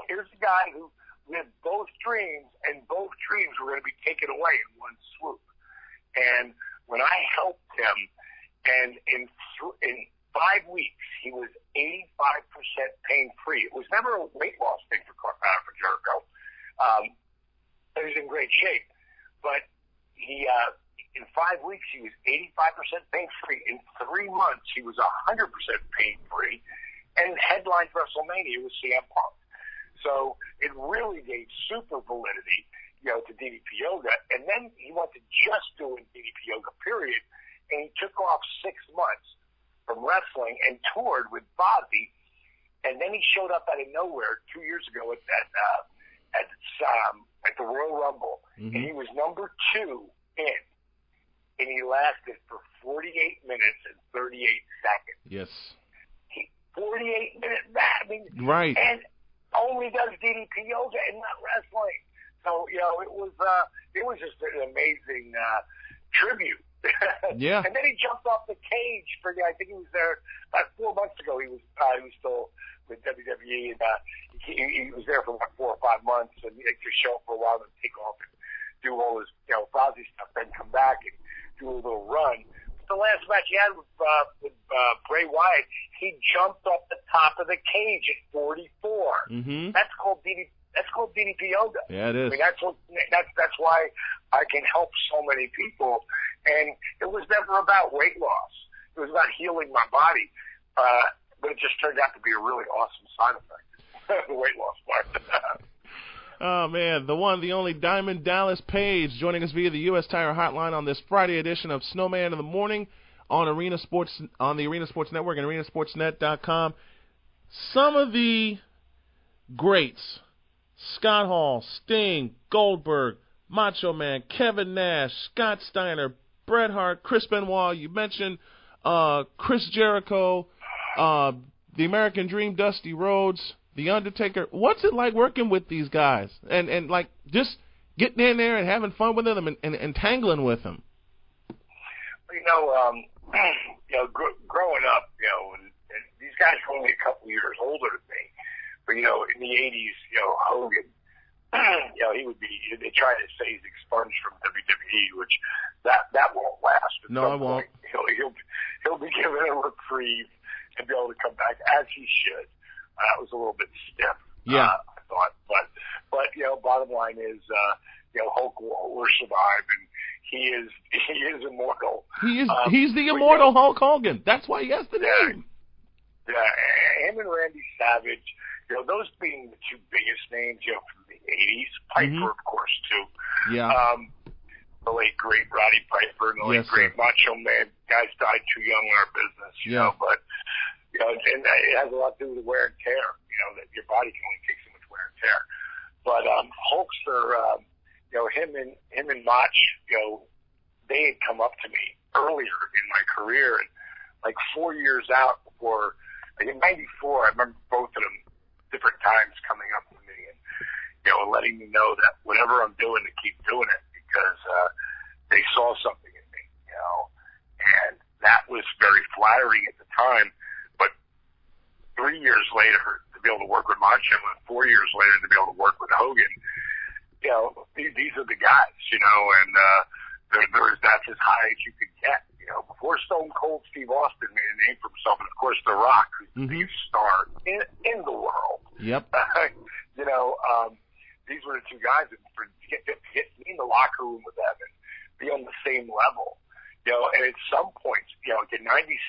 Here's a guy who lived both dreams, and both dreams were going to be taken away in one swoop. And when I helped him, and in 5 weeks, he was 85% pain-free. It was never a weight loss thing for Jericho. He was in great shape. But he, in 5 weeks, he was 85% pain-free. In 3 months, he was 100% pain-free and headlined WrestleMania with CM Punk. So it really gave super validity, to DDP yoga. And then he went to just doing DDP yoga, period. And he took off 6 months from wrestling and toured with Bobby. And then he showed up out of nowhere 2 years ago at the Royal Rumble. Mm-hmm. And he was number 2 in. And he lasted for 48 minutes and 38 seconds.
Yes.
48 minutes,
right.
And only does DDP yoga and not wrestling. So, it was just an amazing tribute.
Yeah.
And then he jumped off the cage I think he was there about 4 months ago. He was still with WWE, and he was there for about 4 or 5 months, and he could show up for a while and take off and do all his, Fozzy stuff, then come back and do a little run. But the last match he had with Bray Wyatt, he jumped off the top of the cage at 44.
Mm-hmm.
That's called DDP yoga.
Yeah, it is.
I mean, that's why I can help so many people. And it was never about weight loss. It was about healing my body. But it just turned out to be a really awesome side effect, the weight loss part.
Oh, man, the one, the only Diamond Dallas Page joining us via the U.S. Tire Hotline on this Friday edition of Snowman in the Morning on the Arena Sports Network and arenasportsnet.com. Some of the greats, Scott Hall, Sting, Goldberg, Macho Man, Kevin Nash, Scott Steiner, Bret Hart, Chris Benoit, you mentioned Chris Jericho, the American Dream, Dusty Rhodes, The Undertaker. What's it like working with these guys? And like, just
getting in there and having fun with him and tangling with him?
Growing up, and these guys were only a couple years older than me. But, in the 80s, Hogan, they try to say he's expunged from WWE, which that won't last.
No, it won't.
He'll be given a reprieve and be able to come back as he should. That was a little bit stiff.
Yeah.
I thought. But bottom line is, Hulk will survive, and he is immortal.
He's the immortal Hulk Hogan. That's why he has the name.
Yeah, him and Randy Savage, those being the two biggest names, from the 80s. Piper, of course, too.
Yeah.
The late, great Roddy Piper and the late, great Macho Man. Guys died too young in our business, you know, but, and it has a lot to do with wear and tear, that your body can only take so much wear and tear. But Hulkster, him and Mach, they had come up to me earlier in my career, and like 4 years out before, like in '94, I remember both of them different times coming up to me and, letting me know that whatever I'm doing to keep doing it because they saw something in me, and that was very flattering at the time. But 3 years later, to be able to work with Macho, and 4 years later to be able to work with Hogan, these are the guys, and that's as high as you could get. Before Stone Cold Steve Austin made a name for himself, and of course The Rock, who's the biggest star in the world.
Yep.
These were the two guys, and to get me in the locker room with them and be on the same level, and at some points, in '97,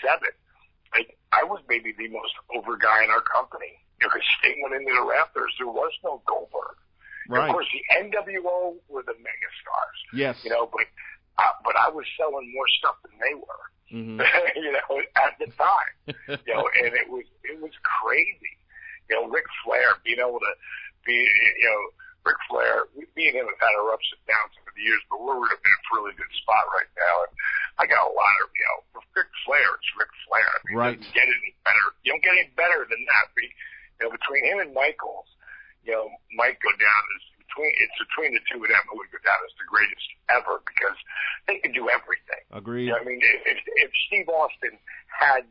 I was maybe the most over guy in our company. Because Sting went into the rafters, there was no Goldberg.
Right.
Of course, the NWO were the mega stars.
Yes.
But I was selling more stuff than they were.
Mm-hmm.
At the time. And it was crazy. Ric Flair being able to be, Ric Flair, me and him have had our ups and downs over the years, but we're in a really good spot right now. And I got a lot of, Ric Flair, it's Ric Flair. I mean,
right.
You don't get any better. You don't get any better than that. Between him and Michaels, Mike go down as between the two of them who would go down as the greatest ever because they can do everything.
Agreed.
If Steve Austin had,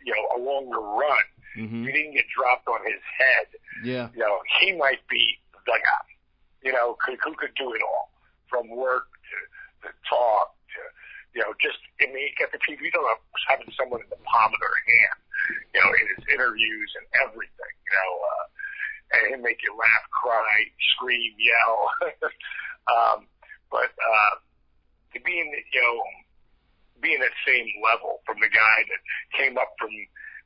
a longer run,
mm-hmm.
he didn't get dropped on his head.
Yeah.
He might be the guy. Who could do it all from work to talk to, you get the TV. You don't know, having someone in the palm of their hand, in his interviews and everything, and he'll make you laugh, cry, scream, yell. But to be in that same level from the guy that came up from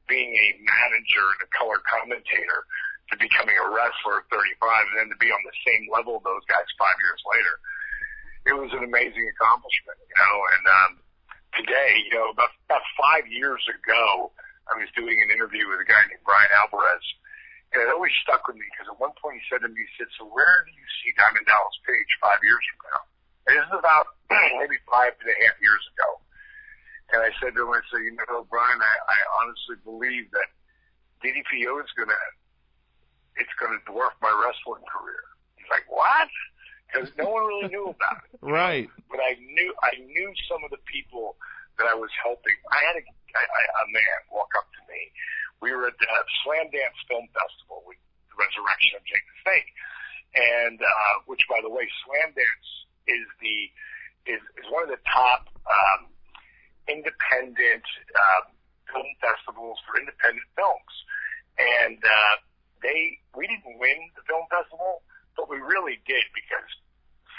being a manager and a color commentator to becoming a wrestler at 35 and then to be on the same level of those guys 5 years later, it was an amazing accomplishment, and today, about 5 years ago, I was doing an interview with a guy named Brian Alvarez. And it always stuck with me because at one point he said to me, he said, so where do you see Diamond Dallas Page 5 years from now? And this is about maybe 5.5 years ago. And I said to him, Brian, I honestly believe that DDPO is going to dwarf my wrestling career. He's like, what? Because no one really knew about it.
Right.
But I knew some of the people that I was helping. I had a man walk up to me. We were at the Slam Dance Film Festival with the resurrection of Jake the Snake, and which, by the way, Slam Dance is one of the top independent film festivals for independent films, and we didn't win the film festival, but we really did because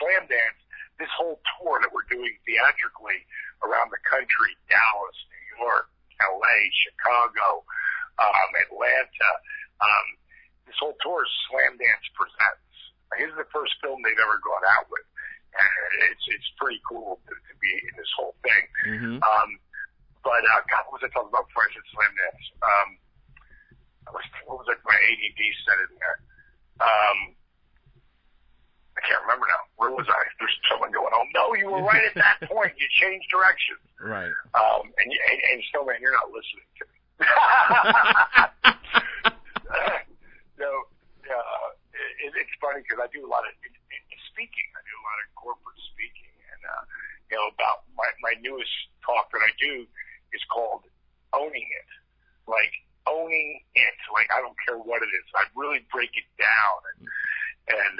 Slam Dance, this whole tour that we're doing theatrically around the country, Dallas, New York, LA, Chicago, Atlanta, this whole tour is Slam Dance Presents. This is the first film they've ever gone out with, and it's pretty cool to be in this whole thing.
Mm-hmm.
But God, what was I talking about before I said Slam Dance? What was it? My ADD said in there. I can't remember now. Where was I? There's someone going, oh no, you were right at that point. You changed direction.
Right.
And Snowman, you're not listening to me. It's funny because I do a lot of speaking. I lot of corporate speaking, and about my newest talk that I do is called Owning It. Like owning it. Like I don't care what it is. I really break it down, and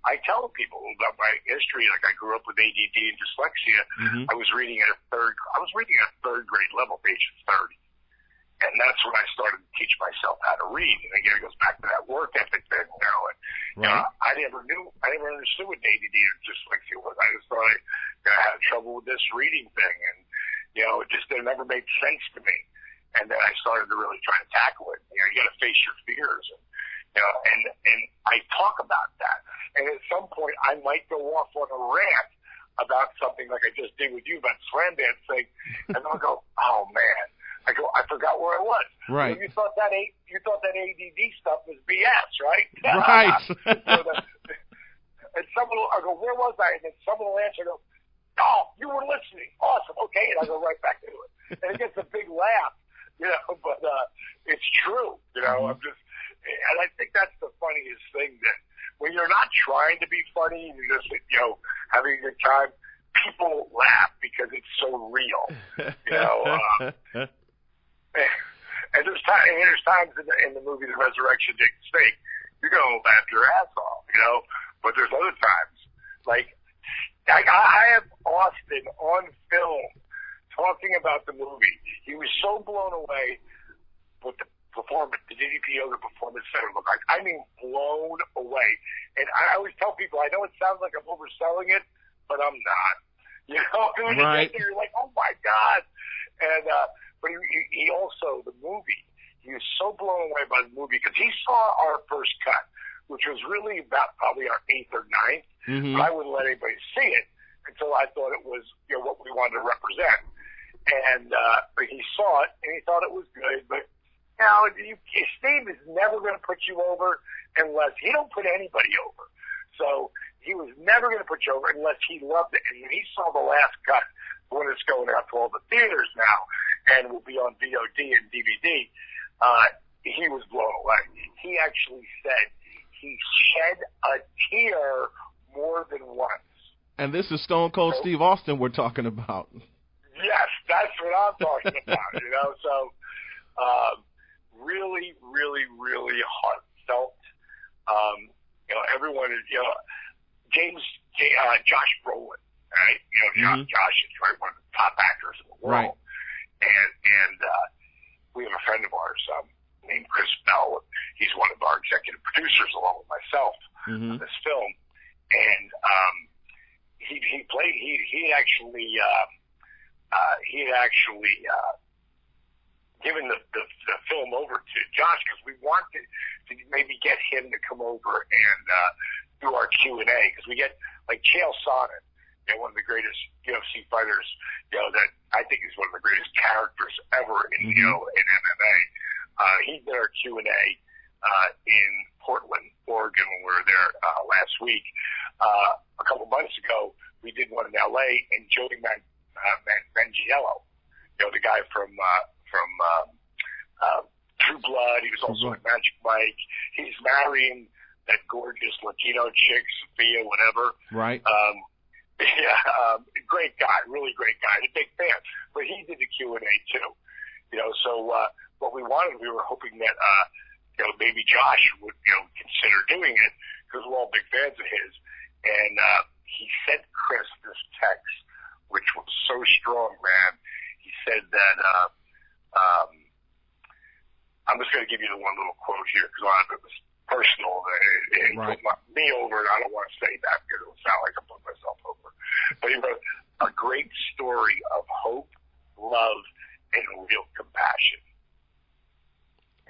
I tell people about my history. Like I grew up with ADD and dyslexia. I was reading at a third grade level, age of 30. And that's when I started to teach myself how to read. And again, it goes back to that work ethic thing, I never understood what ADD and dyslexia was. I just thought I had trouble with this reading thing, and it never made sense to me. And then I started to really try to tackle it. You got to face your fears, and I talk about that. And at some point, I might go off on a rant about something like I just did with you about slam dancing, and then I'll go, oh man. I forgot where I was.
Right.
You thought that ADD stuff was BS, right?
Right.
And someone will, I go, where was I? And then someone will answer, go, oh, you were listening. Awesome. Okay. And I go right back to it. And it gets a big laugh, but it's true. I'm just, and I think that's the funniest thing, that when you're not trying to be funny, you're just, having a good time, people laugh because it's so real. And there's times in the movie The Resurrection of Dick Snake, you're going to laugh your ass off, but there's other times. Like, I have Austin on film talking about the movie. He was so blown away with the performance, the DDP Yoga Performance Center looked like. I mean, blown away. And I always tell people, I know it sounds like I'm overselling it, but I'm not. When
right.
you get there, you're like, oh my God. And, but he also, the movie, he was so blown away by the movie because he saw our first cut, which was really about probably our 8th or 9th. But I wouldn't let anybody see it until I thought it was, what we wanted to represent. And, but he saw it and he thought it was good, but Steve is never going to put you over unless he don't put anybody over. So he was never going to put you over unless he loved it. And when he saw the last cut, when it's going out to all the theaters now and will be on VOD and DVD, he was blown away. He actually said he shed a tear more than once.
And this is Stone Cold Steve Austin we're talking about.
Yes, that's what I'm talking about, So really, really, really heartfelt. Everyone is, Josh Brolin, right? Josh is one of the top actors in the world.
Right.
And we have a friend of ours named Chris Bell. He's one of our executive producers along with myself on this film. And he had actually given the film over to Josh because we wanted to maybe get him to come over and do our Q&A, because we get like Chael Sonnen, one of the greatest UFC fighters, that I think is one of the greatest characters ever in in MMA. He did our Q&A in Portland, Oregon, when we were there last week. A couple months ago, we did one in LA, and Joey Manganiello, the guy from True Blood. He was also in Magic Mike. He's marrying that gorgeous Latino chick, Sophia, whatever.
Right.
Great guy, really great guy, a big fan. But he did the Q&A too. So what we were hoping that maybe Josh would consider doing it, because we're all big fans of his. And he sent Chris this text, which was so strong, man. He said that I'm just going to give you the one little quote here, because a lot of it was personal. It put me over, and I don't want to say that because it will sound like I'm putting myself over. But he wrote, a great story of hope, love, and real compassion.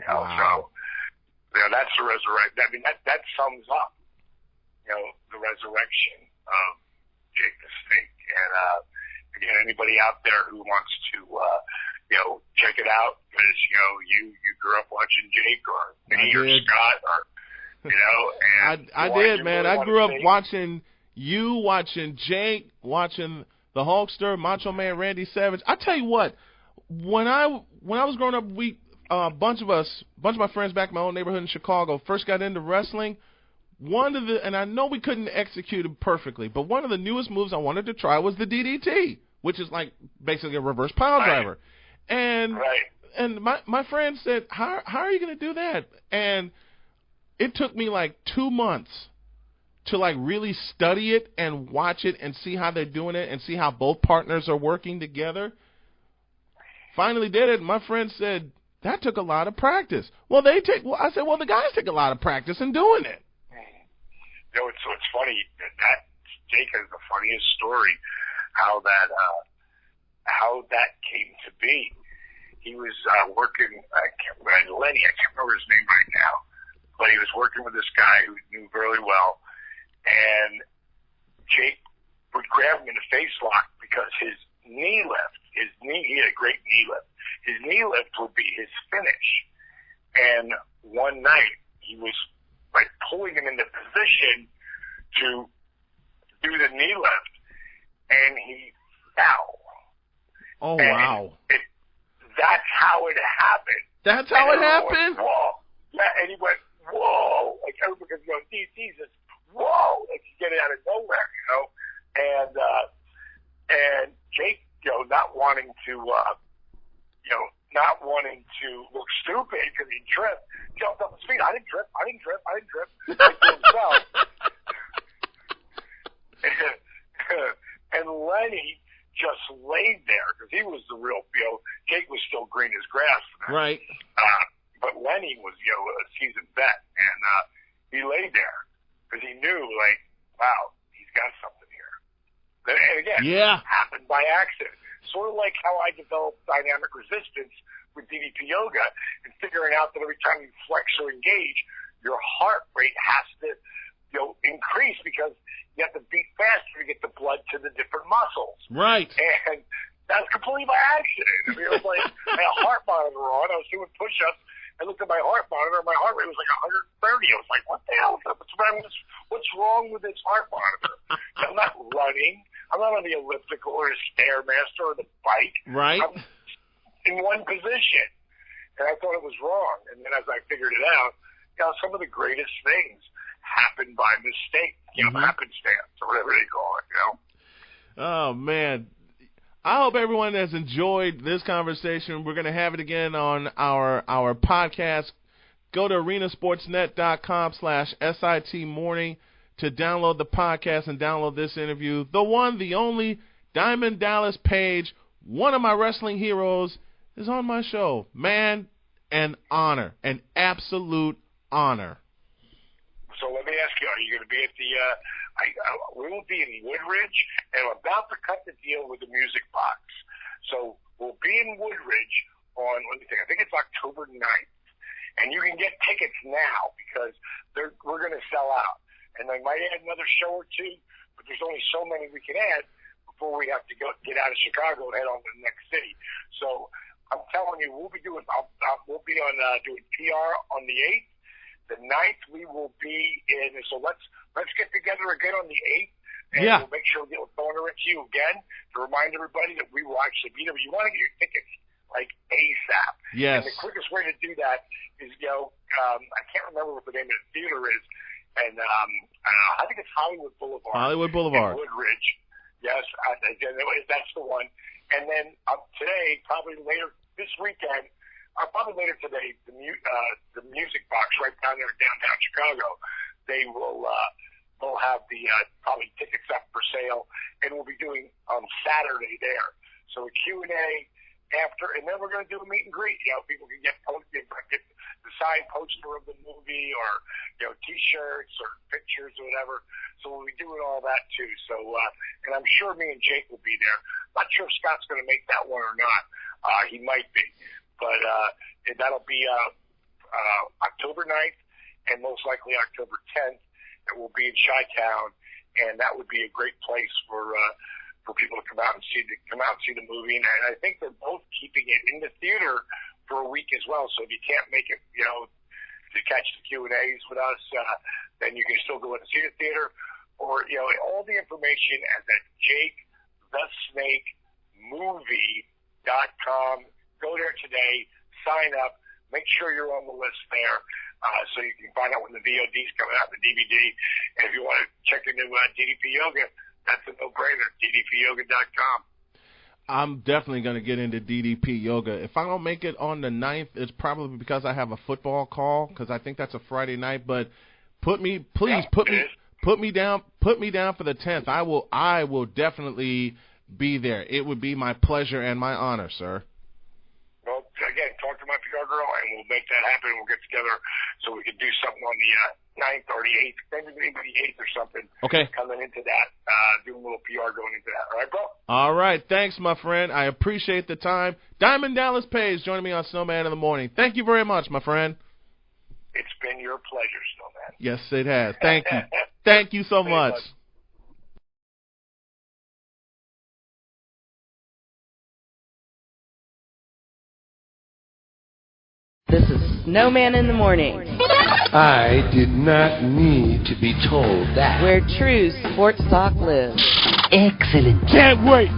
Wow.
So, that's the resurrection. I mean, that sums up, the resurrection of Jake the Snake. And, again, anybody out there who wants to, check it out, because, you grew up watching Jake or me or Scott or, and
I did, man. I grew up watching you, watching Jake, watching the Hulkster, Macho Man Randy Savage. I tell you what, when I was growing up, we a bunch of my friends back in my own neighborhood in Chicago first got into wrestling.
and I know we couldn't execute it perfectly, but one of the newest moves I wanted to try was the DDT, which is like basically a reverse pile driver. And my friend said, how are you going to do that? And it took me like 2 months to like really study it and watch it and see how they're doing it and see how both partners are working together. Finally did it. My friend said, that took a lot of practice. I said, well, the guys take a lot of practice in doing it.
You know, it's funny that Jake has the funniest story how that came to be. He was working at Lenny. I can't remember his name right now, but he was working with this guy who knew really well, and Jake would grab him in a face lock because his knee lift, he had a great knee lift. His knee lift would be his finish. And one night he was like pulling him into position to do the knee lift, and he fell.
Oh,
and
wow.
That's how it happened.
That's how it happened?
Went, whoa. Yeah, and he went, whoa. Like, everybody goes, Jesus, whoa. Like, you get it out of nowhere, you know. And Jake, you know, not wanting to look stupid because he tripped, jumped up his feet. I didn't trip. Like to himself. And Lenny just laid there because he was the real, you know, Jake was still green as grass.
Right.
But Lenny was, you know, a seasoned vet, and he laid there because he knew, like, wow, he's got something here. And again, happened by accident. Sort of like how I developed dynamic resistance with DDP yoga and figuring out that every time you flex or engage, your heart rate has to, you know, increase because you have to beat faster to get the blood to the different muscles.
Right.
And that's completely by accident. I mean, it was like I had a heart monitor on. I was doing push-ups. I looked at my heart monitor, and my heart rate was like 130. I was like, what the hell? What's wrong with this heart monitor? I'm not running. I'm not on the elliptical or the Stairmaster or the bike.
Right.
I'm in one position. And I thought it was wrong. And then as I figured it out, you know, some of the greatest things happen by mistake, you know, happenstance or whatever they call it, you know.
Oh, man. I hope everyone has enjoyed this conversation. We're going to have it again on our podcast. Go to arenasportsnet.com/SIT morning to download the podcast and download this interview. The one, the only, Diamond Dallas Page, one of my wrestling heroes, is on my show. Man, an honor, an absolute honor.
So let me ask you, are you going to be at the we will be in Woodridge, and I'm about to cut the deal with the Music Box. So we'll be in Woodridge on, let me think, I think it's October 9th. And you can get tickets now because we're going to sell out. And I might add another show or two, but there's only so many we can add before we have to get out of Chicago and head on to the next city. So I'm telling you, we'll be doing doing PR on the 8th. The 9th we will be in. So let's get together again on the 8th, and we'll make sure we'll phone it to you again to remind everybody that we will actually be there. But you want to get your tickets like ASAP.
Yes.
And the quickest way to do that is I can't remember what the name of the theater is, and I think it's Hollywood Boulevard. In Woodridge. Yes, that's the one. And then today, probably later this weekend. Probably later today, the Music Box right down there in downtown Chicago, they will they'll have the probably tickets up for sale, and we'll be doing Saturday there. So a Q&A after, and then we're going to do a meet and greet. You know, people can get the signed poster of the movie, or you know, T-shirts or pictures or whatever. So we'll be doing all that too. So and I'm sure me and Jake will be there. Not sure if Scott's going to make that one or not. He might be. But that'll be October 9th and most likely October 10th. It will be in Chi-Town, and that would be a great place for people to come out and see the movie. And I think they're both keeping it in the theater for a week as well. So if you can't make it, you know, to catch the Q&As with us, then you can still go in and see the theater. Or, you know, all the information is at JakeTheSnakeMovie.com. Go there today, sign up, make sure you're on the list there. so you can find out when the VOD's coming out, the DVD. And if you want to check into DDP Yoga, that's a no-brainer, ddpyoga.com.
I'm definitely going to get into DDP Yoga. If I don't make it on the 9th, it's probably because I have a football call, because I think that's a Friday night. But put me down for the 10th. I will definitely be there. It would be my pleasure and my honor, sir.
Well, again, talk to my PR girl, and we'll make that happen. We'll get together so we can do something on the 9th or the 8th, maybe the 8th or something.
Okay.
Coming into that, do a little PR going into that. All right, bro?
All right. Thanks, my friend. I appreciate the time. Diamond Dallas Page joining me on Snowman in the Morning. Thank you very much, my friend.
It's been your pleasure, Snowman.
Yes, it has. Thank you. Thank you so much.
This is Snowman in the Morning.
I did not need to be told that.
Where true sports talk lives.
Excellent.
Can't wait.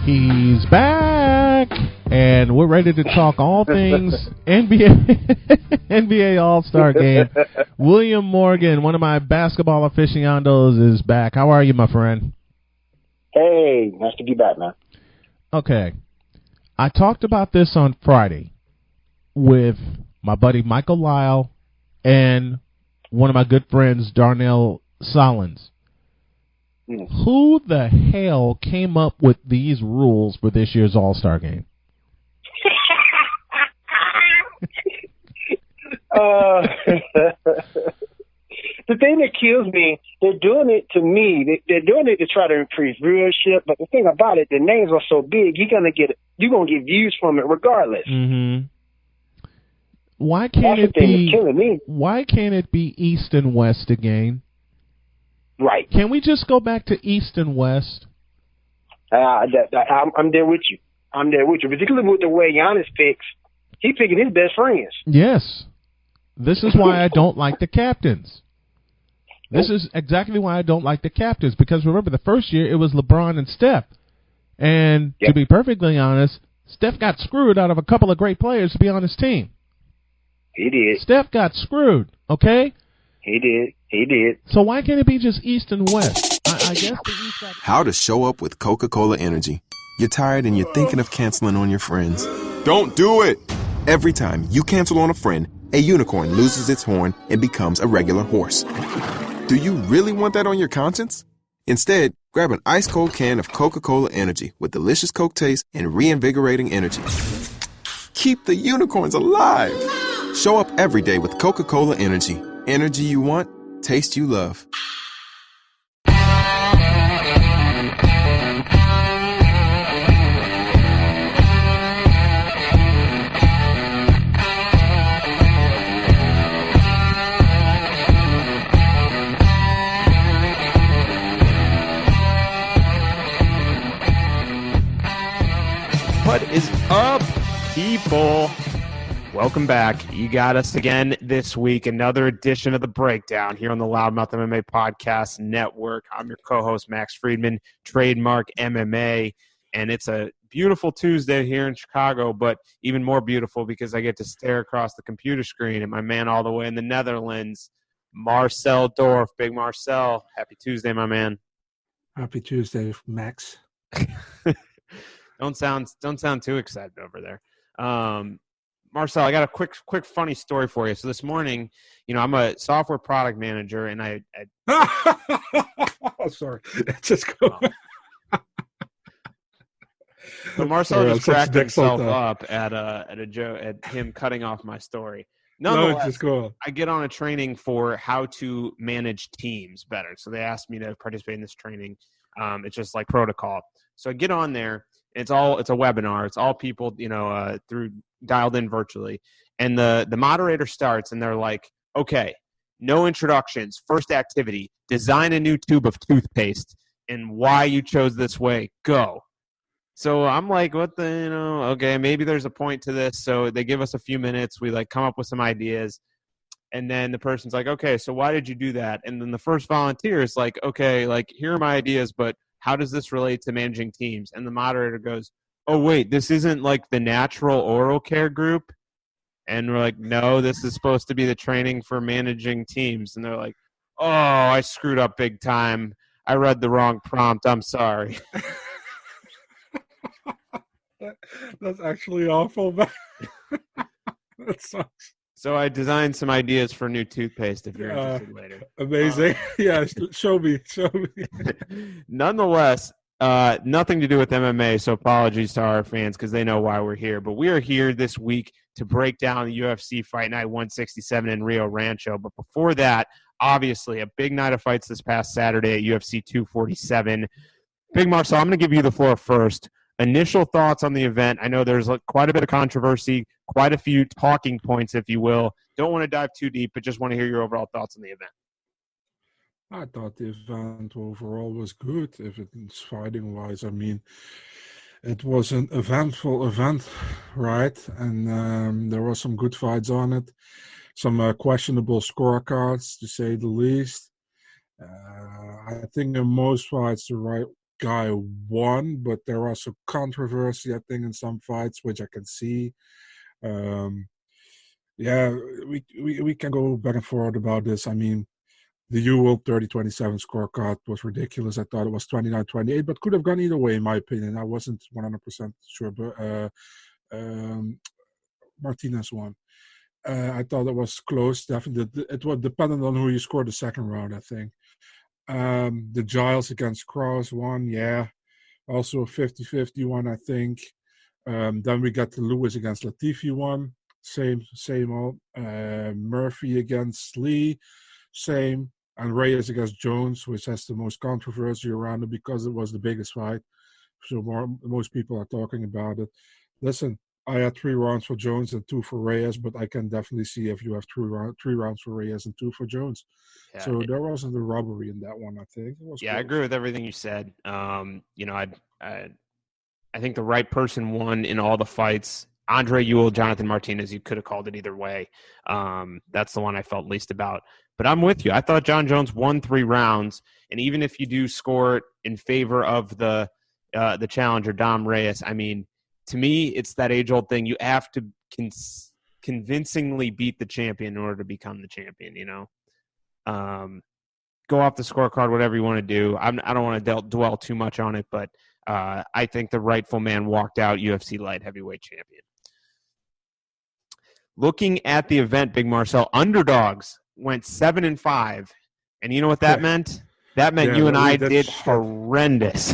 He's back, and we're ready to talk all things NBA All-Star Game. William Morgan, one of my basketball aficionados, is back. How are you, my friend?
Hey, nice to be back, man.
Okay. I talked about this on Friday with my buddy Michael Lyle and one of my good friends, Darnell Solins. Who the hell came up with these rules for this year's All-Star Game?
The thing that kills me, they're doing it to me. They're doing it to try to increase viewership. But the thing about it, the names are so big, you're gonna get views from it regardless.
Mm-hmm. Why can't it be? Why can't it be East and West again?
Right.
Can we just go back to East and West?
I'm there with you. I'm there with you. Particularly with the way Giannis picks. He's picking his best friends.
Yes. This is why I don't like the captains. This is exactly why I don't like the captains. Because remember, the first year it was LeBron and Steph. And to be perfectly honest, Steph got screwed out of a couple of great players to be on his team.
He did.
Steph got screwed, okay?
He did.
So why can't it be just East and West? I guess the East got...
How to show up with Coca-Cola Energy. You're tired and you're thinking of canceling on your friends. Don't do it! Every time you cancel on a friend, a unicorn loses its horn and becomes a regular horse. Do you really want that on your conscience? Instead, grab an ice-cold can of Coca-Cola Energy with delicious Coke taste and reinvigorating energy. Keep the unicorns alive! Show up every day with Coca-Cola Energy. Energy you want, taste you love.
What is up, people? Welcome back. You got us again this week. Another edition of The Breakdown here on the Loudmouth MMA Podcast Network. I'm your co-host, Max Friedman, trademark MMA. And it's a beautiful Tuesday here in Chicago, but even more beautiful because I get to stare across the computer screen at my man all the way in the Netherlands, Marcel Dorf. Big Marcel, happy Tuesday, my man.
Happy Tuesday, Max.
Don't sound too excited over there. Marcel, I got a quick funny story for you. So this morning, I'm a software product manager, and I
oh, sorry. Just go.
So Marcel just cracked himself up at a joke at him cutting off my story. Nonetheless,
just go on. I
get on a training for how to manage teams better. So they asked me to participate in this training. It's just like protocol. So I get on there. It's a webinar. It's all people, through dialed in virtually. And the moderator starts, and they're like, okay, no introductions. First activity, design a new tube of toothpaste and why you chose this way. Go. So I'm like, okay, maybe there's a point to this. So they give us a few minutes. We come up with some ideas. And then the person's like, okay, so why did you do that? And then the first volunteer is like, okay, here are my ideas, but how does this relate to managing teams? And the moderator goes, oh, wait, this isn't the natural oral care group? And we're like, no, this is supposed to be the training for managing teams. And they're like, oh, I screwed up big time. I read the wrong prompt. I'm sorry.
That's actually awful. That sucks.
So I designed some ideas for new toothpaste if you're interested later.
Amazing. Yeah, show me.
Nonetheless, nothing to do with MMA, so apologies to our fans because they know why we're here. But we are here this week to break down the UFC Fight Night 167 in Rio Rancho. But before that, obviously, a big night of fights this past Saturday at UFC 247. Big Marcel, I'm going to give you the floor first. Initial thoughts on the event. I know there's quite a bit of controversy, quite a few talking points, if you will. Don't want to dive too deep, but just want to hear your overall thoughts on the event.
I thought the event overall was good, if it's fighting-wise. I mean, it was an eventful event, right? And there were some good fights on it. Some questionable scorecards, to say the least. I think in most fights, the right guy won, but there was some controversy, I think, in some fights, which I can see. Yeah, we can go back and forth about this. I mean, the usual 30-27 scorecard was ridiculous. I thought it was 29-28, but could have gone either way, in my opinion. I wasn't 100% sure, but Martinez won. I thought it was close. Definitely, it was dependent on who you scored the second round, I think. The Giles against Krause won, yeah. Also a 50-50 one, I think. Then we got the Lewis against Latifi one. Same old. Murphy against Lee, same. And Reyes against Jones, which has the most controversy around it because it was the biggest fight. So most people are talking about it. Listen, I had 3 rounds for Jones and 2 for Reyes, but I can definitely see if you have 3 rounds for Reyes and 2 for Jones. Yeah, so there wasn't a robbery in that one, I think.
Yeah, I agree with everything you said. I think the right person won in all the fights. Andre Ewell, Jonathan Martinez, you could have called it either way. That's the one I felt least about. But I'm with you. I thought John Jones won 3 rounds, and even if you do score it in favor of the challenger, Dom Reyes, I mean, to me, it's that age-old thing. You have to convincingly beat the champion in order to become the champion, you know? Go off the scorecard, whatever you want to do. I don't want to dwell too much on it, but I think the rightful man walked out UFC light heavyweight champion. Looking at the event, Big Marcel, underdogs went 7-5. And you know what that meant? That meant you and I did horrendous.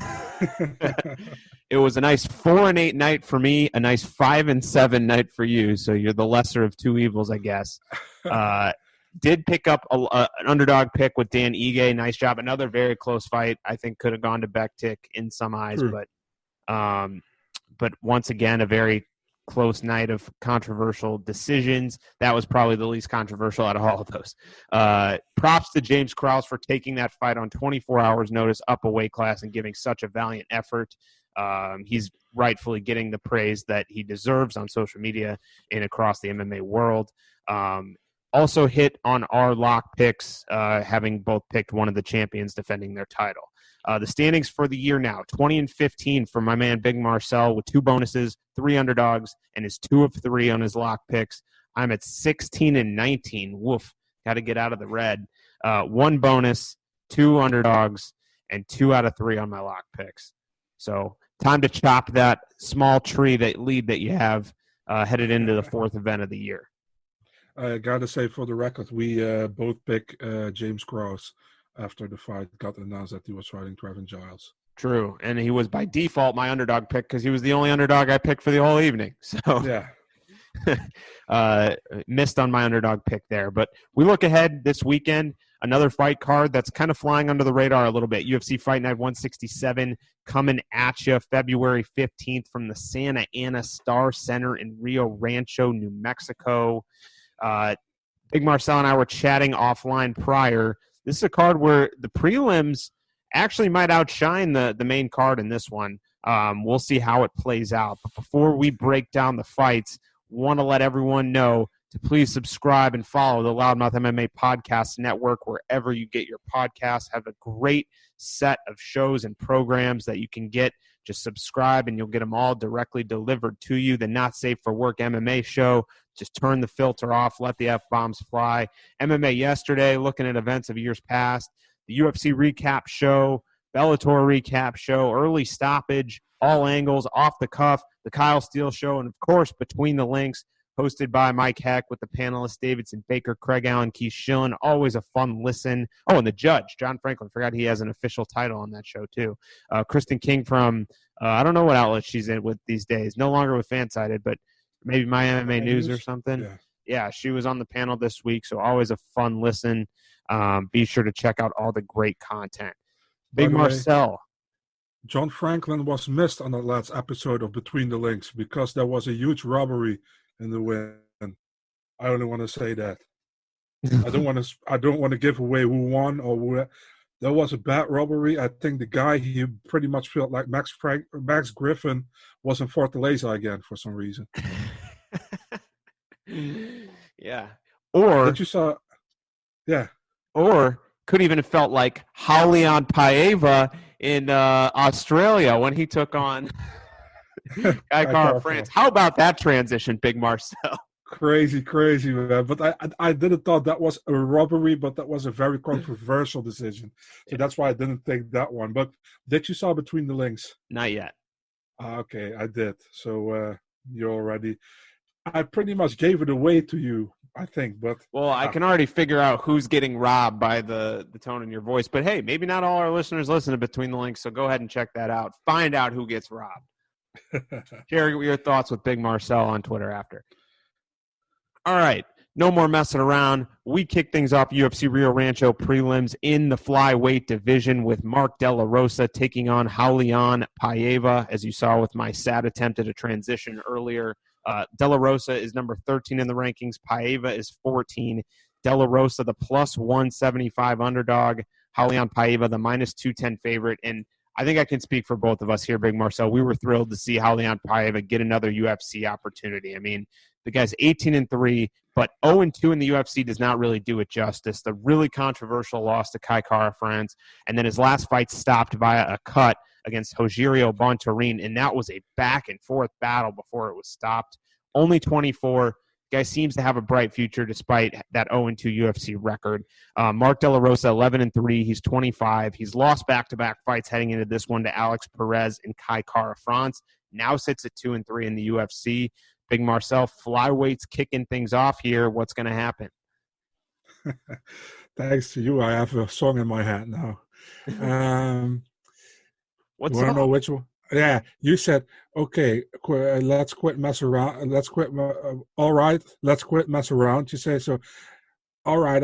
It was a nice 4-8 night for me, a nice 5-7 night for you. So you're the lesser of two evils, I guess. Did pick up an underdog pick with Dan Ige. Nice job. Another very close fight. I think could have gone to Bektik in some eyes, but once again, a very close night of controversial decisions. That was probably the least controversial out of all of those. Props to James Krause for taking that fight on 24 hours notice up a weight class and giving such a valiant effort. He's rightfully getting the praise that he deserves on social media and across the MMA world. Also hit on our lock picks, having both picked one of the champions defending their title. The standings for the year now, 20-15 for my man Big Marcel with 2 bonuses, 3 underdogs, and his 2 of 3 on his lock picks. I'm at 16-19. Woof, got to get out of the red. 1 bonus, 2 underdogs, and 2 out of 3 on my lock picks. So time to chop that small tree, that lead that you have headed into the 4th event of the year.
I gotta say, for the record, we both picked James Krause after the fight got announced that he was fighting Trevin Giles.
True, and he was by default my underdog pick because he was the only underdog I picked for the whole evening. So
yeah,
missed on my underdog pick there. But we look ahead this weekend. Another fight card that's kind of flying under the radar a little bit. UFC Fight Night 167 coming at you February 15th from the Santa Ana Star Center in Rio Rancho, New Mexico. Big Marcel and I were chatting offline prior. This is a card where the prelims actually might outshine the main card in this one. We'll see how it plays out. But before we break down the fights, want to let everyone know to please subscribe and follow the Loudmouth MMA Podcast Network wherever you get your podcasts. Have a great set of shows and programs that you can get Just subscribe, and you'll get them all directly delivered to you. The Not Safe for Work MMA show. Just turn the filter off. Let the F-bombs fly. MMA yesterday, looking at events of years past. The UFC recap show. Bellator recap show. Early stoppage. All angles. Off the cuff. The Kyle Steele show. And, of course, Between the Links, hosted by Mike Heck with the panelists Davidson Baker, Craig Allen, Keith Schillen. Always a fun listen. Oh, and the judge, John Franklin. Forgot he has an official title on that show, too. Kristen King from, I don't know what outlet she's in with these days. No longer with Fansided, but maybe My MMA News or something. Yeah, she was on the panel this week, so always a fun listen. Be sure to check out all the great content. Big Marcel.
John Franklin was missed on the last episode of Between the Links because there was a huge robbery in the win. I only want to say that. I don't want to give away who won or who. There was a bad robbery. I think the guy, he pretty much felt like Max Griffin was in Fortaleza again for some reason.
Yeah. Or
that you saw. Yeah.
Or could even have felt like Julian Paiva in Australia when he took on Guy Car France. How about that transition, Big Marcel?
Crazy, man. But I didn't thought that was a robbery, but that was a very controversial decision. So that's why I didn't take that one. But did you saw Between the Links?
Not yet.
Okay, I did. So you already. I pretty much gave it away to you, I think. But
well, I can already figure out who's getting robbed by the tone in your voice. But hey, maybe not all our listeners listen to Between the Links, so go ahead and check that out. Find out who gets robbed. Share your thoughts with Big Marcel on Twitter after. All right, no more messing around. We kick things off UFC Rio Rancho prelims in the flyweight division with Mark De La Rosa taking on Julian Paiva, as you saw with my sad attempt at a transition earlier. De La Rosa is number 13 in the rankings. Paiva is 14. De La Rosa, the plus 175 underdog. Julian Paiva, the minus 210 favorite. And I think I can speak for both of us here, Big Marcel. We were thrilled to see Julian Paiva get another UFC opportunity. I mean, the guy's 18-3, but 0-2 in the UFC does not really do it justice. The really controversial loss to Kai Kara France, and then his last fight stopped via a cut against Rogerio Bontorin, and that was a back-and-forth battle before it was stopped. Only 24. Guy seems to have a bright future despite that 0-2 UFC record. Mark De La Rosa, 11-3. He's 25. He's lost back-to-back fights heading into this one to Alex Perez and Kai Kara France. Now sits at 2-3 in the UFC. Big Marcel, flyweights kicking things off here. What's going to happen?
Thanks to you, I have a song in my hat now.
What's
you want to know which one? Yeah, you said, okay, let's quit mess around. Let's quit. All right, let's quit mess around. You say so. All right.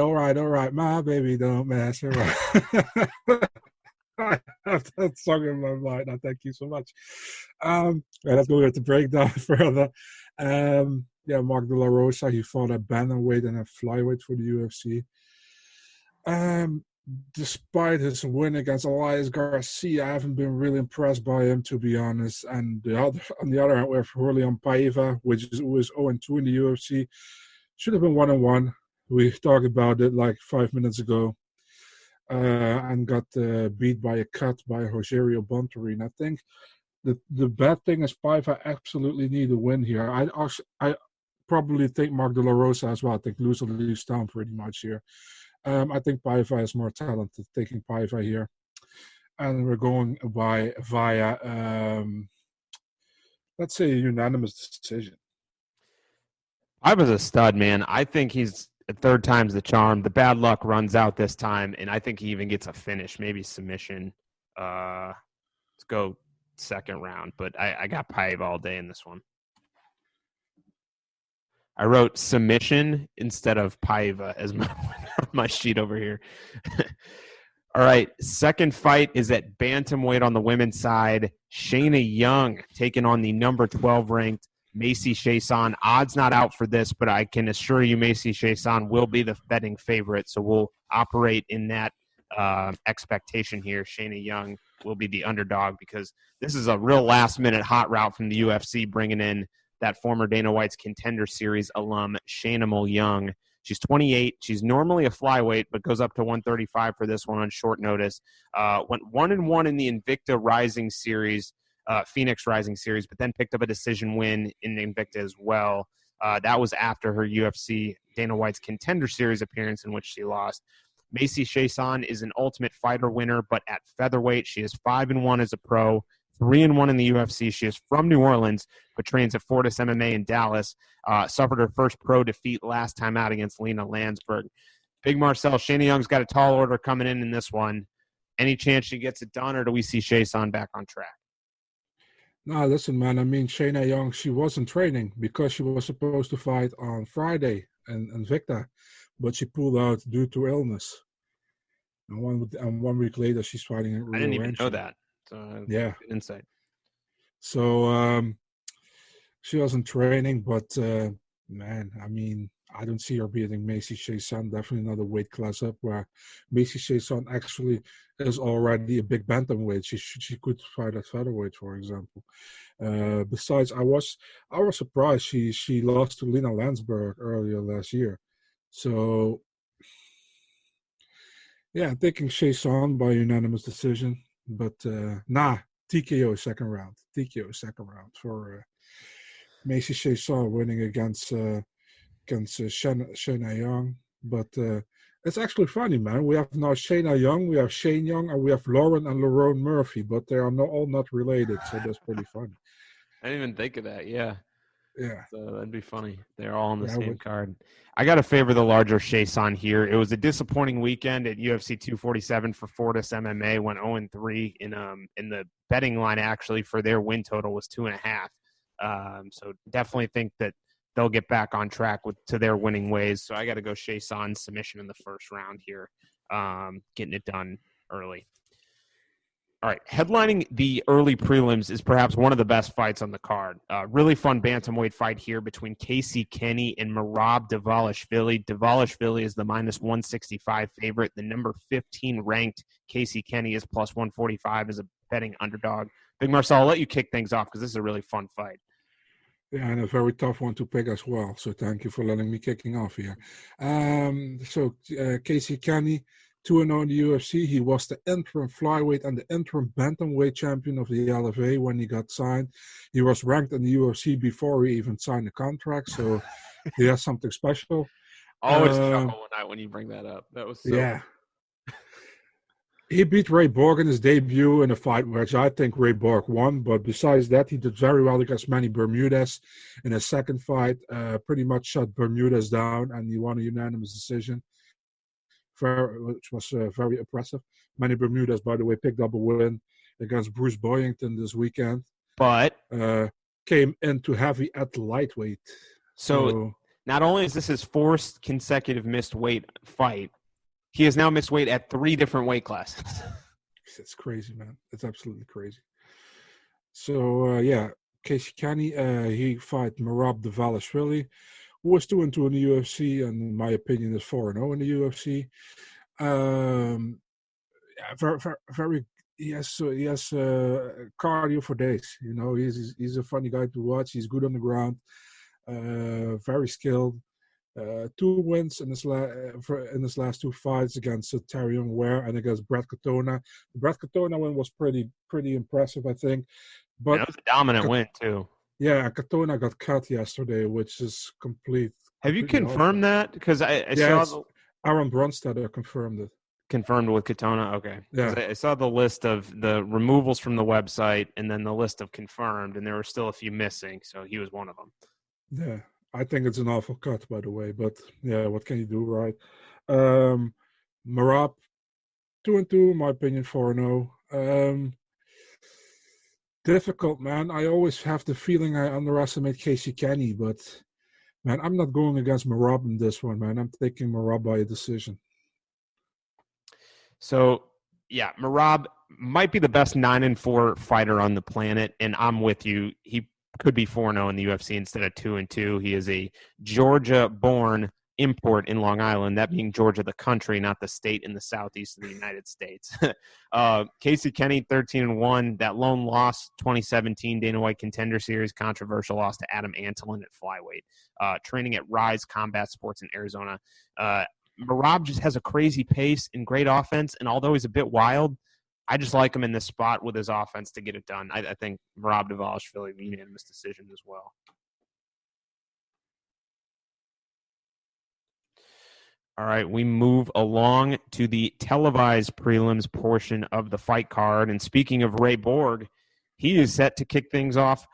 My baby don't mess around. I have that song in my mind. Now, thank you so much. Let's go with the breakdown further. Mark De La Rosa, he fought at bantamweight and at flyweight for the UFC. Despite his win against Elias Garcia, I haven't been really impressed by him, to be honest. And on the other hand, we have Julian Paiva, who is 0-2 in the UFC. Should have been 1-1. We talked about it like 5 minutes ago. And got beat by a cut by Rogerio Bontorin. I think the bad thing is Paiva absolutely need a win here. I probably think Mark De La Rosa as well. I think loser leaves town pretty much here. I think Paiva is more talented, taking Paiva here. And we're going via, let's say, a unanimous decision.
Paiva's a stud, man. I think he's third time's the charm. The bad luck runs out this time, and I think he even gets a finish, maybe submission. Let's go second round, but I got Paiva all day in this one. I wrote submission instead of Paiva as my sheet over here. All right, second fight is at bantamweight on the women's side. Shayna Young taking on the number 12 ranked Macy Chiasson. Odds not out for this, but I can assure you Macy Chiasson will be the betting favorite, so we'll operate in that expectation here. Shayna Young will be the underdog because this is a real last-minute hot route from the UFC, bringing in that former Dana White's Contender Series alum, Shayna Young. She's 28. She's normally a flyweight, but goes up to 135 for this one on short notice. Went 1-1 in the Invicta Rising Series Phoenix Rising Series, but then picked up a decision win in Invicta as well. That was after her UFC Dana White's Contender Series appearance, in which she lost. Macy Chiasson is an Ultimate Fighter winner, but at featherweight, she is 5-1 as a pro, 3-1 in the UFC. She is from New Orleans, but trains at Fortis MMA in Dallas. Suffered her first pro defeat last time out against Lena Landsberg. Big Marcel, Shayna Young's got a tall order coming in this one. Any chance she gets it done, or do we see Chiasson back on track?
No, listen, man. I mean, Shayna Young, she wasn't training because she was supposed to fight on Friday in Invicta, but she pulled out due to illness. And 1 week later, she's fighting in Rio
I didn't even
Rancho.
know that. So,
yeah.
Good insight.
So she wasn't training, but man, I mean, I don't see her beating Macy Chiasson. Definitely not a weight class up where Macy Chiasson actually is already a big bantamweight. She could fight at featherweight, for example. Besides, I was surprised she lost to Lena Landsberg earlier last year. So yeah, I'm taking Chiasson by unanimous decision, but TKO second round. TKO second round for Macy Chiasson winning against Shayna Young. But it's actually funny, man. We have now Shayna Young, we have Shane Young, and we have Lauren and Lerone Murphy, but they are all not related, so that's pretty funny.
I didn't even think of that. Yeah.
Yeah.
So that'd be funny. They're all on the same
but-
card. I got to favor the larger Chiasson here. It was a disappointing weekend at UFC 247 for Fortis MMA. Went 0-3 in the betting line, actually, for their win total was 2.5. So definitely think that they'll get back on track to their winning ways. So I got to go Chiasson submission in the first round here, getting it done early. All right, headlining the early prelims is perhaps one of the best fights on the card. Really fun bantamweight fight here between Casey Kenny and Merab Dvalishvili. Dvalishvili is the -165 favorite. The number 15 ranked Casey Kenny is +145 as a betting underdog. Big Marcel, I'll let you kick things off because this is a really fun fight.
Yeah, and a very tough one to pick as well. So thank you for letting me kicking off here. Casey Kenny, 2-0 in the UFC. He was the interim flyweight and the interim bantamweight champion of the LFA when he got signed. He was ranked in the UFC before he even signed the contract, so he has something special.
Always chuckle when you bring that up. That was so
yeah. He beat Ray Borg in his debut in a fight which I think Ray Borg won, but besides that, he did very well against Manny Bermudez in his second fight. Pretty much shut Bermudez down, and he won a unanimous decision, which was very impressive. Manny Bermudez, by the way, picked up a win against Bruce Boyington this weekend,
but
came into heavy at lightweight.
So not only is this his fourth consecutive missed weight fight, he has now missed weight at 3 different weight classes.
It's crazy, man. It's absolutely crazy. So, Casey Kenny, he fought Merab Dvalishvili, who was 2-2 in the UFC, and in my opinion is 4-0 in the UFC. Very. He has cardio for days. You know, he's a funny guy to watch. He's good on the ground. Very skilled. 2 wins in his last 2 fights against Tyrion Ware and against Brett Katona. The Brett Katona win was pretty impressive, I think. But
that was a dominant win too.
Yeah, Katona got cut yesterday, which is complete.
Have you confirmed that? Because I saw
Aaron Bronstetter confirmed it.
Confirmed with Katona? Okay.
Yeah.
I saw the list of the removals from the website and then the list of confirmed, and there were still a few missing, so he was one of them.
Yeah. I think it's an awful cut, by the way, but yeah, what can you do, right? Merab, 2-2, my opinion, 4-0. Difficult, man. I always have the feeling I underestimate Casey Kenny, but man, I'm not going against Merab in this one, man. I'm taking Merab by a decision.
So, yeah, Merab might be the best 9-4 fighter on the planet, and I'm with you. He could be 4-0 in the UFC instead of 2-2. He is a Georgia-born import in Long Island, that being Georgia the country, not the state in the southeast of the United States. Casey Kenny, 13-1. That lone loss, 2017 Dana White Contender Series, controversial loss to Adam Antolin at flyweight. Training at Rise Combat Sports in Arizona. Merab just has a crazy pace and great offense, and although he's a bit wild, I just like him in this spot with his offense to get it done. I think Rob Dvalishvili, unanimous decision as well. All right, we move along to the televised prelims portion of the fight card. And speaking of Ray Borg, he is set to kick things off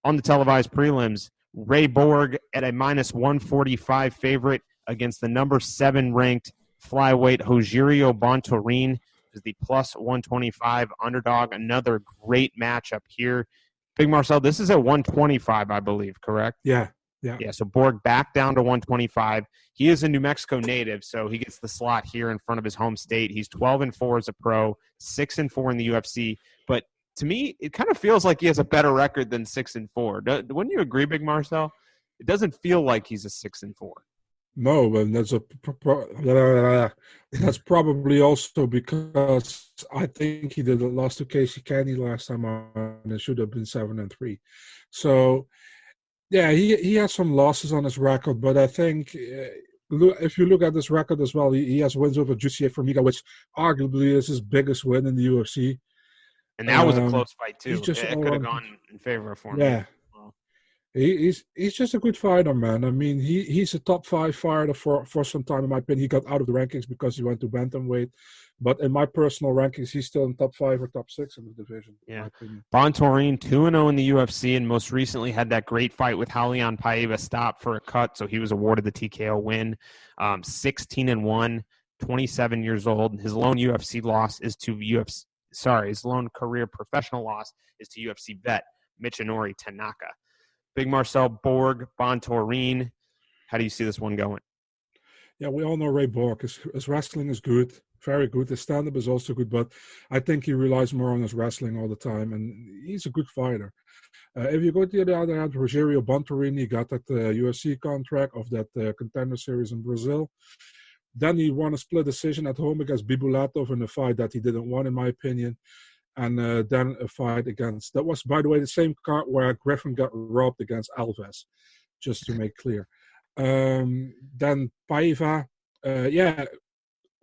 on the televised prelims. Ray Borg at a minus 145 favorite against the number 7 ranked flyweight Rogerio Bontorin is the plus 125 underdog. Another great matchup here. Big Marcel, this is at 125, I believe, correct?
Yeah.
Yeah, so Borg back down to 125. He is a New Mexico native, so he gets the slot here in front of his home state. He's 12-4 as a pro, 6-4 in the UFC. But to me, it kind of feels like he has a better record than 6-4. Wouldn't you agree, Big Marcel? It doesn't feel like he's a 6-4.
No, but that's probably also because I think he did lost to Casey Kenny last time on. It should have been 7-3. So. Yeah, he has some losses on his record, but I think if you look at this record as well, he has wins over Jussier Formiga, which arguably is his biggest win in the UFC.
And that was a close fight, too. It
Just
could have gone in favor of Formiga.
Yeah. He's just a good fighter, man. I mean, he's a top 5 fighter for some time, in my opinion. He got out of the rankings because he went to bantamweight. But in my personal rankings, he's still in top 5 or top 6 in the division.
Yeah. Bontorin, 2-0 in the UFC, and most recently had that great fight with Raulian Paiva stopped for a cut, so he was awarded the TKO win. 16-1, 27 years old. His lone UFC loss is to his lone career professional loss is to UFC vet Michinori Tanaka. Big Marcel, Borg, Bontorin. How do you see this one going?
Yeah, we all know Ray Borg. His wrestling is good, very good. His stand-up is also good, but I think he relies more on his wrestling all the time, and he's a good fighter. If you go to the other hand, Rogerio Bontorin, he got that UFC contract of that contender series in Brazil. Then he won a split decision at home against Bibulatov in a fight that he didn't want, in my opinion. And then a fight against, that was, by the way, the same card where Griffin got robbed against Alves, just to make clear. Then Paiva,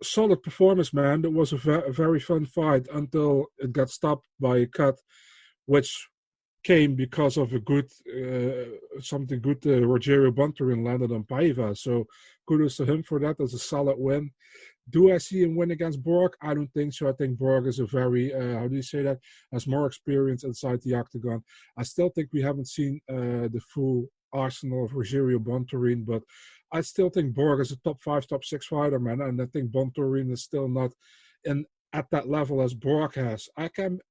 solid performance, man. It was a very fun fight until it got stopped by a cut, which came because of a good, something good Rogerio Bontorin landed on Paiva. So kudos to him for that. That's a solid win. Do I see him win against Borg? I don't think so. I think Borg is a very, has more experience inside the octagon. I still think we haven't seen the full arsenal of Rogerio Bontorin, but I still think Borg is a top 5, top 6 fighter, man. And I think Bontorin is still not at that level as Borg has. I can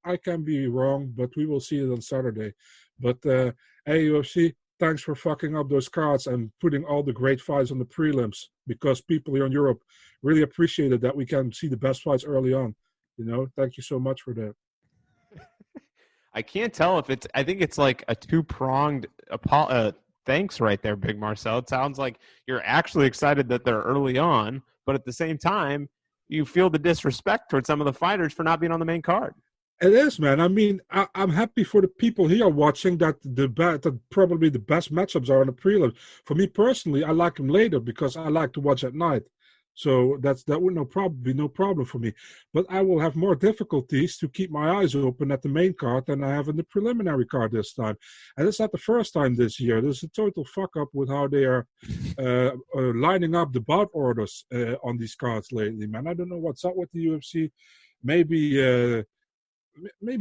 be wrong, but we will see it on Saturday. But hey, UFC, thanks for fucking up those cards and putting all the great fights on the prelims, because people here in Europe really appreciated that we can see the best fights early on. You know, thank you so much for that.
I can't tell if it's, I think it's like a two-pronged thanks right there, Big Marcel. It sounds like you're actually excited that they're early on, but at the same time, you feel the disrespect towards some of the fighters for not being on the main card.
It is, man. I mean, I'm happy for the people here watching that that probably the best matchups are on the prelims. For me personally, I like them later because I like to watch at night. So that would be no problem for me. But I will have more difficulties to keep my eyes open at the main card than I have in the preliminary card this time. And it's not the first time this year. There's a total fuck up with how they are lining up the bout orders on these cards lately, man. I don't know what's up with the UFC. Maybe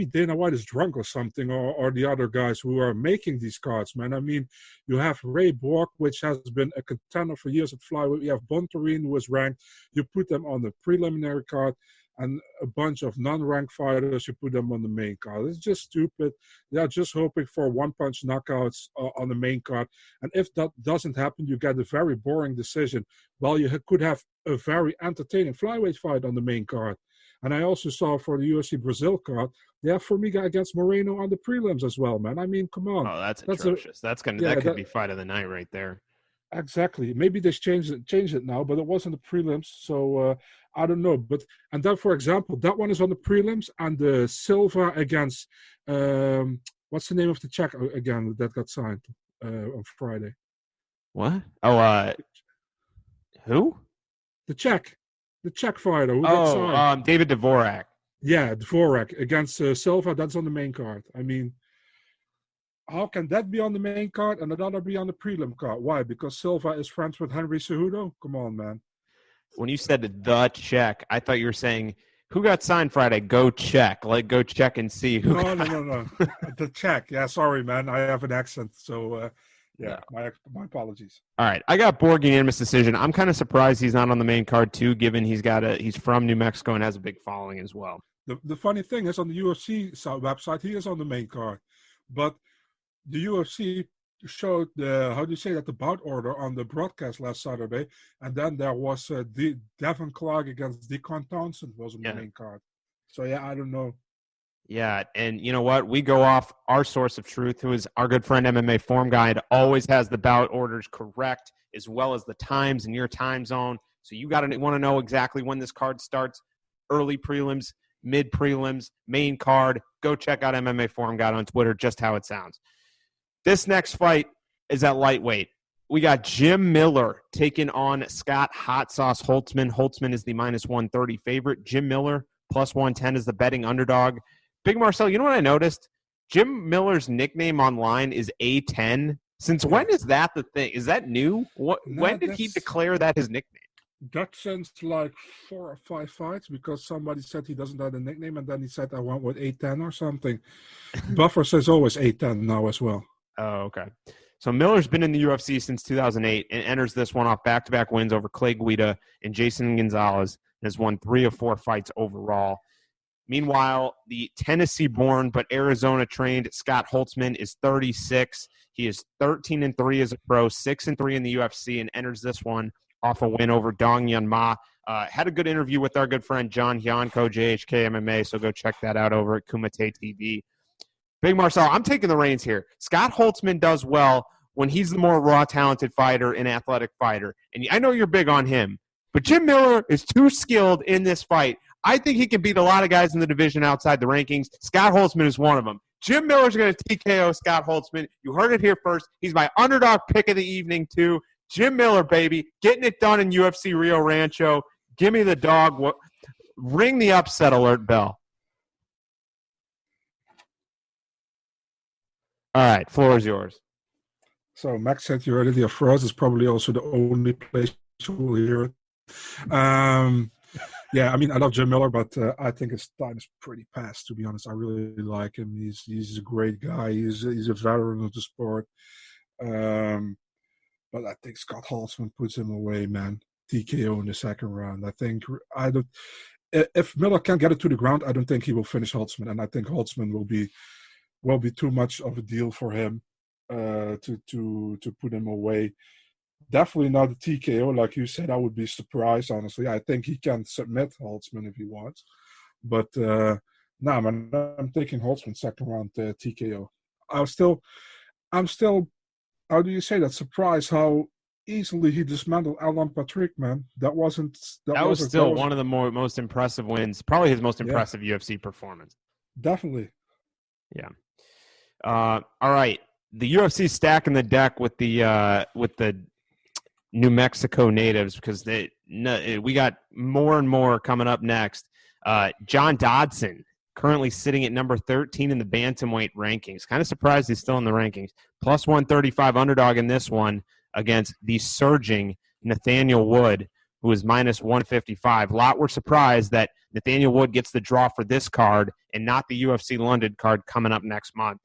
Dana White is drunk or something, or the other guys who are making these cards, man. I mean, you have Ray Borg, which has been a contender for years at flyweight. You have Bontorin, who is ranked. You put them on the preliminary card, and a bunch of non-ranked fighters, you put them on the main card. It's just stupid. They're just hoping for one-punch knockouts on the main card. And if that doesn't happen, you get a very boring decision. Well, you could have a very entertaining flyweight fight on the main card. And I also saw for the UFC Brazil card, they have Formiga against Moreno on the prelims as well, man. I mean, come on.
Oh, that's atrocious. That could be fight of the night right there.
Exactly. Maybe they changed it now, but it wasn't the prelims, so I don't know. And then, for example, that one is on the prelims, and the Silva against what's the name of the Czech again that got signed on Friday?
What? Oh, who?
The Czech fighter who got signed.
David Dvorak.
Yeah, Dvorak against Silva. That's on the main card. I mean, how can that be on the main card and another be on the prelim card? Why? Because Silva is friends with Henry Cejudo? Come on, man.
When you said the check, I thought you were saying, who got signed Friday? Go check. Like, go check and see who
No,
got...
no. The check. Yeah, sorry, man. I have an accent. So, yeah,
No.
my apologies.
All right, I got Borg unanimous decision. I'm kind of surprised he's not on the main card too, given he's from New Mexico and has a big following as well.
The funny thing is, on the UFC website, he is on the main card, but the UFC showed the bout order on the broadcast last Saturday, and then there was Devin Clark against Deacon Townsend was on the main card. So yeah, I don't know.
Yeah, and you know what? We go off our source of truth, who is our good friend MMA Form Guide, always has the bout orders correct, as well as the times in your time zone. So you want to know exactly when this card starts, early prelims, mid prelims, main card. Go check out MMA Form Guide on Twitter, just how it sounds. This next fight is at lightweight. We got Jim Miller taking on Scott Hot Sauce Holtzman. Holtzman is the minus 130 favorite. Jim Miller plus 110 is the betting underdog. Big Marcel, you know what I noticed? Jim Miller's nickname online is A10. Since when is that the thing? Is that new? When did he declare that his nickname?
That since like 4 or 5 fights, because somebody said he doesn't have a nickname, and then he said, I want with 810 or something. Buffer says always 810 now as well.
Oh, okay. So Miller's been in the UFC since 2008 and enters this one off back-to-back wins over Clay Guida and Jason Gonzalez and has won 3 of 4 fights overall. Meanwhile, the Tennessee-born but Arizona-trained Scott Holtzman is 36. He is 13-3 as a pro, 6-3 in the UFC, and enters this one off a win over Dong Yun Ma. Had a good interview with our good friend John Hyanko, JHK MMA, so go check that out over at Kumite TV. Big Marcel, I'm taking the reins here. Scott Holtzman does well when he's the more raw, talented fighter and athletic fighter. And I know you're big on him, but Jim Miller is too skilled in this fight. I think he can beat a lot of guys in the division outside the rankings. Scott Holtzman is one of them. Jim Miller's going to TKO Scott Holtzman. You heard it here first. He's my underdog pick of the evening, too. Jim Miller, baby, getting it done in UFC Rio Rancho. Give me the dog. Ring the upset alert bell. All right, floor is yours.
So Max said you already for us is probably also the only place you will hear it. Yeah, I mean, I love Jim Miller, but I think his time is pretty past, to be honest. I really like him. He's a great guy. He's a veteran of the sport. But I think Scott Holtzman puts him away, man. TKO in the second round. If Miller can't get it to the ground, I don't think he will finish Holtzman, and I think Holtzman will be too much of a deal for him to put him away. Definitely not a TKO, like you said. I would be surprised, honestly. I think he can submit Holtzman if he wants, but man, I'm taking Holtzman second round TKO. I'm still. How do you say that? Surprised how easily he dismantled Alan Patrick, man. That was still
one of the most impressive wins. Probably his most impressive UFC performance.
Definitely.
Yeah. All right. The UFC stacking the deck with the New Mexico natives because we got more and more coming up next. John Dodson, currently sitting at number 13 in the bantamweight rankings. Kind of surprised he's still in the rankings. Plus 135 underdog in this one against the surging Nathaniel Wood, who is minus 155. A lot were surprised that Nathaniel Wood gets the draw for this card and not the UFC London card coming up next month.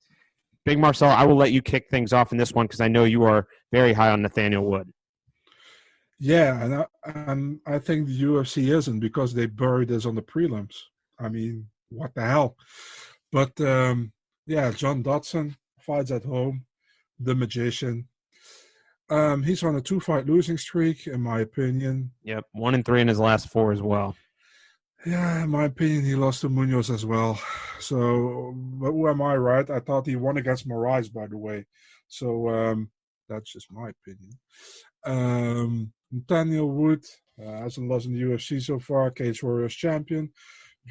Big Marcel, I will let you kick things off in this one because I know you are very high on Nathaniel Wood.
Yeah, and I think the UFC isn't because they buried this on the prelims. I mean, what the hell? But, John Dodson fights at home, the magician. He's on a 2-fight losing streak, in my opinion.
Yep, 1-3 in his last 4 as well.
Yeah, in my opinion, he lost to Munoz as well. So, but who am I, right? I thought he won against Moraes, by the way. So, that's just my opinion. Nathaniel Wood hasn't lost in the UFC so far. Cage Warriors champion.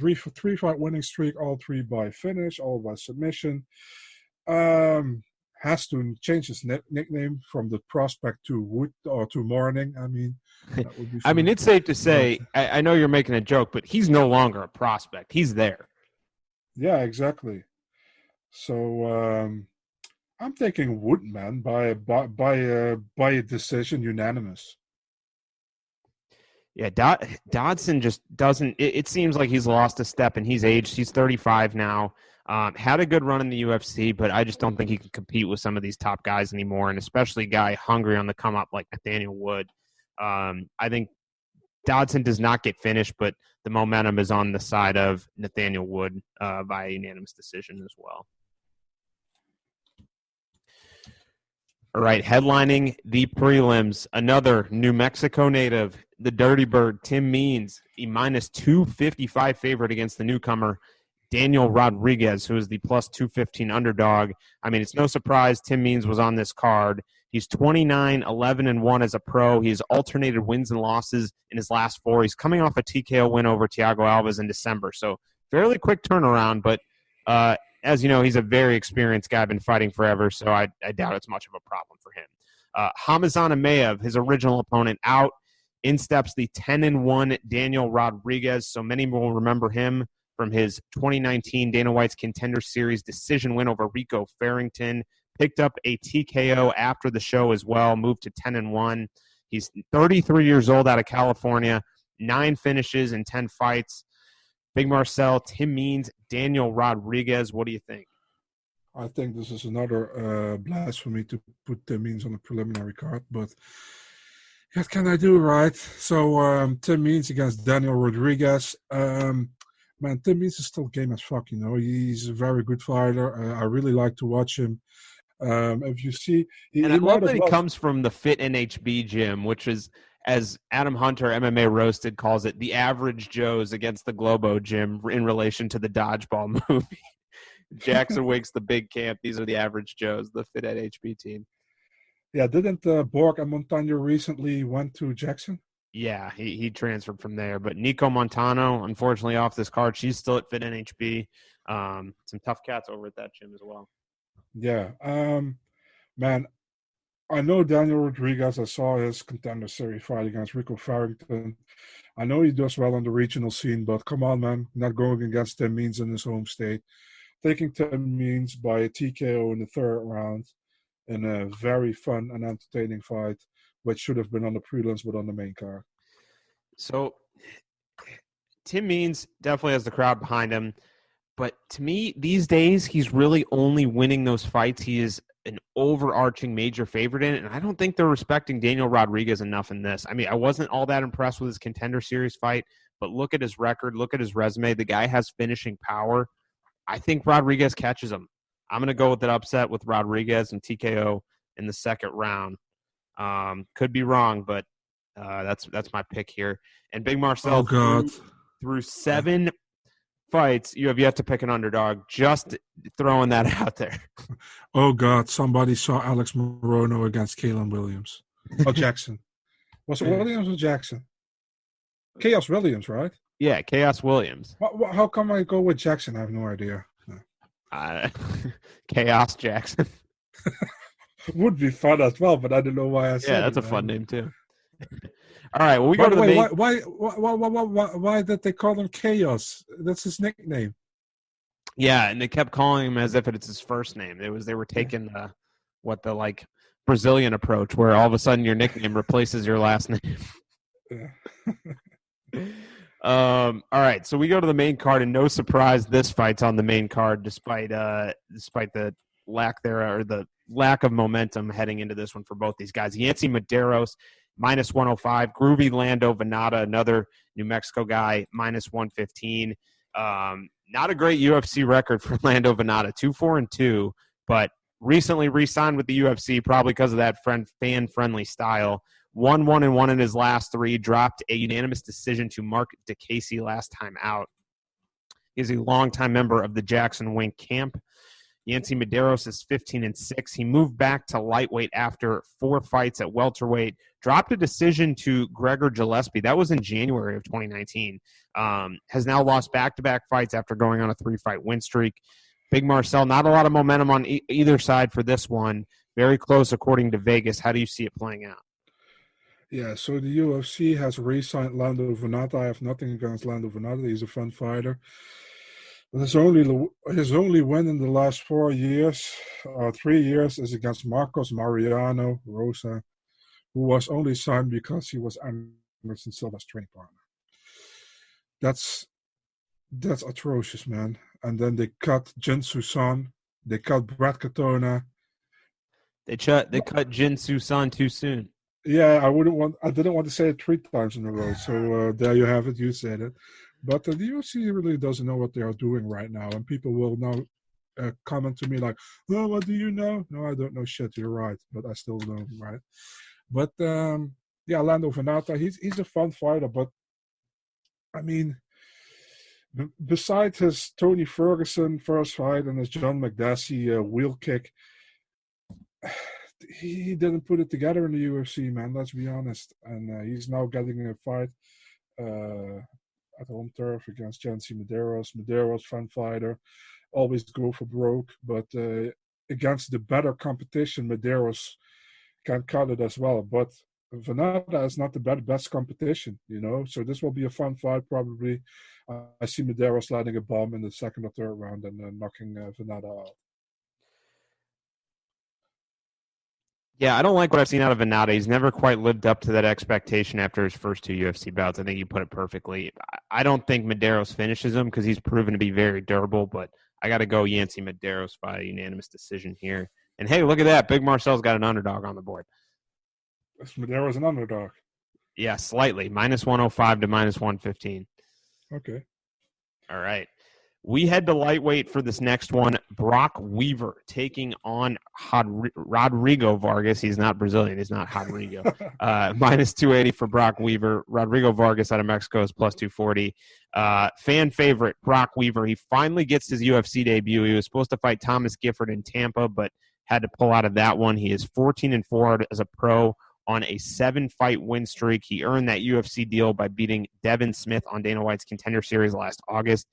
3-fight winning streak, all 3 by finish, all by submission. has to change his nickname from the Prospect to Wood or to Morning. I mean, that would be
I mean,
fun.
it's safe to say, I know you're making a joke, but he's no longer a prospect. He's there.
Yeah, exactly. So I'm taking Woodman by a decision, unanimous.
Yeah, Dodson just doesn't. It seems like he's lost a step, and he's aged. He's 35 now. Had a good run in the UFC, but I just don't think he can compete with some of these top guys anymore, and especially a guy hungry on the come up like Nathaniel Wood. I think Dodson does not get finished, but the momentum is on the side of Nathaniel Wood by unanimous decision as well. All right, headlining the prelims, another New Mexico native, the Dirty Bird, Tim Means, a minus 255 favorite against the newcomer, Daniel Rodriguez, who is the plus 215 underdog. I mean, it's no surprise Tim Means was on this card. He's 29, 11-1 as a pro. He's alternated wins and losses in his last 4. He's coming off a TKO win over Thiago Alves in December. So fairly quick turnaround, but as you know, he's a very experienced guy, been fighting forever, so I doubt it's much of a problem for him. Hamazan Amaev, his original opponent, out. In steps the 10-1 Daniel Rodriguez, so many will remember him from his 2019 Dana White's Contender Series decision win over Rico Farrington. Picked up a TKO after the show as well, moved to 10-1. He's 33 years old, out of California, 9 finishes in 10 fights. Big Marcel, Tim Means, Daniel Rodriguez. What do you think?
I think this is another blasphemy to put Tim Means on the preliminary card, but what can I do, right? So Tim Means against Daniel Rodriguez. Man, Tim Means is still game as fuck, you know. He's a very good fighter. I really like to watch him. If you see...
I love that he comes from the Fit NHB gym, which is, as Adam Hunter, MMA Roasted, calls it, the average Joes against the Globo gym in relation to the Dodgeball movie. Jackson Wink's the big camp. These are the average Joes, the Fit NHB team.
Yeah, didn't Borg and Montano recently went to Jackson?
Yeah, he transferred from there. But Nico Montano, unfortunately, off this card. She's still at Fit NHB. Some tough cats over at that gym as well.
Yeah. Man, I know Daniel Rodriguez. I saw his Contender Series fight against Rico Farrington. I know he does well on the regional scene, but come on, man. Not going against Tim Means in his home state. Taking Tim Means by a TKO in the 3rd round in a very fun and entertaining fight, which should have been on the prelims but on the main card.
So Tim Means definitely has the crowd behind him. But to me, these days, he's really only winning those fights he is an overarching major favorite in, and I don't think they're respecting Daniel Rodriguez enough in this. I mean, I wasn't all that impressed with his Contender Series fight, but look at his record, look at his resume. The guy has finishing power. I think Rodriguez catches him. I'm going to go with an upset with Rodriguez and TKO in the 2nd round. Could be wrong, but that's my pick here. And Big Marcel, through 7 fights, you have yet to pick an underdog. Just throwing that out there.
Oh, God. Somebody saw Alex Morono against Kalen Williams. Oh, Jackson. Was it Williams or Jackson? Chaos Williams, right?
Yeah, Chaos Williams.
How come I go with Jackson? I have no idea.
Chaos Jackson.
Would be fun as well, but I don't know why I said it.
Yeah, that's a fun name, too. All right, well, we go to the
main...
Why
why did they call him Chaos? That's his nickname.
Yeah, and they kept calling him as if it's his first name. They were taking the Brazilian approach, where all of a sudden your nickname replaces your last name.
Yeah.
All right, so we go to the main card, and no surprise, this fight's on the main card, despite the lack of momentum heading into this one for both these guys. Yancy Medeiros, minus 105. Groovy Lando Venata, another New Mexico guy, minus 115. Not a great UFC record for Lando Venata, 2-4-2, but recently re-signed with the UFC, probably because of that fan-friendly style. 1-1-1 in his last 3, dropped a unanimous decision to Mark DeCasey last time out. He's a longtime member of the Jackson Wink camp. Yancy Medeiros is 15-6. He moved back to lightweight after 4 fights at welterweight, dropped a decision to Gregor Gillespie. That was in January of 2019. Has now lost back-to-back fights after going on a 3-fight win streak. Big Marcel, not a lot of momentum on either side for this one. Very close according to Vegas. How do you see it playing out?
Yeah, so the UFC has re-signed Lando Venata. I have nothing against Lando Venata. He's a fun fighter. But his only win in the last 4 years, 3 years, is against Marcos Mariano Rosa, who was only signed because he was Anderson Silva's training partner. That's atrocious, man. And then they cut Jinsu Son. They cut Brad Katona.
They cut Jinsu Son too soon.
Yeah, I didn't want to say it 3 times in a row. So there you have it. You said it. But the UFC really doesn't know what they are doing right now. And people will now comment to me like, oh, what do you know? No, I don't know shit. You're right. But I still know, right? But, yeah, Lando Venata, he's a fun fighter. But, I mean, besides his Tony Ferguson first fight and his John McDessie wheel kick, he didn't put it together in the UFC, man. Let's be honest. And he's now getting a fight at home turf against Jancy Medeiros. Medeiros, fun fighter, always go for broke. But against the better competition, Medeiros can cut it as well. But Venata is not the best competition, you know. So this will be a fun fight, probably. I see Medeiros landing a bomb in the second or third round and knocking Venata out.
Yeah, I don't like what I've seen out of Venata. He's never quite lived up to that expectation after his first 2 UFC bouts. I think you put it perfectly. I don't think Medeiros finishes him because he's proven to be very durable, but I got to go Yancy Medeiros by unanimous decision here. And, hey, look at that. Big Marcel's got an underdog on the board.
Is Medeiros an underdog?
Yeah, slightly. -105 to -115.
Okay.
All right. We head to lightweight for this next one. Brock Weaver taking on Rodrigo Vargas. He's not Brazilian. He's not Rodrigo. -280 for Brock Weaver. Rodrigo Vargas out of Mexico is +240. Fan favorite, Brock Weaver. He finally gets his UFC debut. He was supposed to fight Thomas Gifford in Tampa, but had to pull out of that one. He is 14-4 as a pro on a 7-fight win streak. He earned that UFC deal by beating Devin Smith on Dana White's Contender Series last August.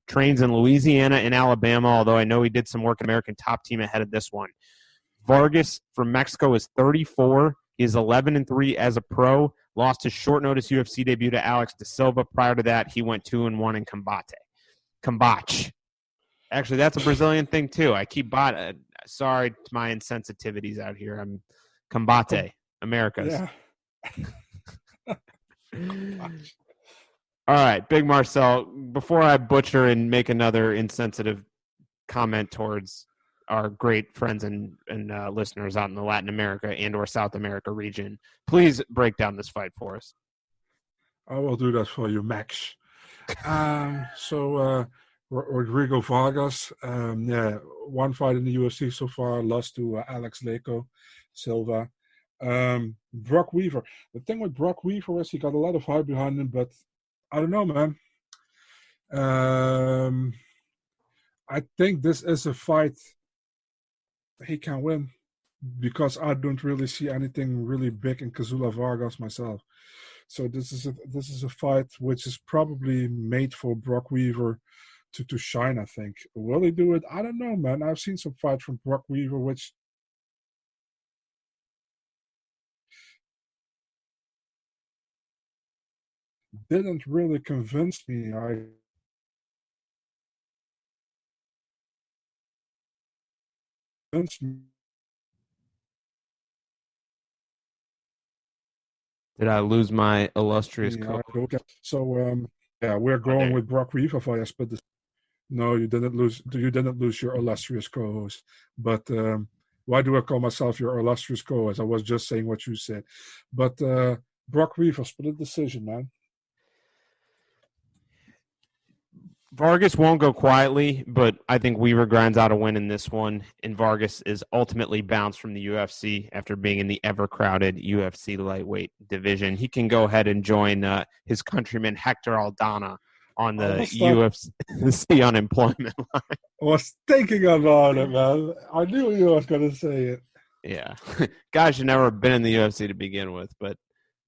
Trains in Louisiana and Alabama, although I know he did some work in American Top Team ahead of this one. Vargas from Mexico is 34. He is 11-3 as a pro. Lost his short notice UFC debut to Alex De Silva. Prior to that, he went 2-1 in Combate. Actually, that's a Brazilian thing too. I keep sorry to my insensitivities out here. I'm Combate, Americas.
Yeah.
All right, Big Marcel, before I butcher and make another insensitive comment towards our great friends and listeners out in the Latin America and or South America region, please break down this fight for us.
I will do that for you, Max. Rodrigo Vargas, one fight in the UFC so far, lost to Alex Leco Silva. Brock Weaver. The thing with Brock Weaver is he got a lot of hype behind him, but I don't know, man. I think this is a fight he can win because I don't really see anything really big in Kazula Vargas myself. So this is a fight which is probably made for Brock Weaver to shine, I think. Will he do it? I don't know, man. I've seen some fights from Brock Weaver which didn't really convince me.
Did I lose my illustrious co-host?
So we're going with Brock Weaver via split decision. No, you didn't lose. You didn't lose your illustrious co-host. But why do I call myself your illustrious co-host? I was just saying what you said. But Brock Weaver split decision, man.
Vargas won't go quietly, but I think Weaver grinds out a win in this one, and Vargas is ultimately bounced from the UFC after being in the ever-crowded UFC lightweight division. He can go ahead and join his countryman Hector Aldana on the UFC unemployment line.
I was thinking about it, man. I knew you was going to say it.
Yeah. Guy should never have been in the UFC to begin with, but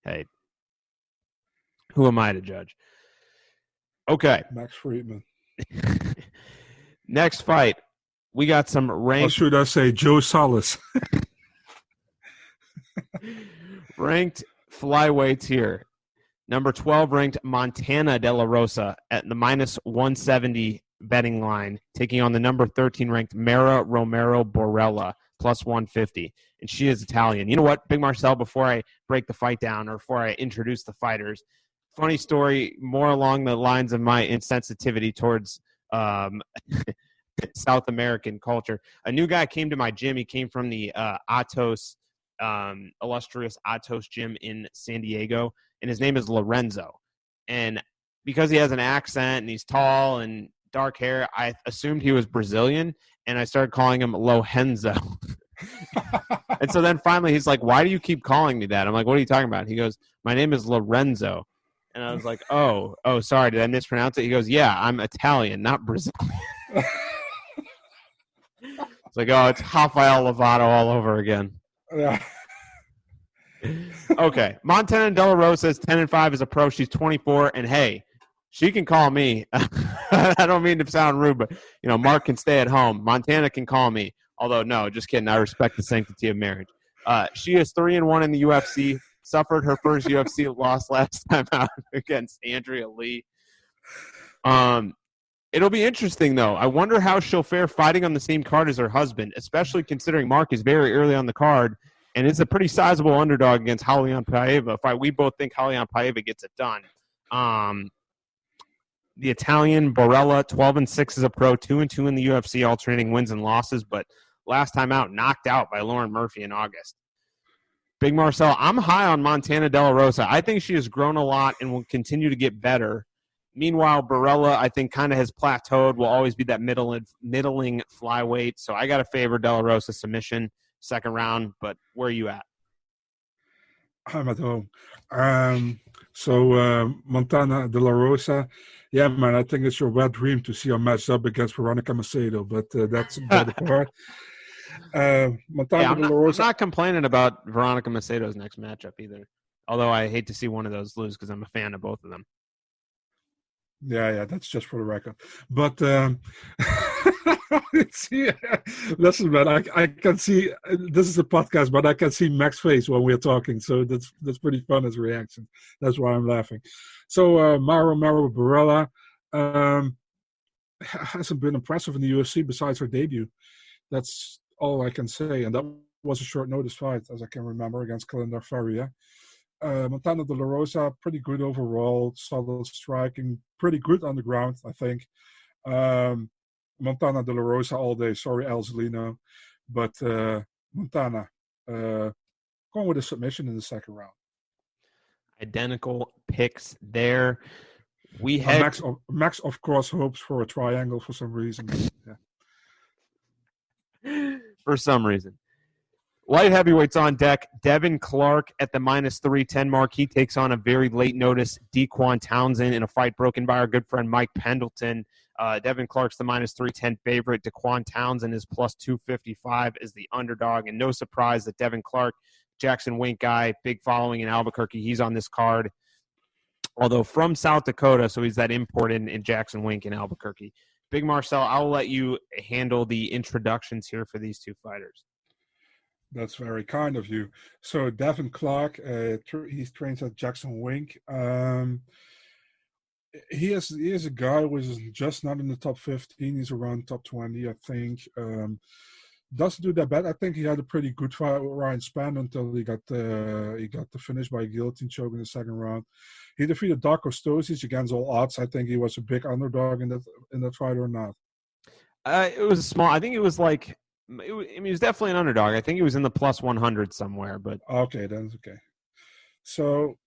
hey, who am I to judge? Okay.
Max Friedman.
Next fight, we got some
Or
ranked.
should I say Joe Salas?
Ranked flyweights here. Number 12 ranked Montana De La Rosa at the minus 170 betting line, taking on the number 13 ranked Mara Romero Borella plus 150. And she is Italian. You know what, Big Marcel, before I break the fight down or before I introduce the fighters, funny story, more along the lines of my insensitivity towards South American culture. A new guy came to my gym. He came from the Atos, illustrious Atos gym in San Diego, and his name is Lorenzo. And because he has an accent and he's tall and dark hair, I assumed he was Brazilian, and I started calling him Lorenzo. And so then finally he's like, why do you keep calling me that? I'm like, what are you talking about? He goes, my name is Lorenzo. And I was like, oh, sorry, did I mispronounce it? He goes, yeah, I'm Italian, not Brazilian. It's like, oh, it's Rafael Lovato all over again.
Yeah.
Okay, Montana De La Rosa is 10-5 as a pro. She's 24, and hey, she can call me. I don't mean to sound rude, but Mark can stay at home. Montana can call me. Although, no, just kidding. I respect the sanctity of marriage. She is 3-1 in the UFC. Suffered her first UFC loss last time out against Andrea Lee. It'll be interesting, though. I wonder how she'll fare fighting on the same card as her husband, especially considering Mark is very early on the card, and is a pretty sizable underdog against Raulian Paiva. We both think Raulian Paiva gets it done. The Italian Borella, 12-6 as a pro, 2-2 in the UFC, alternating wins and losses, but last time out, knocked out by Lauren Murphy in August. Big Marcel, I'm high on Montana De La Rosa. I think she has grown a lot and will continue to get better. Meanwhile, Borella, I think, kind of has plateaued, will always be that middling flyweight. So I got to favor De La Rosa submission, second round. But where are you at?
I'm at home. Montana De La Rosa, yeah, man, I think it's your wet dream to see her matched up against Veronica Macedo, but that's by the part. Montana De La Rosa.
I'm not complaining about Veronica Macedo's next matchup either, although I hate to see one of those lose because I'm a fan of both of them.
Yeah, that's just for the record. But see, listen, man, I can see this is a podcast, but I can see Max's face when we're talking, so that's pretty fun as a reaction. That's why I'm laughing. So Mara Borella hasn't been impressive in the UFC besides her debut. That's all I can say, and that was a short notice fight, as I can remember, against Kalindar Faria. Montana De La Rosa, pretty good overall, solid striking, pretty good on the ground, I think. Montana De La Rosa all day. Sorry, El Zelino. But Montana, going with a submission in the second round.
Identical picks there. We had
Max, of course, hopes for a triangle for some reason. Yeah.
For some reason. Light heavyweights on deck. Devin Clark at the minus 310 mark. He takes on a very late notice Dequan Townsend in a fight broken by our good friend Mike Pendleton. Devin Clark's the minus 310 favorite. Dequan Townsend is plus 255 as the underdog. And no surprise that Devin Clark, Jackson Wink guy, big following in Albuquerque. He's on this card. Although from South Dakota, so he's that import in Jackson Wink in Albuquerque. Big Marcel, I'll let you handle the introductions here for these two fighters.
That's very kind of you. So Devin Clark, he trains at Jackson Wink. He is a guy who is just not in the top 15. He's around top 20, I think. Doesn't do that bad. I think he had a pretty good fight with Ryan Spann until he got the finish by a guillotine choke in the second round. He defeated Darko Stosic against all odds. I think he was a big underdog in that fight or not.
It was small. I think it was like. He was definitely an underdog. I think he was in the plus 100 somewhere, but
okay, then okay. So,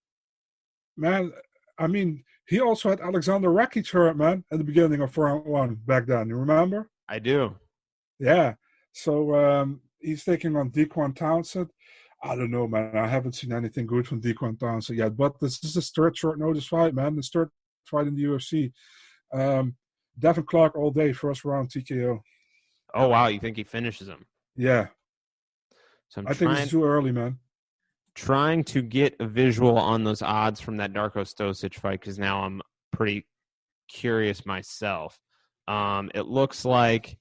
man, I mean, he also had Alexander Rakic hurt, man, at the beginning of round one back then. You remember?
I do.
Yeah. So he's taking on Dequan Townsend. I don't know, man. I haven't seen anything good from Dequan Townsend yet, but this is his third short notice fight, man. His third fight in the UFC. Devin Clark all day, first round TKO.
Oh, wow. You think he finishes him?
Yeah.
So
I think it's too early, man.
Trying to get a visual on those odds from that Darko Stosic fight because now I'm pretty curious myself. It looks like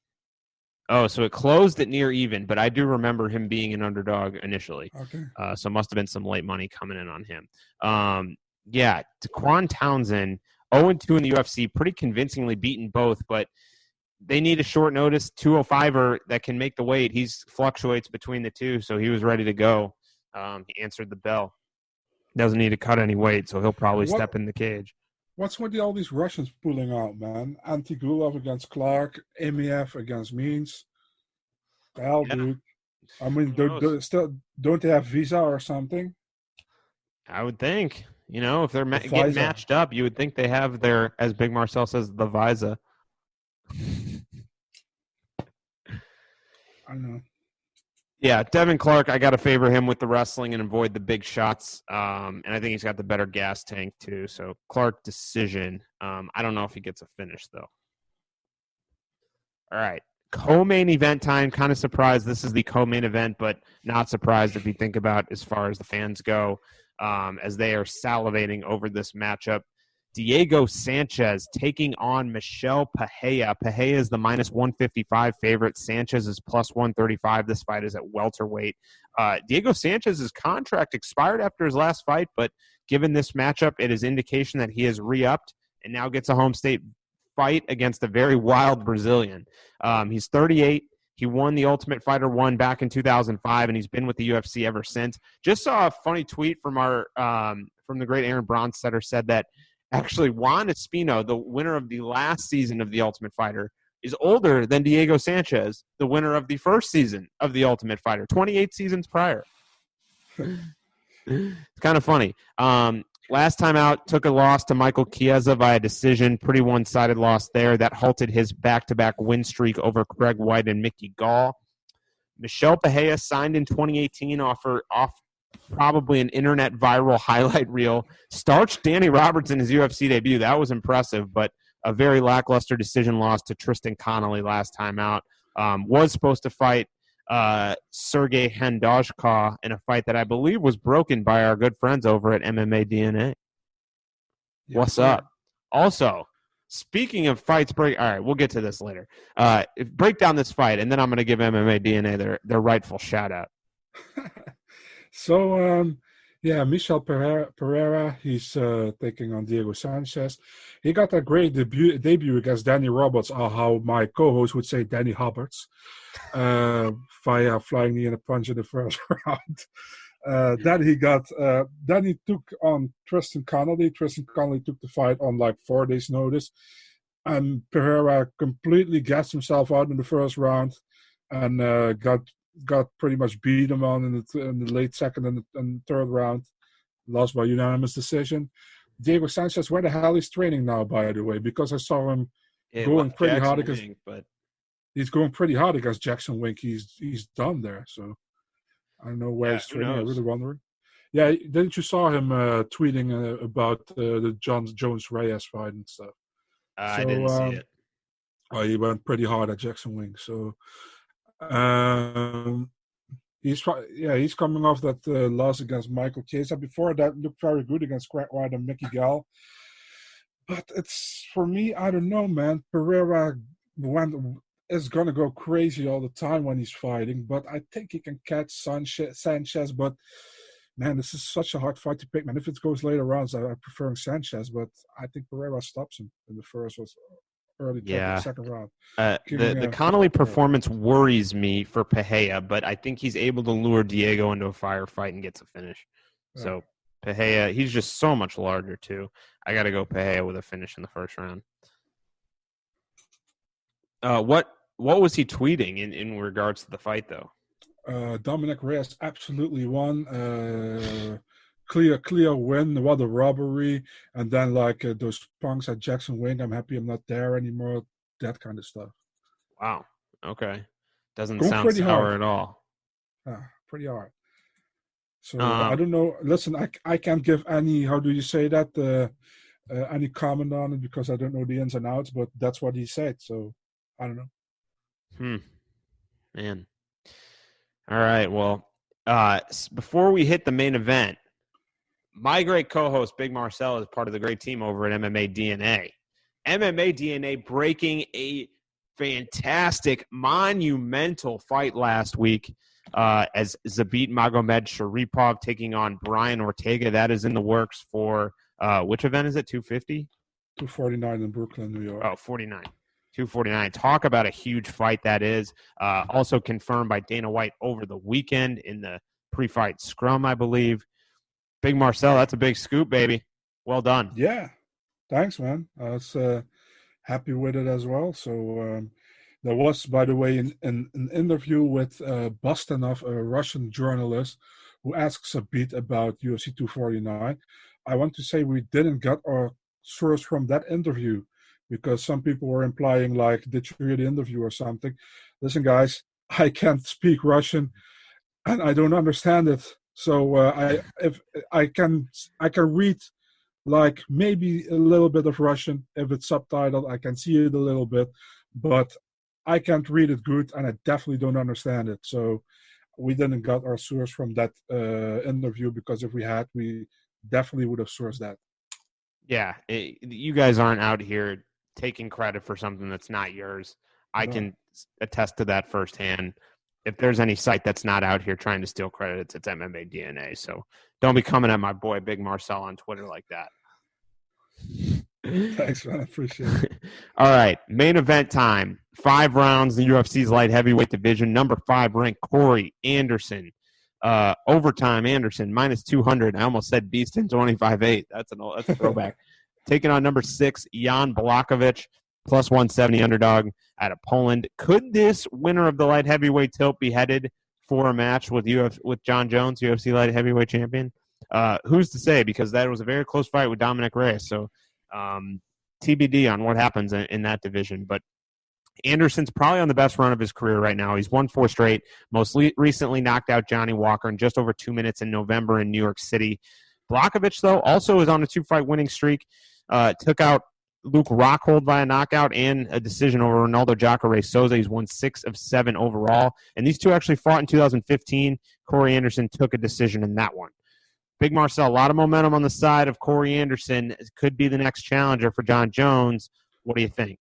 Oh, so it closed at near even, but I do remember him being an underdog initially.
Okay.
So must have been some late money coming in on him. Yeah, Daquan Townsend, 0-2 in the UFC, pretty convincingly beaten both, but they need a short notice 205er that can make the weight. He fluctuates between the two, so he was ready to go. He answered the bell. Doesn't need to cut any weight, so he'll probably step in the cage.
What's with all these Russians pulling out, man? Antigulov against Clark, Emiev against Means. Hell, dude. I mean, don't they have visa or something?
I would think. If they're getting matched up, you would think they have their, as Big Marcel says, the visa.
I know.
Yeah, Devin Clark, I got to favor him with the wrestling and avoid the big shots. And I think he's got the better gas tank, too. So, Clark decision. I don't know if he gets a finish, though. All right. Co-main event time. Kind of surprised this is the co-main event, but not surprised if you think about as far as the fans go, as they are salivating over this matchup. Diego Sanchez taking on Michel Pereira. Pereira is the minus 155 favorite. Sanchez is plus 135. This fight is at welterweight. Diego Sanchez's contract expired after his last fight, but given this matchup, it is indication that he has re-upped and now gets a home state fight against a very wild Brazilian. He's 38. He won the Ultimate Fighter 1 back in 2005, and he's been with the UFC ever since. Just saw a funny tweet from from the great Aaron Bronstetter, said that actually Juan Espino, the winner of the last season of the Ultimate Fighter, is older than Diego Sanchez, the winner of the first season of the Ultimate Fighter, 28 seasons prior. It's kind of funny. Last time out, took a loss to Michael Chiesa via decision. Pretty one-sided loss there. That halted his back-to-back win streak over Craig White and Mickey Gall. Michel Pereira signed in 2018 off probably an internet viral highlight reel. Starched Danny Roberts in his UFC debut. That was impressive, but a very lackluster decision loss to Tristan Connolly last time out. Was supposed to fight Sergey Handashkov in a fight that I believe was broken by our good friends over at MMA DNA. Yes, what's up? Also, speaking of fights all right, we'll get to this later. Break down this fight, and then I'm going to give MMA DNA their rightful shout-out.
So, Michel Pereira, he's taking on Diego Sanchez. He got a great debut against Danny Roberts, or how my co-host would say, Danny Roberts, via flying knee and a punch in the first round. Then he took on Tristan Connolly. Tristan Connolly took the fight on like 4 days' notice, and Pereira completely gassed himself out in the first round, and got pretty much beat him on in the late second and third round. Lost by unanimous decision. Diego Sanchez, where the hell is training now, by the way? Because I saw him going pretty hard against. He's going pretty hard against Jackson Wink. He's done there, so I don't know where he's training. I'm really wondering. Yeah, didn't you saw him tweeting about the Jones Reyes fight and stuff?
I didn't see it.
Oh, he went pretty hard at Jackson Wink, so. He's coming off that loss against Michael Chiesa. Before that, looked very good against Craig White and Mickey Gall. But it's, for me, I don't know, man. Pereira is going to go crazy all the time when he's fighting, but I think he can catch Sanchez. But, man, this is such a hard fight to pick, man. If it goes later rounds, I prefer Sanchez, but I think Pereira stops him in the first or early second round.
The Connolly performance worries me for Pereira, but I think he's able to lure Diego into a firefight and gets a finish. Yeah. So Pereira, he's just so much larger too. I got to go Pereira with a finish in the first round. What was he tweeting in regards to the fight though?
Dominic Reyes absolutely won. Clear win, what a robbery, and then like those punks at Jackson Wink, I'm happy I'm not there anymore, that kind of stuff.
Wow. Okay. Doesn't sound sour at all.
Pretty hard. So I don't know. Listen, I can't give any, how do you say that, any comment on it because I don't know the ins and outs, but that's what he said, so I don't know.
Man. All right, well, before we hit the main event, my great co-host, Big Marcel, is part of the great team over at MMA DNA. MMA DNA breaking a fantastic, monumental fight last week as Zabit Magomed Sharipov taking on Brian Ortega. That is in the works for which event is it? 250?
249 in Brooklyn, New York.
Oh, 49. 249. Talk about a huge fight that is. Also confirmed by Dana White over the weekend in the pre-fight scrum, I believe. Big Marcel, that's a big scoop, baby. Well done.
Yeah. Thanks, man. I was happy with it as well. So there was, by the way, an interview with Bostanov, a Russian journalist, who asks a bit about UFC 249. I want to say we didn't get our source from that interview because some people were implying, like, did you hear the interview or something? Listen, guys, I can't speak Russian and I don't understand it. So if I can read like maybe a little bit of Russian. If it's subtitled, I can see it a little bit, but I can't read it good, and I definitely don't understand it. So we didn't got our source from that interview, because if we had, we definitely would have sourced that.
Yeah, you guys aren't out here taking credit for something that's not yours. I can attest to that firsthand. If there's any site that's not out here trying to steal credit, it's MMA DNA. So don't be coming at my boy Big Marcel on Twitter like that.
Thanks, man. I appreciate it.
All right, main event time. 5 rounds in the UFC's light heavyweight division. Number 5 ranked Corey Anderson. Overtime Anderson, minus 200. I almost said Beaston 25-8. That's a throwback. Taking on number 6, Jan Blachowicz, plus 170 underdog out of Poland. Could this winner of the light heavyweight tilt be headed for a match with John Jones, UFC light heavyweight champion? Who's to say? Because that was a very close fight with Dominic Reyes. So TBD on what happens in that division. But Anderson's probably on the best run of his career right now. He's won 4 straight. Most recently knocked out Johnny Walker in just over 2 minutes in November in New York City. Blachowicz, though, also is on a 2-fight winning streak. Took out Luke Rockhold via knockout and a decision over Ronaldo Jacare Souza. He's won 6 of 7 overall. And these two actually fought in 2015. Corey Anderson took a decision in that one. Big Marcel, a lot of momentum on the side of Corey Anderson. Could be the next challenger for John Jones. What do you think?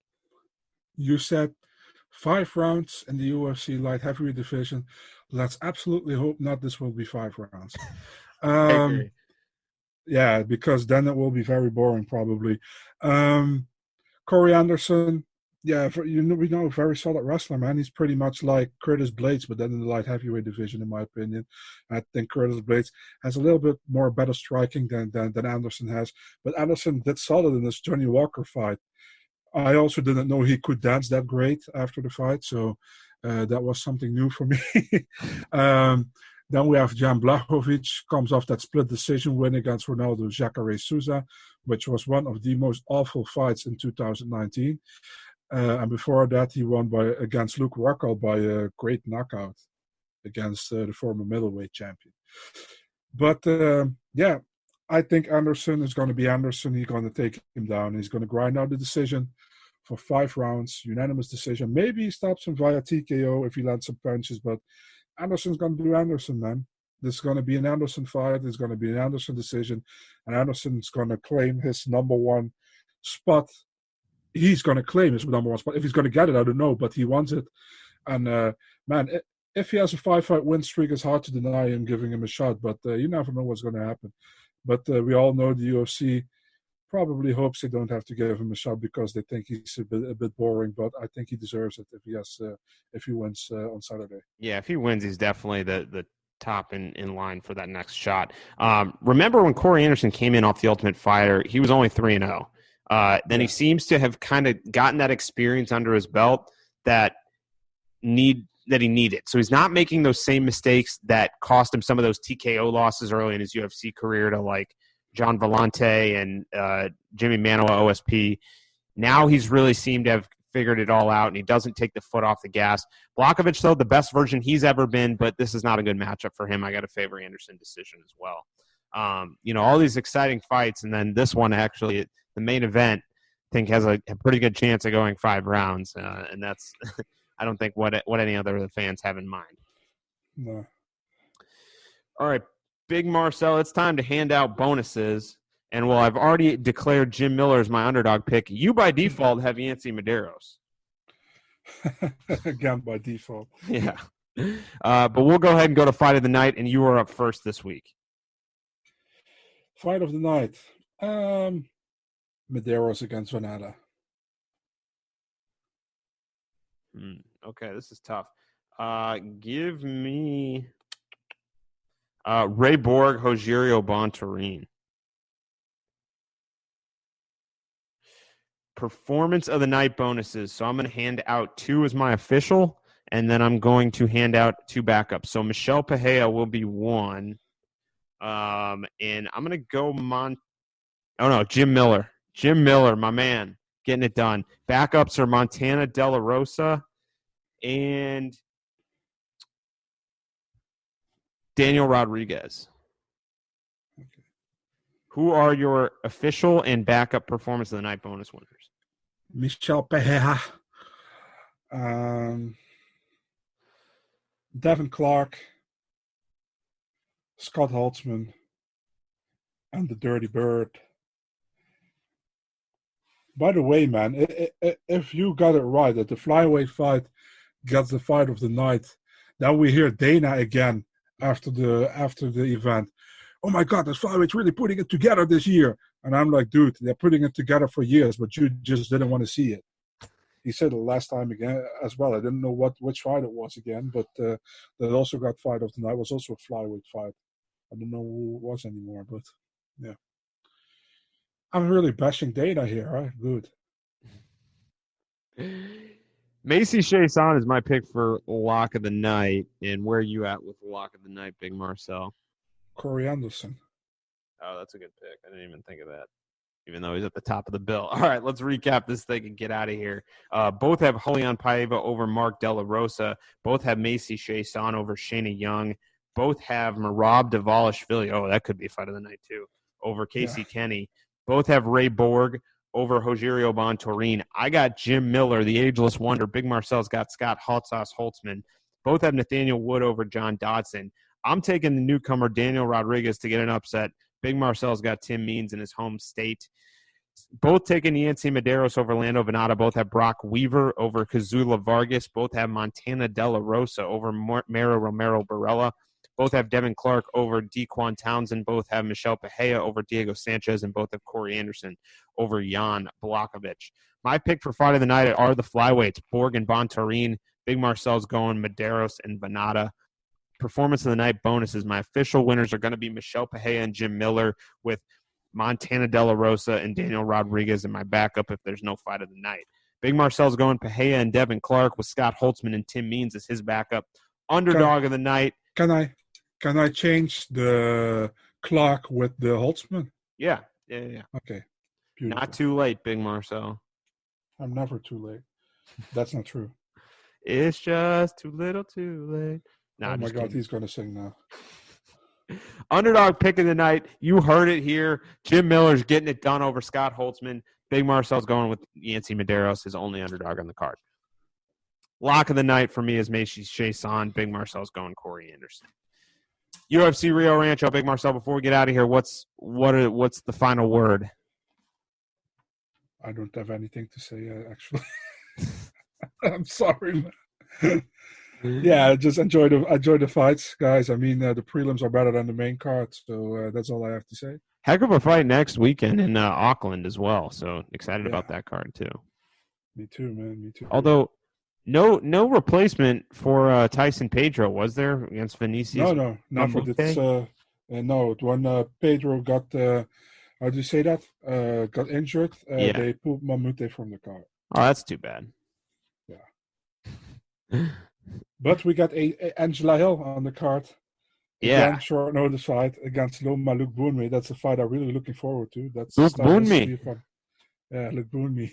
You said 5 rounds in the UFC light heavyweight division. Let's absolutely hope not this will be 5 rounds.
I agree.
Yeah, because then it will be very boring probably. Corey Anderson, yeah, we know, very solid wrestler, man. He's pretty much like Curtis Blades, but then in the light heavyweight division, in my opinion. I think Curtis Blades has a little bit more better striking than Anderson has. But Anderson did solid in this Johnny Walker fight. I also didn't know he could dance that great after the fight, so that was something new for me. Then we have Jan Blachowicz, comes off that split decision win against Ronaldo Jacare Souza, which was one of the most awful fights in 2019. And before that, he won against Luke Rockhold by a great knockout against the former middleweight champion. But yeah, I think Anderson is going to be Anderson. He's going to take him down. He's going to grind out the decision for 5 rounds, unanimous decision. Maybe he stops him via TKO if he lands some punches, but Anderson's going to do Anderson, man. This is going to be an Anderson fight. It's going to be an Anderson decision. And Anderson's going to claim his number 1 spot. He's going to claim his number 1 spot. If he's going to get it, I don't know, but he wants it. And, man, if he has a 5-fight win streak, it's hard to deny him giving him a shot. But you never know what's going to happen. But we all know the UFC probably hopes they don't have to give him a shot because they think he's a bit boring. But I think he deserves it if he wins on Saturday.
Yeah, if he wins, he's definitely the top in line for that next shot. Remember when Corey Anderson came in off The Ultimate Fighter, he was only 3-0. Then he seems to have kind of gotten that experience under his belt that he needed. So he's not making those same mistakes that cost him some of those TKO losses early in his UFC career to like John Vellante and Jimmy Manoa OSP. Now he's really seemed to have figured it all out, and he doesn't take the foot off the gas. Blachowicz, though, the best version he's ever been, but this is not a good matchup for him. I got to favor Anderson decision as well. All these exciting fights, and then this one actually, the main event, I think has a pretty good chance of going 5 rounds, and that's I don't think what any other of the fans have in mind.
No.
All right, Big Marcel, it's time to hand out bonuses. And while I've already declared Jim Miller as my underdog pick, you by default have Yancy Medeiros.
Again, by default.
Yeah. But we'll go ahead and go to Fight of the Night, and you are up first this week.
Fight of the night. Medeiros against Vanada.
Okay, this is tough. Give me Ray Borg, Rogerio Bontorin. Performance of the night bonuses. So I'm going to hand out 2 as my official, and then I'm going to hand out 2 backups. So Michelle Pajea will be 1. And I'm going to go Jim Miller. Jim Miller, my man, getting it done. Backups are Montana De La Rosa and Daniel Rodriguez.
Okay.
Who are your official and backup performance of the night bonus winners?
Michel Pereira. Devin Clark. Scott Holtzman. And the Dirty Bird. By the way, man, if you got it right that the flyweight fight gets the fight of the night, then we hear Dana again after the event. Oh my God, this flyweight's really putting it together this year. And I'm like, dude, they're putting it together for years, but you just didn't want to see it. He said it last time again as well. I didn't know which fight it was again, but that also got fight of the night. It was also a flyweight fight. I don't know who it was anymore, but yeah. I'm really bashing Dana here, right? Good.
Macy Chiasson is my pick for lock of the night. And where are you at with lock of the night, Big Marcel?
Corey Anderson.
Oh, that's a good pick. I didn't even think of that, even though he's at the top of the bill. All right, let's recap this thing and get out of here. Both have Julian Paiva over Mark De La Rosa. Both have Macy Chiasson over Shayna Young. Both have Merab Dvalishvili. Oh, that could be a fight of the night, too, over Casey Kenny. Both have Ray Borg over Rogerio Bontorin. I got Jim Miller, the ageless wonder. Big Marcel's got Scott Holtzman. Both have Nathaniel Wood over John Dodson. I'm taking the newcomer Daniel Rodriguez to get an upset. Big Marcel's got Tim Means in his home state. Both taking Yancy Medeiros over Lando Venata. Both have Brock Weaver over Kazula Vargas. Both have Montana De La Rosa over Mero Romero Barella. Both have Devin Clark over Dequan Townsend. Both have Michelle Pajea over Diego Sanchez. And both have Corey Anderson over Jan Blachowicz. My pick for fight of the night are the flyweights, Borg and Bontorin. Big Marcel's going Medeiros and Venata. Performance of the night bonuses. My official winners are going to be Michelle Pajea and Jim Miller, with Montana De La Rosa and Daniel Rodriguez in my backup if there's no fight of the night. Big Marcel's going Pajea and Devin Clark, with Scott Holtzman and Tim Means as his backup. Underdog of the night.
Can I change the Clark with the Holtzman?
Yeah.
Okay.
Beautiful. Not too late, Big Marcel.
I'm never too late. That's not true.
It's just too little too late.
Oh my God, he's going to sing now.
Underdog pick of the night. You heard it here. Jim Miller's getting it done over Scott Holtzman. Big Marcel's going with Yancy Medeiros, his only underdog on the card. Lock of the night for me is Macy Chiasson. Big Marcel's going Corey Anderson. UFC Rio Rancho. Big Marcel, before we get out of here, what's the final word?
I don't have anything to say, actually. I'm sorry, man. Yeah, just enjoy the fights, guys. I mean, the prelims are better than the main card, so that's all I have to say.
Heck of a fight next weekend in Auckland as well. So excited about that card too.
Me too, man. Me too.
Although no replacement for Tyson Pedro, was there, against Vinicius?
No, not for this. No, when Pedro got how do you say that? Got injured. They pulled Mamute from the card.
Oh, that's too bad.
Yeah. But we got Angela Hill on the card. Again, short notice fight against Loma Luke Boonmi. That's a fight I'm really looking forward to. That's
Luke Boonmi.
Yeah, Luke Boonmi.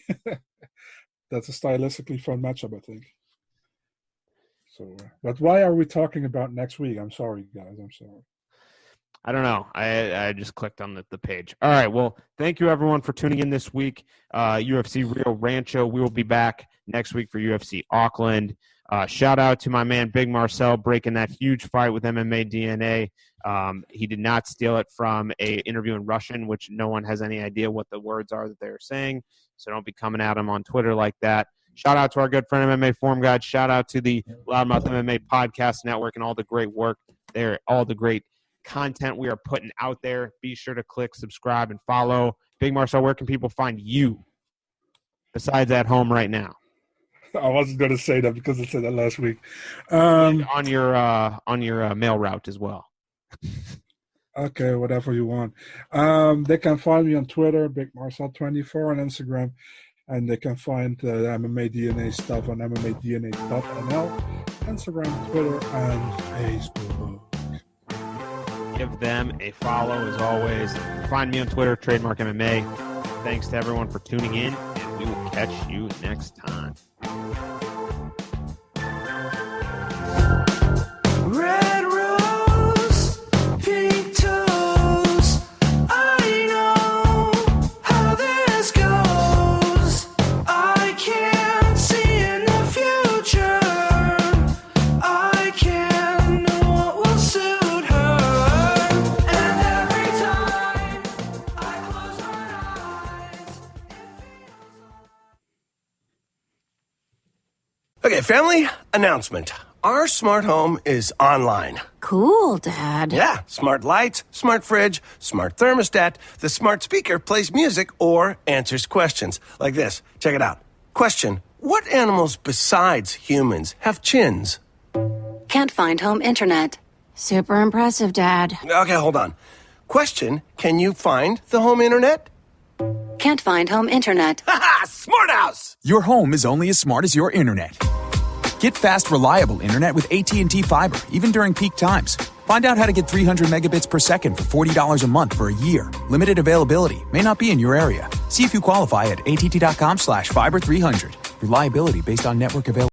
That's a stylistically fun matchup, I think. So, but why are we talking about next week? I'm sorry, guys. I'm sorry.
I don't know. I just clicked on the page. All right. Well, thank you, everyone, for tuning in this week. UFC Rio Rancho. We will be back next week for UFC Auckland. Shout out to my man Big Marcel breaking that huge fight with MMA DNA. He did not steal it from a interview in Russian, which no one has any idea what the words are that they're saying. So don't be coming at him on Twitter like that. Shout out to our good friend MMA Forum Guide. Shout out to the Loudmouth MMA Podcast Network and all the great work there, all the great content we are putting out there. Be sure to click subscribe and follow. Big Marcel, where can people find you besides at home right now?
I wasn't going to say that because I said that last week.
On your mail route as well.
Okay, whatever you want. They can find me on Twitter, BigMarcel24, on Instagram, and they can find the MMA DNA stuff on MMADNA.nl, Instagram, Twitter, and Facebook.
Give them a follow as always. Find me on Twitter, Trademark MMA. Thanks to everyone for tuning in, and we will catch you next time.
Red rose, pink toes. I know how this goes. I can't see in the future. I can't know what will suit her. And every time I close my eyes,
Okay, family, announcement. Our smart home is online.
Cool, Dad.
Yeah, smart lights, smart fridge, smart thermostat. The smart speaker plays music or answers questions. Like this. Check it out. Question: what animals besides humans have chins?
Can't find home internet. Super impressive, Dad.
Okay, hold on. Question: can you find the home internet?
Can't find home internet.
Haha, smart house!
Your home is only as smart as your internet. Get fast, reliable internet with AT&T Fiber, even during peak times. Find out how to get 300 megabits per second for $40 a month for a year. Limited availability. May not be in your area. See if you qualify at att.com/fiber300. Reliability based on network availability.